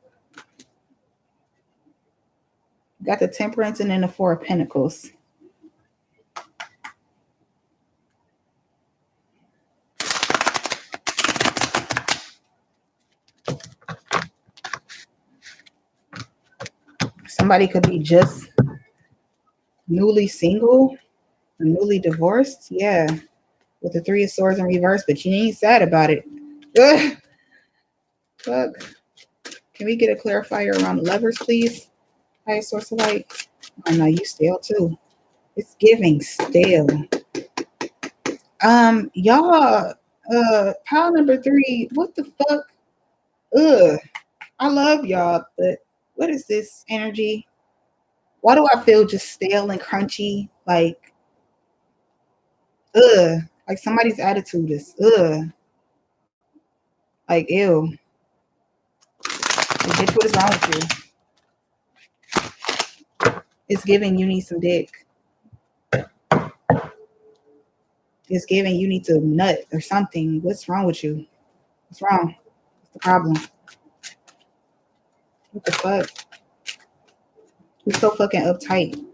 We got the Temperance and then the Four of Pentacles. Somebody could be just newly single or newly divorced. Yeah. With the Three of Swords in reverse, but you ain't sad about it. Ugh. Fuck. Can we get a clarifier around the Lovers, please? Hi, source of light. Oh no, you stale too. It's giving stale. Y'all, pile number 3, what the fuck? Ugh. I love y'all, but what is this energy? Why do I feel just stale and crunchy? Like, ugh. Like somebody's attitude is ugh. Like, ew. Like, bitch, what is wrong with you? It's giving you need some dick. It's giving you need to nut or something. What's wrong with you? What's wrong? What's the problem? What the fuck? You're so fucking uptight.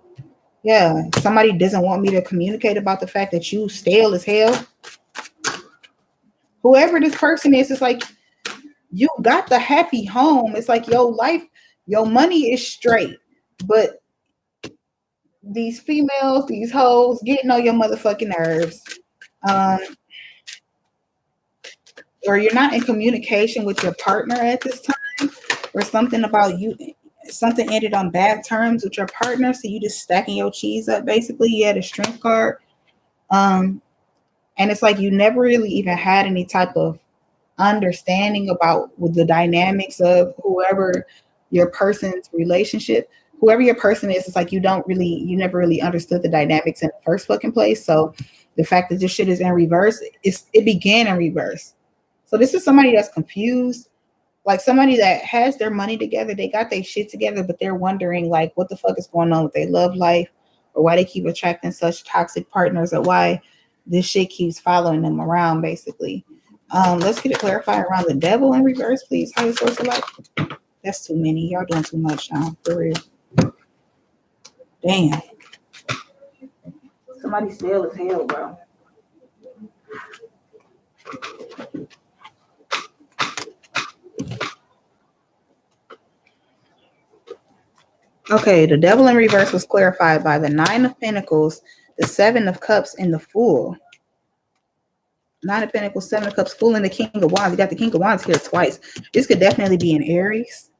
Yeah, somebody doesn't want me to communicate about the fact that you stale as hell. Whoever this person is, it's like you got the happy home. It's like your life, your money is straight. But these females, these hoes, getting on your motherfucking nerves. Or you're not in communication with your partner at this time, or something about you, something ended on bad terms with your partner, so you just stacking your cheese up basically. You had a strength card. And it's like you never really even had any type of understanding about the dynamics of whoever your person's relationship, whoever your person is. It's like you never really understood the dynamics in the first fucking place. So the fact that this shit is in reverse, it began in reverse. So this is somebody that's confused, like somebody that has their money together, they got their shit together, but they're wondering like what the fuck is going on with their love life, or why they keep attracting such toxic partners, or why this shit keeps following them around basically. Let's get it clarified around the Devil in reverse, please. Higher source of light. That's too many. Y'all doing too much now, for real. Damn. Somebody stale as hell, bro. Okay, the Devil in reverse was clarified by the Nine of Pentacles, the Seven of Cups, and the Fool. Nine of Pentacles, Seven of Cups, Fool, and the King of Wands. You got the King of Wands here twice. This could definitely be an Aries.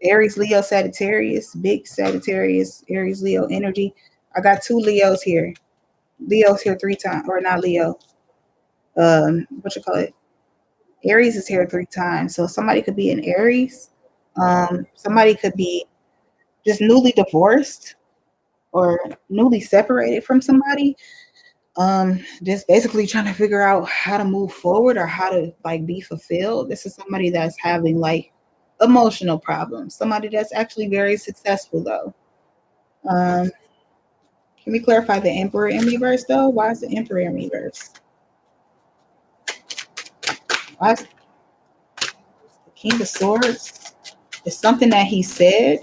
Aries, Leo, Sagittarius, big Sagittarius, Aries, Leo energy. I got 2 Leos here. Leo's here 3 times, or not Leo. What you call it? Aries is here 3 times. So somebody could be an Aries. Somebody could be just newly divorced or newly separated from somebody. Just basically trying to figure out how to move forward or how to like be fulfilled. This is somebody that's having like emotional problems. Somebody that's actually very successful though. Can we clarify the Emperor in reverse though? Why is the Emperor in reverse? Why is the King of Swords? It's something that he said.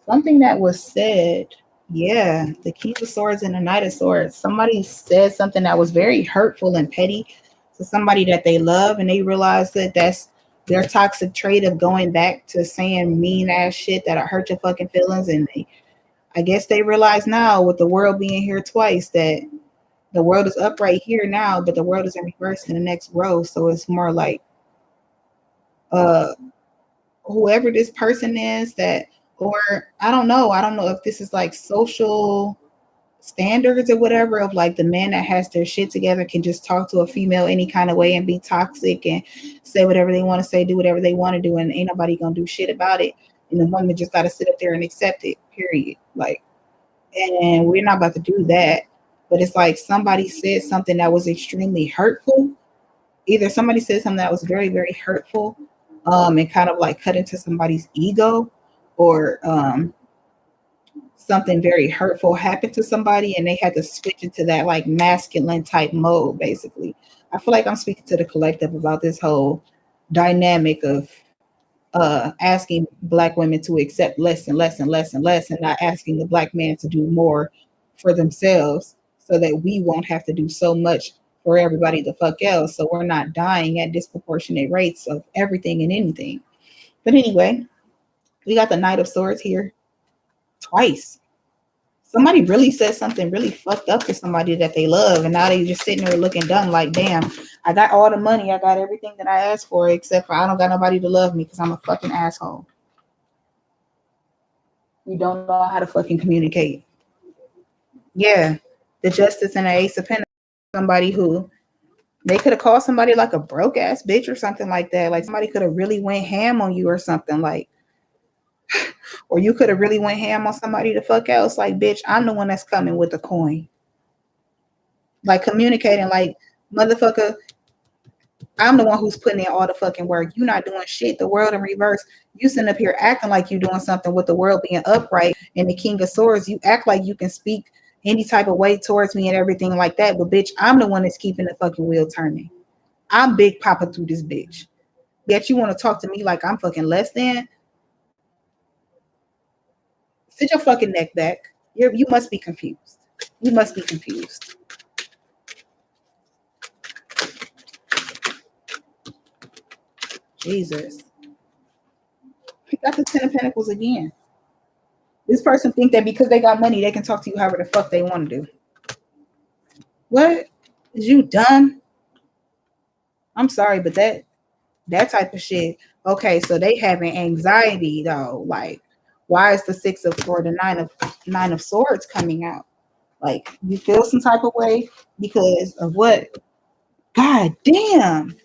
Something that was said. Yeah, the King of Swords and the Knight of Swords. Somebody said something that was very hurtful and petty to somebody that they love, and they realize that that's their toxic trait of going back to saying mean ass shit that hurt your fucking feelings. And I guess they realize now, with the world being here twice, that the world is up right here now, but the world is in reverse in the next row. So it's more like, uh, whoever this person is that, or I don't know if this is like social standards or whatever, of like the man that has their shit together can just talk to a female any kind of way and be toxic and say whatever they want to say, do whatever they want to do, and ain't nobody gonna do shit about it. And the woman just gotta sit up there and accept it, period. Like, and we're not about to do that. But it's like somebody said something that was extremely hurtful. Either somebody said something that was very, very hurtful, and kind of like cut into somebody's ego, or something very hurtful happened to somebody and they had to switch into that like masculine type mode, basically. I feel like I'm speaking to the collective about this whole dynamic of asking black women to accept less and less and less and less, and not asking the black man to do more for themselves, so that we won't have to do so much for everybody the fuck else, so we're not dying at disproportionate rates of everything and anything. But anyway, we got the Knight of Swords here twice. Somebody really said something really fucked up to somebody that they love, and now they just sitting there looking dumb, like, damn, I got all the money, I got everything that I asked for, except for I don't got nobody to love me because I'm a fucking asshole. You don't know how to fucking communicate. Yeah, the Justice and the Ace of Pentacles, somebody who they could have called somebody like a broke ass bitch or something like that. Like somebody could have really went ham on you or something, like, or you could have really went ham on somebody the fuck else. Like, bitch, I'm the one that's coming with the coin. Like communicating, like, motherfucker, I'm the one who's putting in all the fucking work. You not doing shit. The world in reverse. You sitting up here acting like you doing something with the world being upright. And the King of Swords, you act like you can speak any type of way towards me and everything like that. But bitch, I'm the one that's keeping the fucking wheel turning. I'm Big Papa through this bitch. Yet you want to talk to me like I'm fucking less than? Sit your fucking neck back. You must be confused. You must be confused. Jesus. We got the Ten of Pentacles again. This person think that because they got money, they can talk to you however the fuck they want to do. What? Is you dumb? I'm sorry, but that type of shit. Okay, so they having anxiety though. Like, why is the Six of or the Nine of Swords coming out? Like, you feel some type of way because of what? God damn.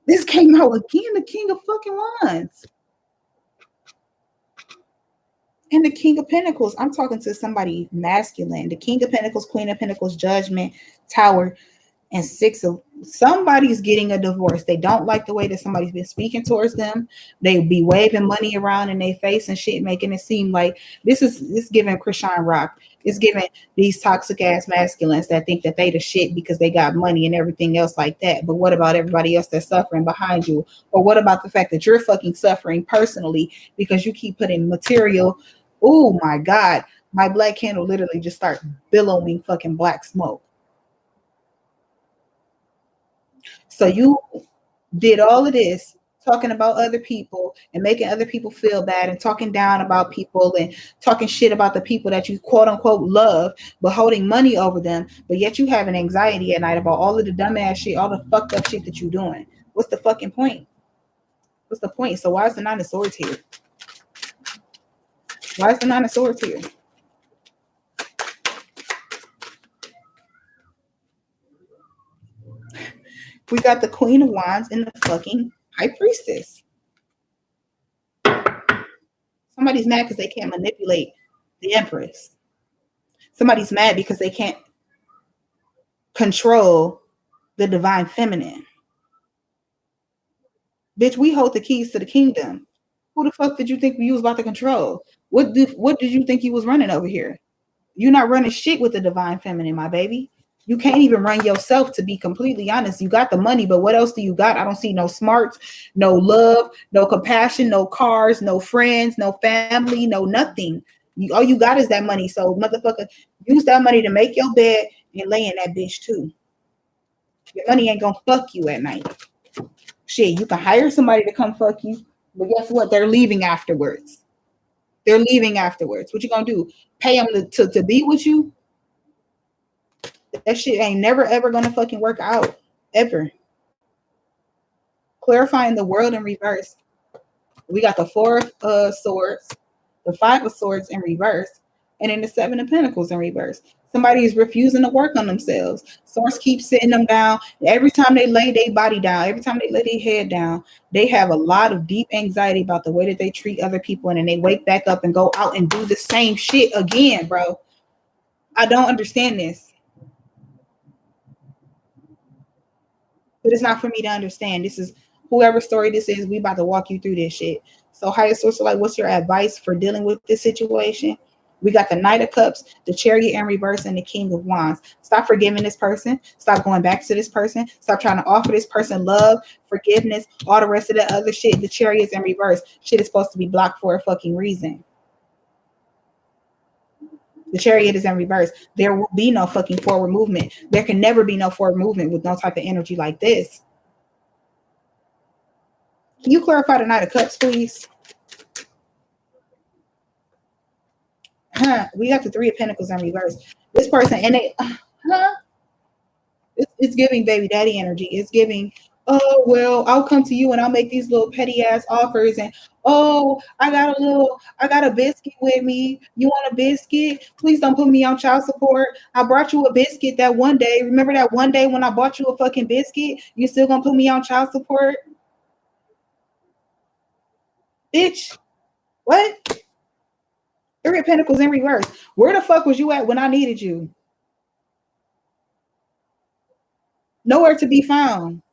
This came out again, the King of fucking Wands. And the King of Pentacles. I'm talking to somebody masculine. The King of Pentacles, Queen of Pentacles, Judgment, Tower, and Six of somebody's getting a divorce. They don't like the way that somebody's been speaking towards them. They be waving money around in their face and shit, making it seem like this giving Krishan Rock. It's giving these toxic ass masculines that think that they the shit because they got money and everything else like that. But what about everybody else that's suffering behind you? Or what about the fact that you're fucking suffering personally because you keep putting material? Oh my God. My black candle literally just start billowing fucking black smoke. So you did all of this talking about other people and making other people feel bad and talking down about people and talking shit about the people that you quote unquote love, but holding money over them. But yet you have an anxiety at night about all of the dumbass shit, all the fucked up shit that you're doing. What's the fucking point? What's the point? So why is the Nine of Swords here? Why is the Nine of Swords here? We got the Queen of Wands and the fucking High Priestess. Somebody's mad because they can't manipulate the Empress. Somebody's mad because they can't control the divine feminine. Bitch, we hold the keys to the kingdom. Who the fuck did you think you was about to control? What did you think you was running over here? You're not running shit with the divine feminine, my baby. You can't even run yourself, to be completely honest. You got the money, but what else do you got? I don't see no smarts, no love, no compassion, no cars, no friends, no family, no nothing. All you got is that money. So, motherfucker, use that money to make your bed and lay in that bitch too. Your money ain't gonna fuck you at night. Shit, you can hire somebody to come fuck you, but guess what? They're leaving afterwards. They're leaving afterwards. What you gonna do? Pay them to be with you? That shit ain't never ever gonna fucking work out. Ever. Clarifying the world in reverse. We got the four of swords, the five of swords in reverse, and then the seven of pentacles in reverse. Somebody is refusing to work on themselves. Source keeps sitting them down. Every time they lay their body down, every time they lay their head down, they have a lot of deep anxiety about the way that they treat other people, and then they wake back up and go out and do the same shit again, bro. I don't understand this. But it's not for me to understand. This is whoever story this is. We about to walk you through this shit. So highest source, like, what's your advice for dealing with this situation? We got the Knight of Cups, the Chariot in reverse, and the King of Wands. Stop forgiving this person. Stop going back to this person. Stop trying to offer this person love, forgiveness, all the rest of the other shit. The Chariot's in reverse. Shit is supposed to be blocked for a fucking reason. The Chariot is in reverse. There will be no fucking forward movement. There can never be no forward movement with no type of energy like this. Can you clarify the Knight of Cups, please? We got the Three of Pentacles in reverse. This person, and they, it's giving baby daddy energy. It's giving, oh, well, I'll come to you and I'll make these little petty ass offers. And, oh, I got a biscuit with me. You want a biscuit? Please don't put me on child support. I brought you a biscuit that one day. Remember that one day when I bought you a fucking biscuit? You still gonna put me on child support? Bitch, what? Three of Pentacles in reverse. Where the fuck was you at when I needed you? Nowhere to be found.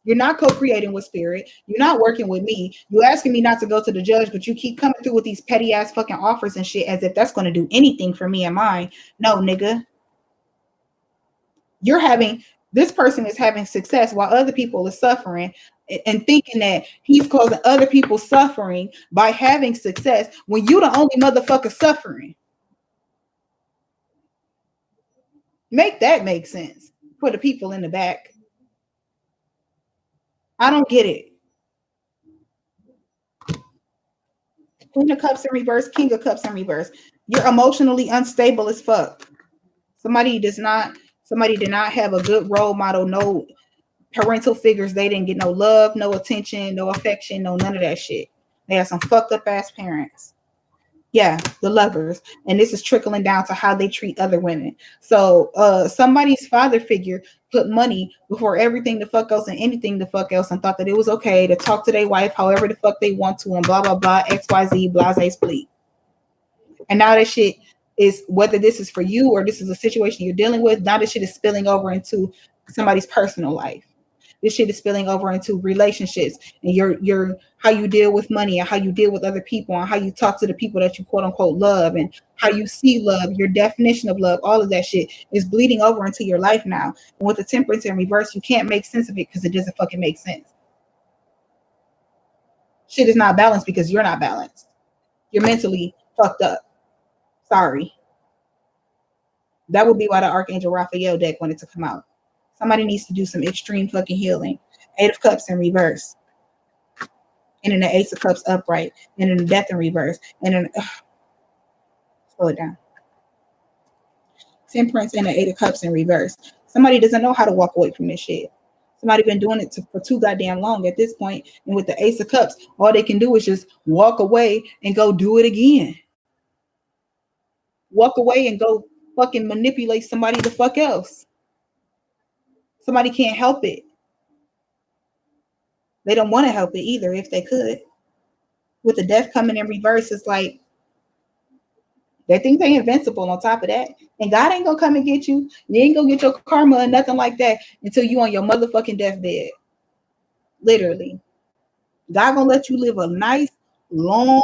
You're not co-creating with spirit. You're not working with me. You asking me not to go to the judge, but you keep coming through with these petty ass fucking offers and shit as if that's going to do anything for me and mine. No, nigga. This person is having success while other people are suffering and thinking that he's causing other people suffering by having success when you the only motherfucker suffering. Make that make sense for the people in the back. I don't get it. Queen of Cups in reverse, King of Cups in reverse. You're emotionally unstable as fuck. Somebody did not have a good role model, no parental figures. They didn't get no love, no attention, no affection, no none of that shit. They had some fucked up ass parents. Yeah, the Lovers. And this is trickling down to how they treat other women. So somebody's father figure put money before everything the fuck else and anything the fuck else and thought that it was okay to talk to their wife however the fuck they want to and blah, blah, blah, XYZ, blase, split. And now that shit is, whether this is for you or this is a situation you're dealing with, now this shit is spilling over into somebody's personal life. This shit is spilling over into relationships and your how you deal with money and how you deal with other people and how you talk to the people that you quote unquote love and how you see love, your definition of love, all of that shit is bleeding over into your life now. And with the Temperance in reverse, you can't make sense of it because it doesn't fucking make sense. Shit is not balanced because you're not balanced. You're mentally fucked up. Sorry. That would be why the Archangel Raphael deck wanted to come out. Somebody needs to do some extreme fucking healing. Eight of Cups in reverse. And then the Ace of Cups upright. And then the Death in reverse. And then, slow it down. Temperance and the Eight of Cups in reverse. Somebody doesn't know how to walk away from this shit. Somebody been doing it for too goddamn long at this point. And with the Ace of Cups, all they can do is just walk away and go do it again. Walk away and go fucking manipulate somebody the fuck else. Somebody can't help it. They don't want to help it either if they could. With the Death coming in reverse, it's like they think they're invincible on top of that. And God ain't gonna come and get you. You ain't gonna get your karma and nothing like that until you on your motherfucking deathbed. Literally. God gonna let you live a nice, long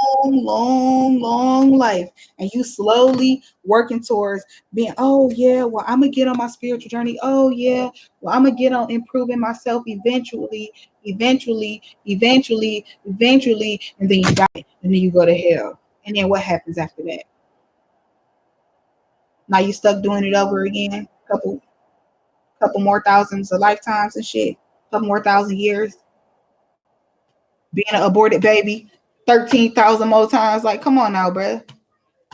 life. And you slowly working towards being, oh yeah, well, I'm gonna get on my spiritual journey. Oh yeah, well, I'm gonna get on improving myself eventually. And then you die. And then you go to hell. And then what happens after that? Now you stuck doing it over again. Couple Couple more thousands of lifetimes and shit. Couple more thousand years. Being an aborted baby 13,000 more times. Like, come on now, bruh.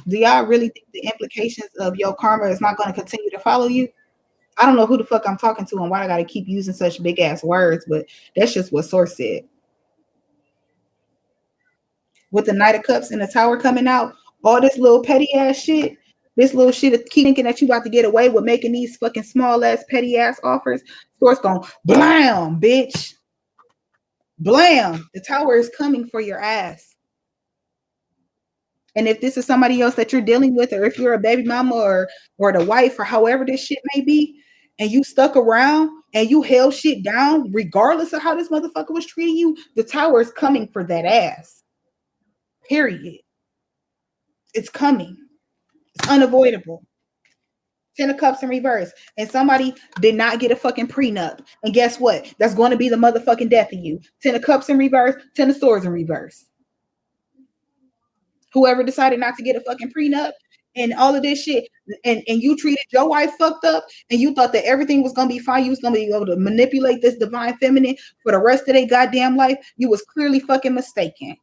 Do y'all really think the implications of your karma is not going to continue to follow you? I don't know who the fuck I'm talking to and why I got to keep using such big ass words, but that's just what Source said. With the Knight of Cups and the Tower coming out, all this little petty ass shit, this little shit of keep thinking that you about to get away with making these fucking small ass petty ass offers. Source going blam, bitch. Blam. The Tower is coming for your ass. And if this is somebody else that you're dealing with, or if you're a baby mama or the wife or however this shit may be, and you stuck around and you held shit down, regardless of how this motherfucker was treating you, the Tower is coming for that ass. Period. It's coming. It's unavoidable. 10 of Cups in reverse. And somebody did not get a fucking prenup. And guess what? That's going to be the motherfucking death of you. 10 of Cups in reverse, 10 of Swords in reverse. Whoever decided not to get a fucking prenup and all of this shit, and you treated your wife fucked up, and you thought that everything was gonna be fine, you was gonna be able to manipulate this divine feminine for the rest of their goddamn life, you was clearly fucking mistaken.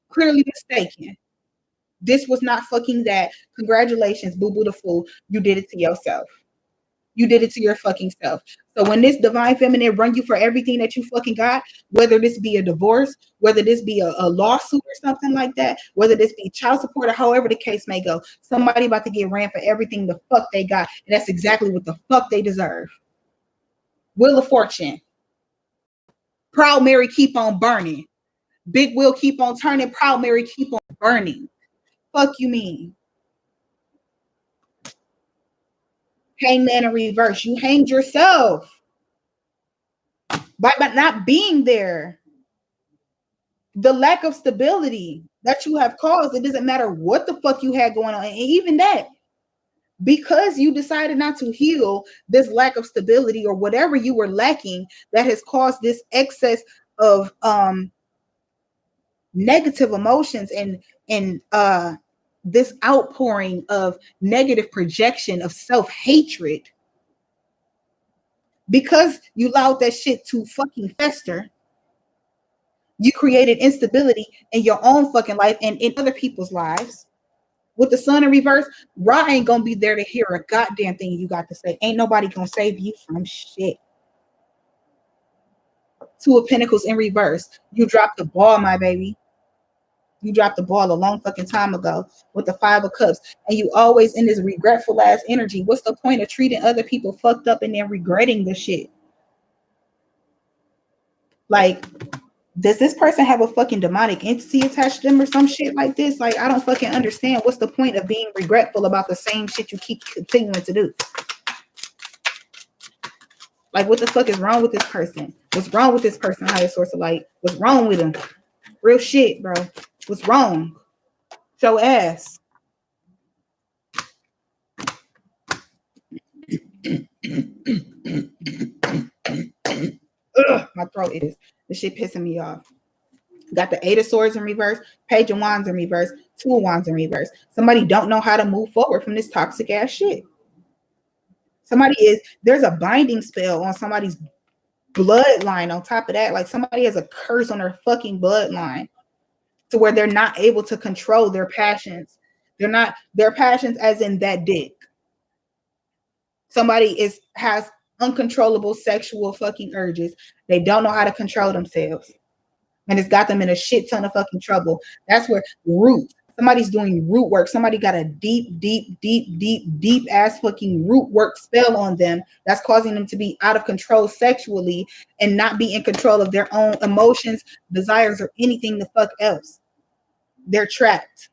Clearly mistaken. This was not fucking that. Congratulations, boo-boo the fool. You did it to yourself. You did it to your fucking self. So when this divine feminine run you for everything that you fucking got, whether this be a divorce, whether this be a lawsuit or something like that, whether this be child support or however the case may go, somebody about to get ran for everything the fuck they got. And that's exactly what the fuck they deserve. Wheel of Fortune. Proud Mary keep on burning. Big wheel keep on turning. Proud Mary keep on burning. Fuck you mean? Hangman in reverse. You hanged yourself by not being there. The lack of stability that you have caused, it doesn't matter what the fuck you had going on. And even that, because you decided not to heal this lack of stability or whatever you were lacking that has caused this excess of negative emotions and this outpouring of negative projection of self-hatred, because you allowed that shit to fucking fester, you created instability in your own fucking life and in other people's lives. With the Sun in reverse, Ra ain't gonna be there to hear a goddamn thing you got to say. Ain't nobody gonna save you from shit. Two of Pentacles in reverse. You dropped the ball, my baby. You dropped the ball a long fucking time ago with the Five of Cups. And you always in this regretful ass energy. What's the point of treating other people fucked up and then regretting the shit? Like, does this person have a fucking demonic entity attached to them or some shit like this? Like, I don't fucking understand. What's the point of being regretful about the same shit you keep continuing to do? Like, what the fuck is wrong with this person? What's wrong with this person? Higher source of light. What's wrong with them? Real shit, bro. What's wrong? Show ass. Ugh, my throat is. This shit pissing me off. Got the Eight of Swords in reverse, Page of Wands in reverse, Two of Wands in reverse. Somebody don't know how to move forward from this toxic ass shit. There's a binding spell on somebody's bloodline on top of that. Like, somebody has a curse on their fucking bloodline to where they're not able to control their passions. They're not their passions as in that dick. Somebody has uncontrollable sexual fucking urges. They don't know how to control themselves. And it's got them in a shit ton of fucking trouble. That's where somebody's doing root work. Somebody got a deep ass fucking root work spell on them that's causing them to be out of control sexually and not be in control of their own emotions, desires, or anything the fuck else. They're trapped.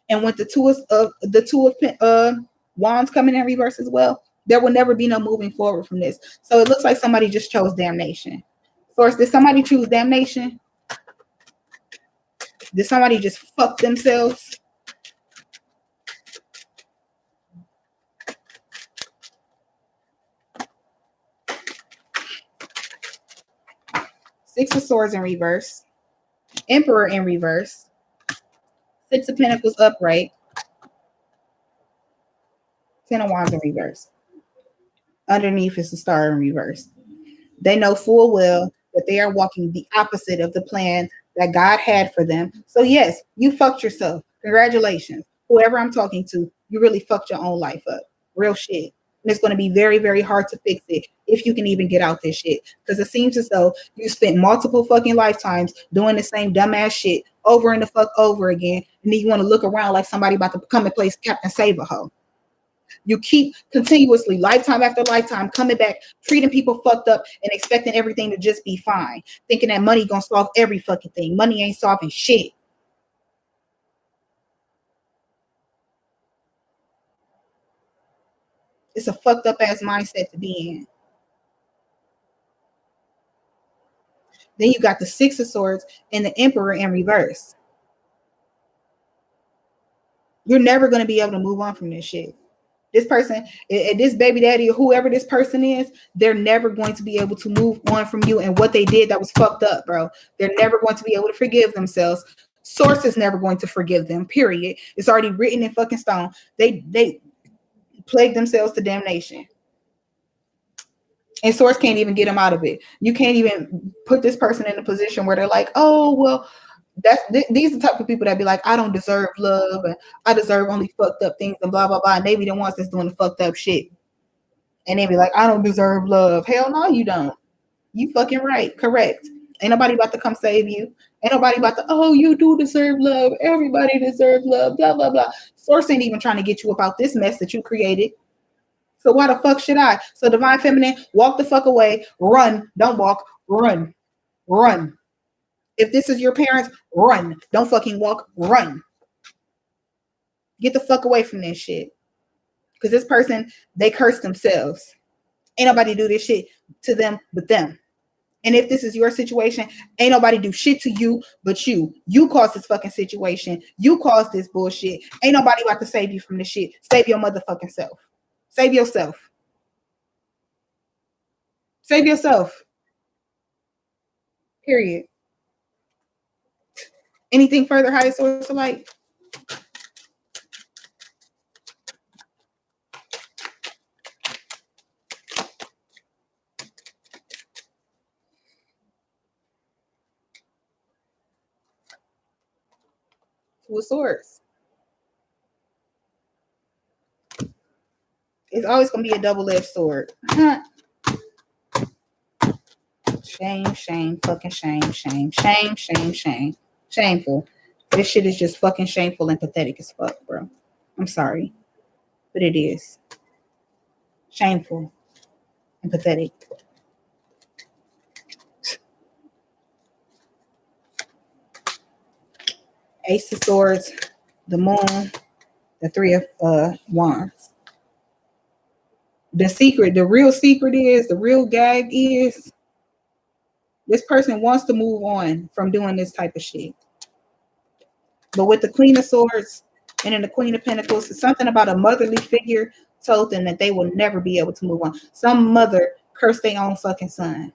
And with the two of Wands coming in reverse as well, there will never be no moving forward from this. So it looks like somebody just chose damnation. Source, did somebody choose damnation? Did somebody just fuck themselves? Six of Swords in reverse. Emperor in reverse. Six of Pentacles upright. 10 of Wands in reverse. Underneath is the star in reverse. They know full well that they are walking the opposite of the plan that God had for them. So, yes, you fucked yourself. Congratulations. Whoever I'm talking to, you really fucked your own life up. Real shit. And it's going to be very, very hard to fix it if you can even get out this shit. Because it seems as though you spent multiple fucking lifetimes doing the same dumbass shit over and the fuck over again. And then you want to look around like somebody about to come and play Captain Save a Hoe. You keep continuously, lifetime after lifetime, coming back, treating people fucked up and expecting everything to just be fine. Thinking that money gonna solve every fucking thing. Money ain't solving shit. It's a fucked up ass mindset to be in. Then you got the Six of Swords and the Emperor in reverse. You're never gonna be able to move on from this shit. This person, this baby daddy, or whoever this person is, they're never going to be able to move on from you and what they did that was fucked up, bro. They're never going to be able to forgive themselves. Source is never going to forgive them, period. It's already written in fucking stone. They plague themselves to damnation. And Source can't even get them out of it. You can't even put this person in a position where they're like, oh, well, these are the type of people that be like, I don't deserve love and I deserve only fucked up things and blah blah blah. And they be the ones that's doing the fucked up shit. And they be like, I don't deserve love. Hell no, you don't. You fucking right. Correct. Ain't nobody about to come save you. Ain't nobody about to, oh, you do deserve love. Everybody deserves love. Blah blah blah. Source ain't even trying to get you about this mess that you created. So why the fuck should I? So Divine Feminine, walk the fuck away. Run. Don't walk. Run. Run. If this is your parents, run. Don't fucking walk. Run. Get the fuck away from this shit. Because this person, they curse themselves. Ain't nobody do this shit to them but them. And if this is your situation, ain't nobody do shit to you but you. You caused this fucking situation. You caused this bullshit. Ain't nobody about to save you from this shit. Save your motherfucking self. Save yourself. Save yourself. Period. Anything further, highest source of light? Two of Swords. It's always going to be a double-edged sword. Shame, shame, fucking shame, shame, shame, shame, shame. Shameful. This shit is just fucking shameful and pathetic as fuck, bro. I'm sorry. But it is. Shameful and pathetic. Ace of Swords, the Moon, the Three of Wands. The secret, the real secret is, the real gag is, this person wants to move on from doing this type of shit. But with the Queen of Swords and then the Queen of Pentacles, it's something about a motherly figure told them that they will never be able to move on. Some mother cursed their own fucking son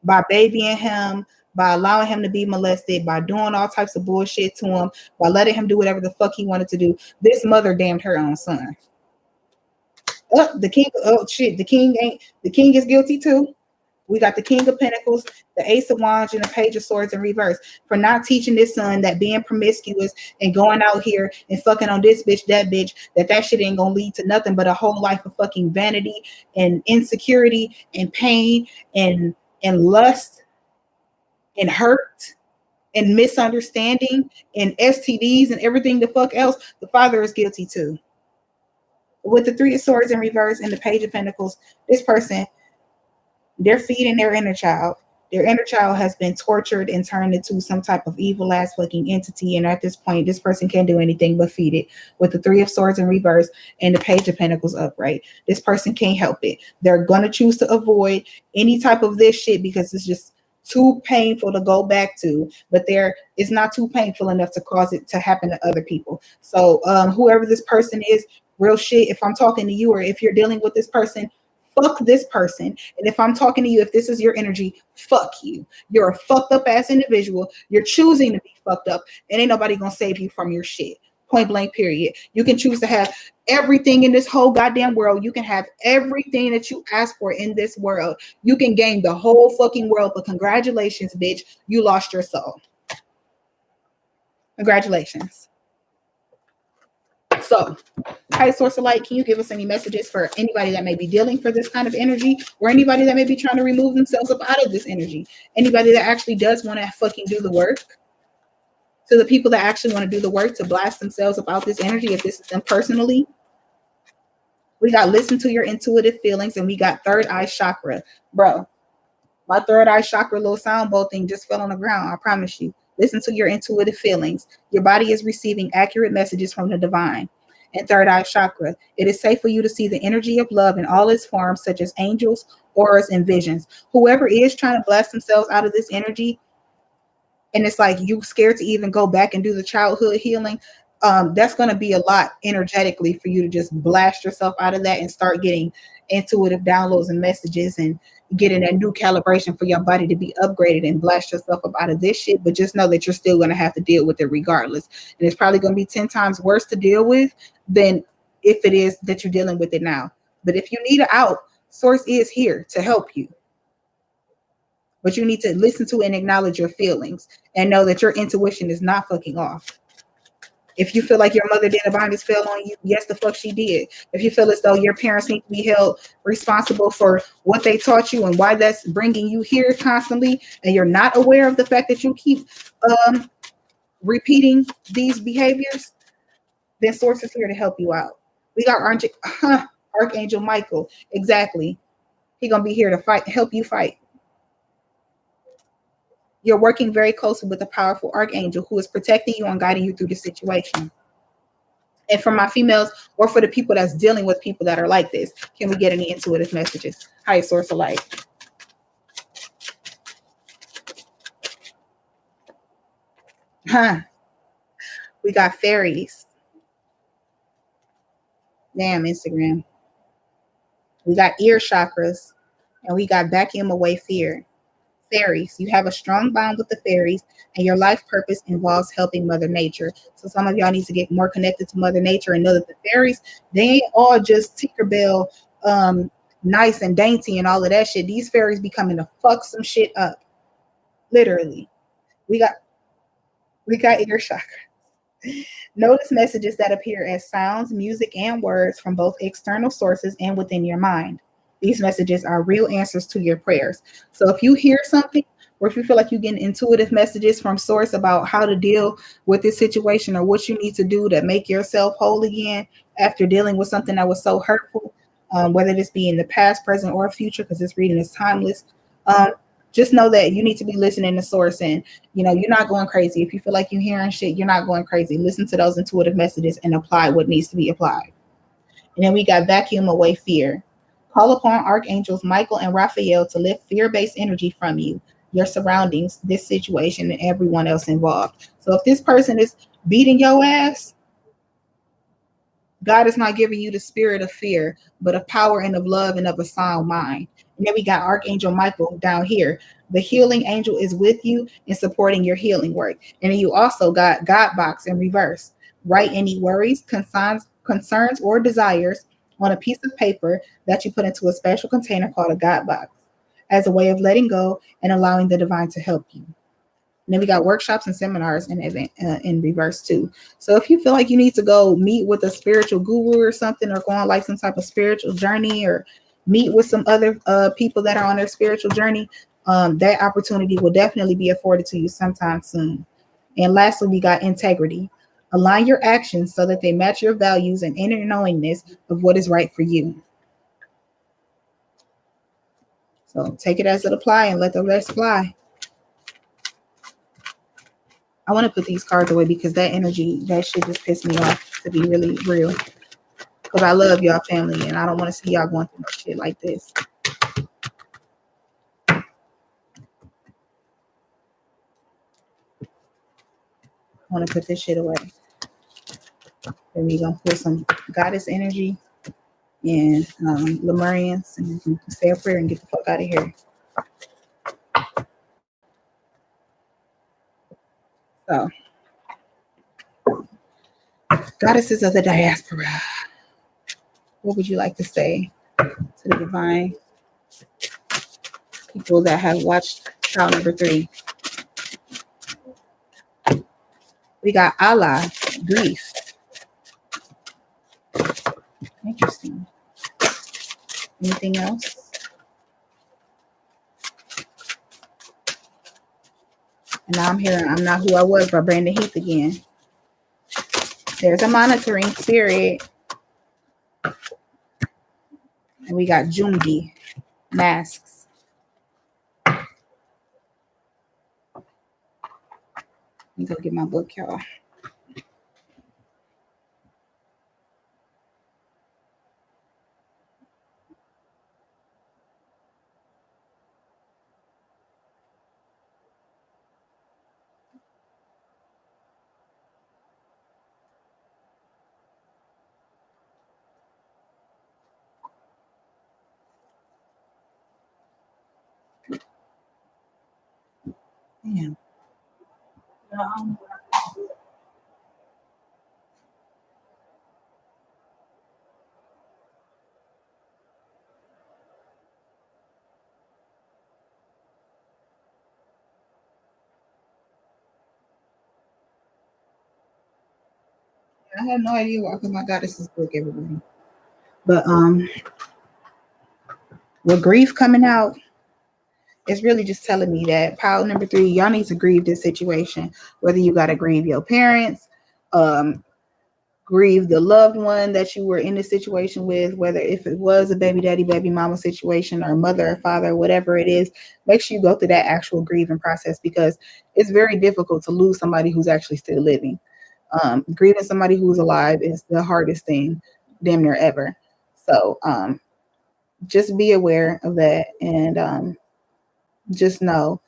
by babying him, by allowing him to be molested, by doing all types of bullshit to him, by letting him do whatever the fuck he wanted to do. This mother damned her own son. The king, oh shit, the king is guilty too. We got the King of Pentacles, the Ace of Wands, and the Page of Swords in reverse for not teaching this son that being promiscuous and going out here and fucking on this bitch, that shit ain't gonna lead to nothing but a whole life of fucking vanity and insecurity and pain and lust and hurt and misunderstanding and STDs and everything the fuck else. The father is guilty too. With the Three of Swords in reverse and the Page of Pentacles, this person, they're feeding their inner child. Their inner child has been tortured and turned into some type of evil ass fucking entity. And at this point, this person can't do anything but feed it. With the Three of Swords in reverse and the Page of Pentacles upright, this person can't help it. They're going to choose to avoid any type of this shit because it's just too painful to go back to. But it's not too painful enough to cause it to happen to other people. So whoever this person is, real shit, if I'm talking to you or if you're dealing with this person, fuck this person. And if I'm talking to you, if this is your energy, fuck you. You're a fucked up ass individual. You're choosing to be fucked up, and ain't nobody gonna save you from your shit. Point blank, period. You can choose to have everything in this whole goddamn world. You can have everything that you ask for in this world. You can gain the whole fucking world, but congratulations, bitch. You lost your soul. Congratulations. So, hi, Source of Light, can you give us any messages for anybody that may be dealing for this kind of energy, or anybody that may be trying to remove themselves up out of this energy? Anybody that actually does want to fucking do the work? To the people that actually want to do the work to blast themselves about this energy, if this is them personally, we got listen to your intuitive feelings, and we got third eye chakra. Bro, my third eye chakra little sound bowl thing just fell on the ground. I promise you. Listen to your intuitive feelings. Your body is receiving accurate messages from the divine. And third eye chakra. It is safe for you to see the energy of love in all its forms, such as angels, auras, and visions. Whoever is trying to blast themselves out of this energy, and it's like you scared to even go back and do the childhood healing, that's going to be a lot energetically for you to just blast yourself out of that and start getting intuitive downloads and messages and getting that new calibration for your body to be upgraded and blast yourself up out of this shit. But just know that you're still going to have to deal with it regardless. And it's probably going to be 10 times worse to deal with than if it is that you're dealing with it now. But if you need an out, Source is here to help you. But you need to listen to and acknowledge your feelings and know that your intuition is not fucking off. If you feel like your mother did a bind spell on you, yes, the fuck she did. If you feel as though your parents need to be held responsible for what they taught you and why that's bringing you here constantly, and you're not aware of the fact that you keep repeating these behaviors, then Source is here to help you out. We got Archangel Michael. Exactly. He's going to be here to fight, help you fight. You're working very closely with a powerful archangel who is protecting you and guiding you through the situation. And for my females, or for the people that's dealing with people that are like this, can we get any intuitive messages? Hi, Source of Light. We got fairies. Damn, Instagram. We got ear chakras, and we got vacuum away fear. Fairies. You have a strong bond with the fairies, and your life purpose involves helping Mother Nature. So some of y'all need to get more connected to Mother Nature and know that the fairies, they ain't all just Tinkerbell, nice and dainty and all of that shit. These fairies be coming to fuck some shit up. Literally. We got ear chakra. Notice messages that appear as sounds, music, and words from both external sources and within your mind. These messages are real answers to your prayers. So if you hear something, or if you feel like you're getting intuitive messages from Source about how to deal with this situation or what you need to do to make yourself whole again after dealing with something that was so hurtful, whether this be in the past, present, or future, because this reading is timeless, just know that you need to be listening to Source, and you're not going crazy. If you feel like you're hearing shit, you're not going crazy. Listen to those intuitive messages and apply what needs to be applied. And then we got vacuum away fear. Call upon archangels Michael and Raphael to lift fear-based energy from you, your surroundings, this situation, and everyone else involved. So if this person is beating your ass, God is not giving you the spirit of fear, but of power and of love and of a sound mind. And then we got Archangel Michael down here. The healing angel is with you and supporting your healing work. And then you also got God box in reverse. Write any worries, concerns, or desires on a piece of paper that you put into a special container called a God box as a way of letting go and allowing the divine to help you. And then we got workshops and seminars in reverse too. So if you feel like you need to go meet with a spiritual guru or something, or go on like some type of spiritual journey, or meet with some other people that are on their spiritual journey, that opportunity will definitely be afforded to you sometime soon. And lastly, we got integrity. Align your actions so that they match your values and inner knowingness of what is right for you. So take it as it apply and let the rest fly. I want to put these cards away because that energy, that shit just pissed me off, to be really real. Because I love y'all family and I don't want to see y'all going through no shit like this. I want to put this shit away. Then we're going to put some goddess energy and Lemurians, and you can say a prayer and get the fuck out of here. So Goddesses of the diaspora. What would you like to say to the divine people that have watched trial number 3? We got Allah, grief. Interesting. Anything else? And now I'm hearing I'm Not Who I Was by Brandon Heath again. There's a monitoring spirit. And we got Jungi, masks. Let me go get my book, y'all. Damn. I have no idea why I got this book, everybody. But with grief coming out, it's really just telling me that pile number 3, y'all need to grieve this situation. Whether you got to grieve your parents, grieve the loved one that you were in the situation with, whether if it was a baby daddy, baby mama situation, or mother or father, whatever it is, make sure you go through that actual grieving process, because it's very difficult to lose somebody who's actually still living. Grieving somebody who's alive is the hardest thing damn near ever. So just be aware of that, and just know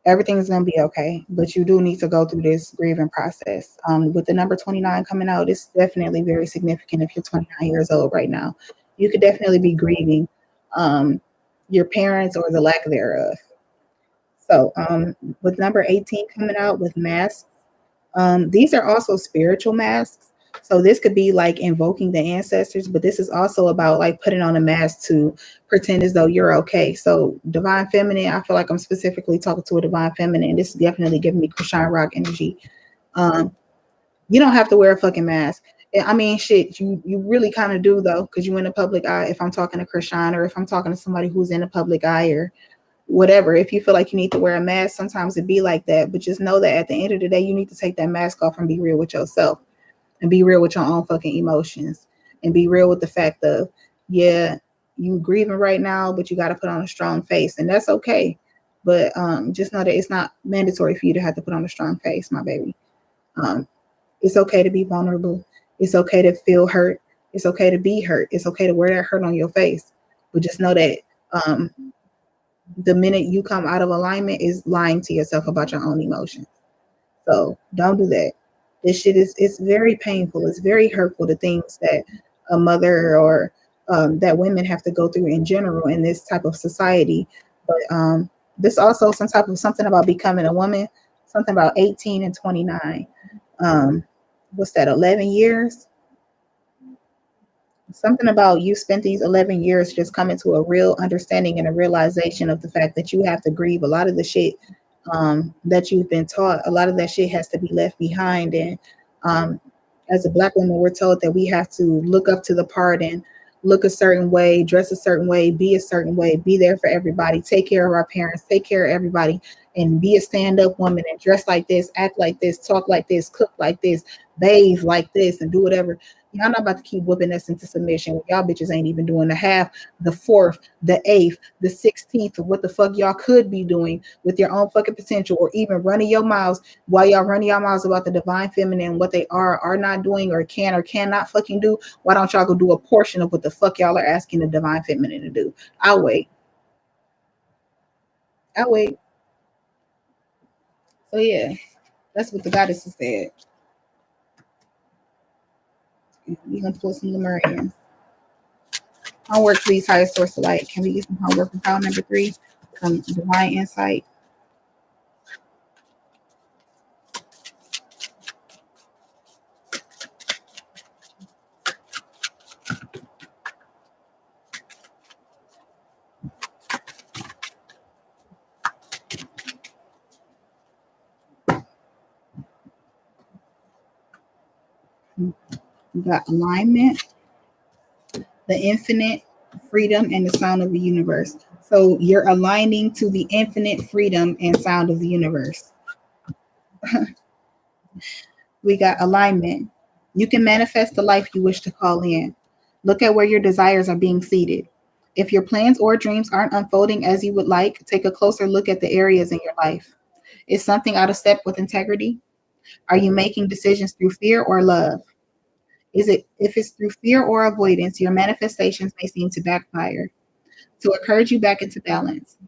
everything's going to be okay, but you do need to go through this grieving process. With the number 29 coming out, it's definitely very significant. If you're 29 years old right now, you could definitely be grieving your parents or the lack thereof. So with number 18 coming out with masks, these are also spiritual masks. So this could be like invoking the ancestors, but this is also about like putting on a mask to pretend as though you're okay. So divine feminine, I feel like I'm specifically talking to a divine feminine. This is definitely giving me Krishan Rock energy. You don't have to wear a fucking mask. I mean, shit, you really kind of do though, because you in the public eye. If I'm talking to Krishan, or if I'm talking to somebody who's in the public eye, or whatever, if you feel like you need to wear a mask, sometimes it be like that. But just know that at the end of the day, you need to take that mask off and be real with yourself, and be real with your own fucking emotions, and be real with the fact of, yeah, you grieving right now, but you got to put on a strong face, and that's okay. But just know that it's not mandatory for you to have to put on a strong face, my baby. It's okay to be vulnerable. It's okay to feel hurt. It's okay to be hurt. It's okay to wear that hurt on your face. But just know that the minute you come out of alignment is lying to yourself about your own emotions. So don't do that. This shit it's very painful. It's very hurtful, the things that a mother or that women have to go through in general in this type of society. But this also some type of something about becoming a woman, something about 18 and 29. What's that, 11 years? Something about you spent these 11 years just coming to a real understanding and a realization of the fact that you have to grieve a lot of the shit that you've been taught. A lot of that shit has to be left behind. And as a Black woman, we're told that we have to look up to the part and look a certain way, dress a certain way, be a certain way, be there for everybody, take care of our parents, take care of everybody, and be a stand-up woman and dress like this, act like this, talk like this, cook like this, bathe like this, and do whatever. Y'all not about to keep whipping us into submission. Y'all bitches ain't even doing the half, the fourth, the eighth, the 16th of what the fuck y'all could be doing with your own fucking potential, or even running your mouths while y'all running your mouths about the divine feminine, what they are not doing, or can or cannot fucking do. Why don't y'all go do a portion of what the fuck y'all are asking the divine feminine to do? I'll wait. I'll wait. So yeah, that's what the goddesses said. We're gonna pull some Lemurians. Homework, please, highest source of light. Can we get some homework from pile number 3? Some divine insight. We got alignment, the infinite, freedom, and the sound of the universe. So you're aligning to the infinite freedom and sound of the universe. We got alignment. You can manifest the life you wish to call in. Look at where your desires are being seated. If your plans or dreams aren't unfolding as you would like, take a closer look at the areas in your life. Is something out of step with integrity? Are you making decisions through fear or love? Is it if it's through fear or avoidance, your manifestations may seem to backfire. To encourage you back into balance.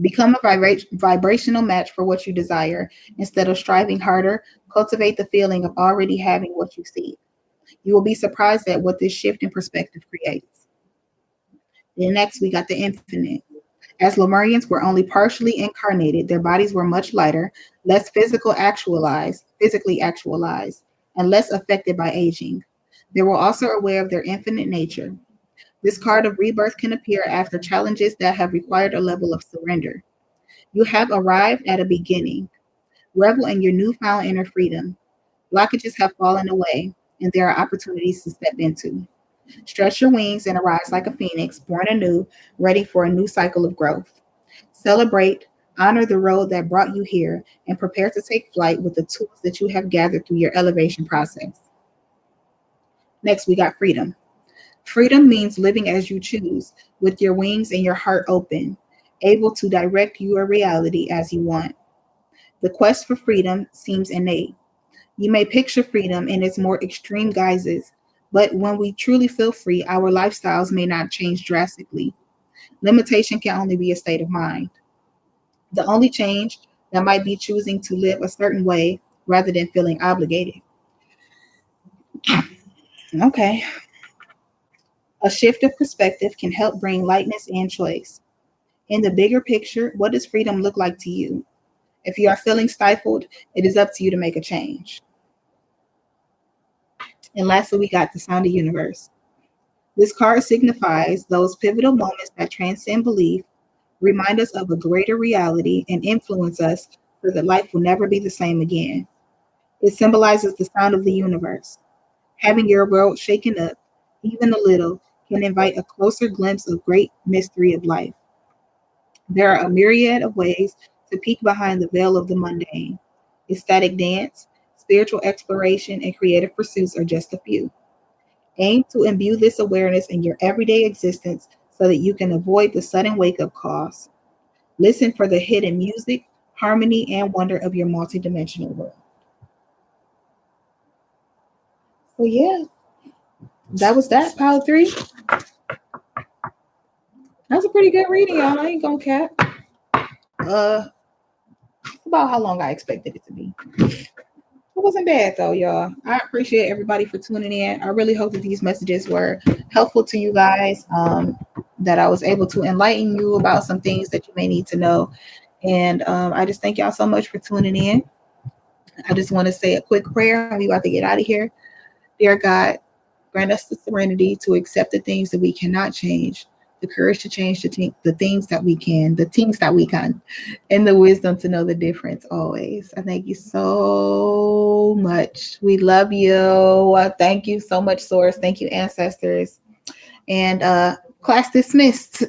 Become a vibrational match for what you desire. Instead of striving harder, cultivate the feeling of already having what you seek. You will be surprised at what this shift in perspective creates. Then next, we got the infinite. As Lemurians were only partially incarnated, their bodies were much lighter, less physically actualized, and less affected by aging. They were also aware of their infinite nature. This card of rebirth can appear after challenges that have required a level of surrender. You have arrived at a beginning. Revel in your newfound inner freedom. Blockages have fallen away, and there are opportunities to step into. Stretch your wings and arise like a phoenix, born anew, ready for a new cycle of growth. Celebrate, honor the road that brought you here, and prepare to take flight with the tools that you have gathered through your elevation process. Next, we got freedom. Freedom means living as you choose, with your wings and your heart open, able to direct your reality as you want. The quest for freedom seems innate. You may picture freedom in its more extreme guises, but when we truly feel free, our lifestyles may not change drastically. Limitation can only be a state of mind. The only change that might be choosing to live a certain way rather than feeling obligated. Okay. A shift of perspective can help bring lightness and choice. In the bigger picture, what does freedom look like to you? If you are feeling stifled, it is up to you to make a change. And lastly, we got the sound of universe. This card signifies those pivotal moments that transcend belief, remind us of a greater reality, and influence us so that life will never be the same again. It symbolizes the sound of the universe. Having your world shaken up, even a little, can invite a closer glimpse of great mystery of life. There are a myriad of ways to peek behind the veil of the mundane. Ecstatic dance, spiritual exploration, and creative pursuits are just a few. Aim to imbue this awareness in your everyday existence so that you can avoid the sudden wake up calls. Listen for the hidden music, harmony, and wonder of your multidimensional world. So, yeah, that was that, pile three. That's a pretty good reading, y'all. I ain't gonna cap. It's about how long I expected it to be. It wasn't bad though, y'all. I appreciate everybody for tuning in. I really hope that these messages were helpful to you guys. That I was able to enlighten you about some things that you may need to know. And I just thank y'all so much for tuning in. I just want to say a quick prayer and we about to get out of here. Dear God, grant us the serenity to accept the things that we cannot change, the courage to change the things that we can, the things that we can, and the wisdom to know the difference always. I thank you so much. We love you. Thank you so much, Source. Thank you, ancestors. And class dismissed.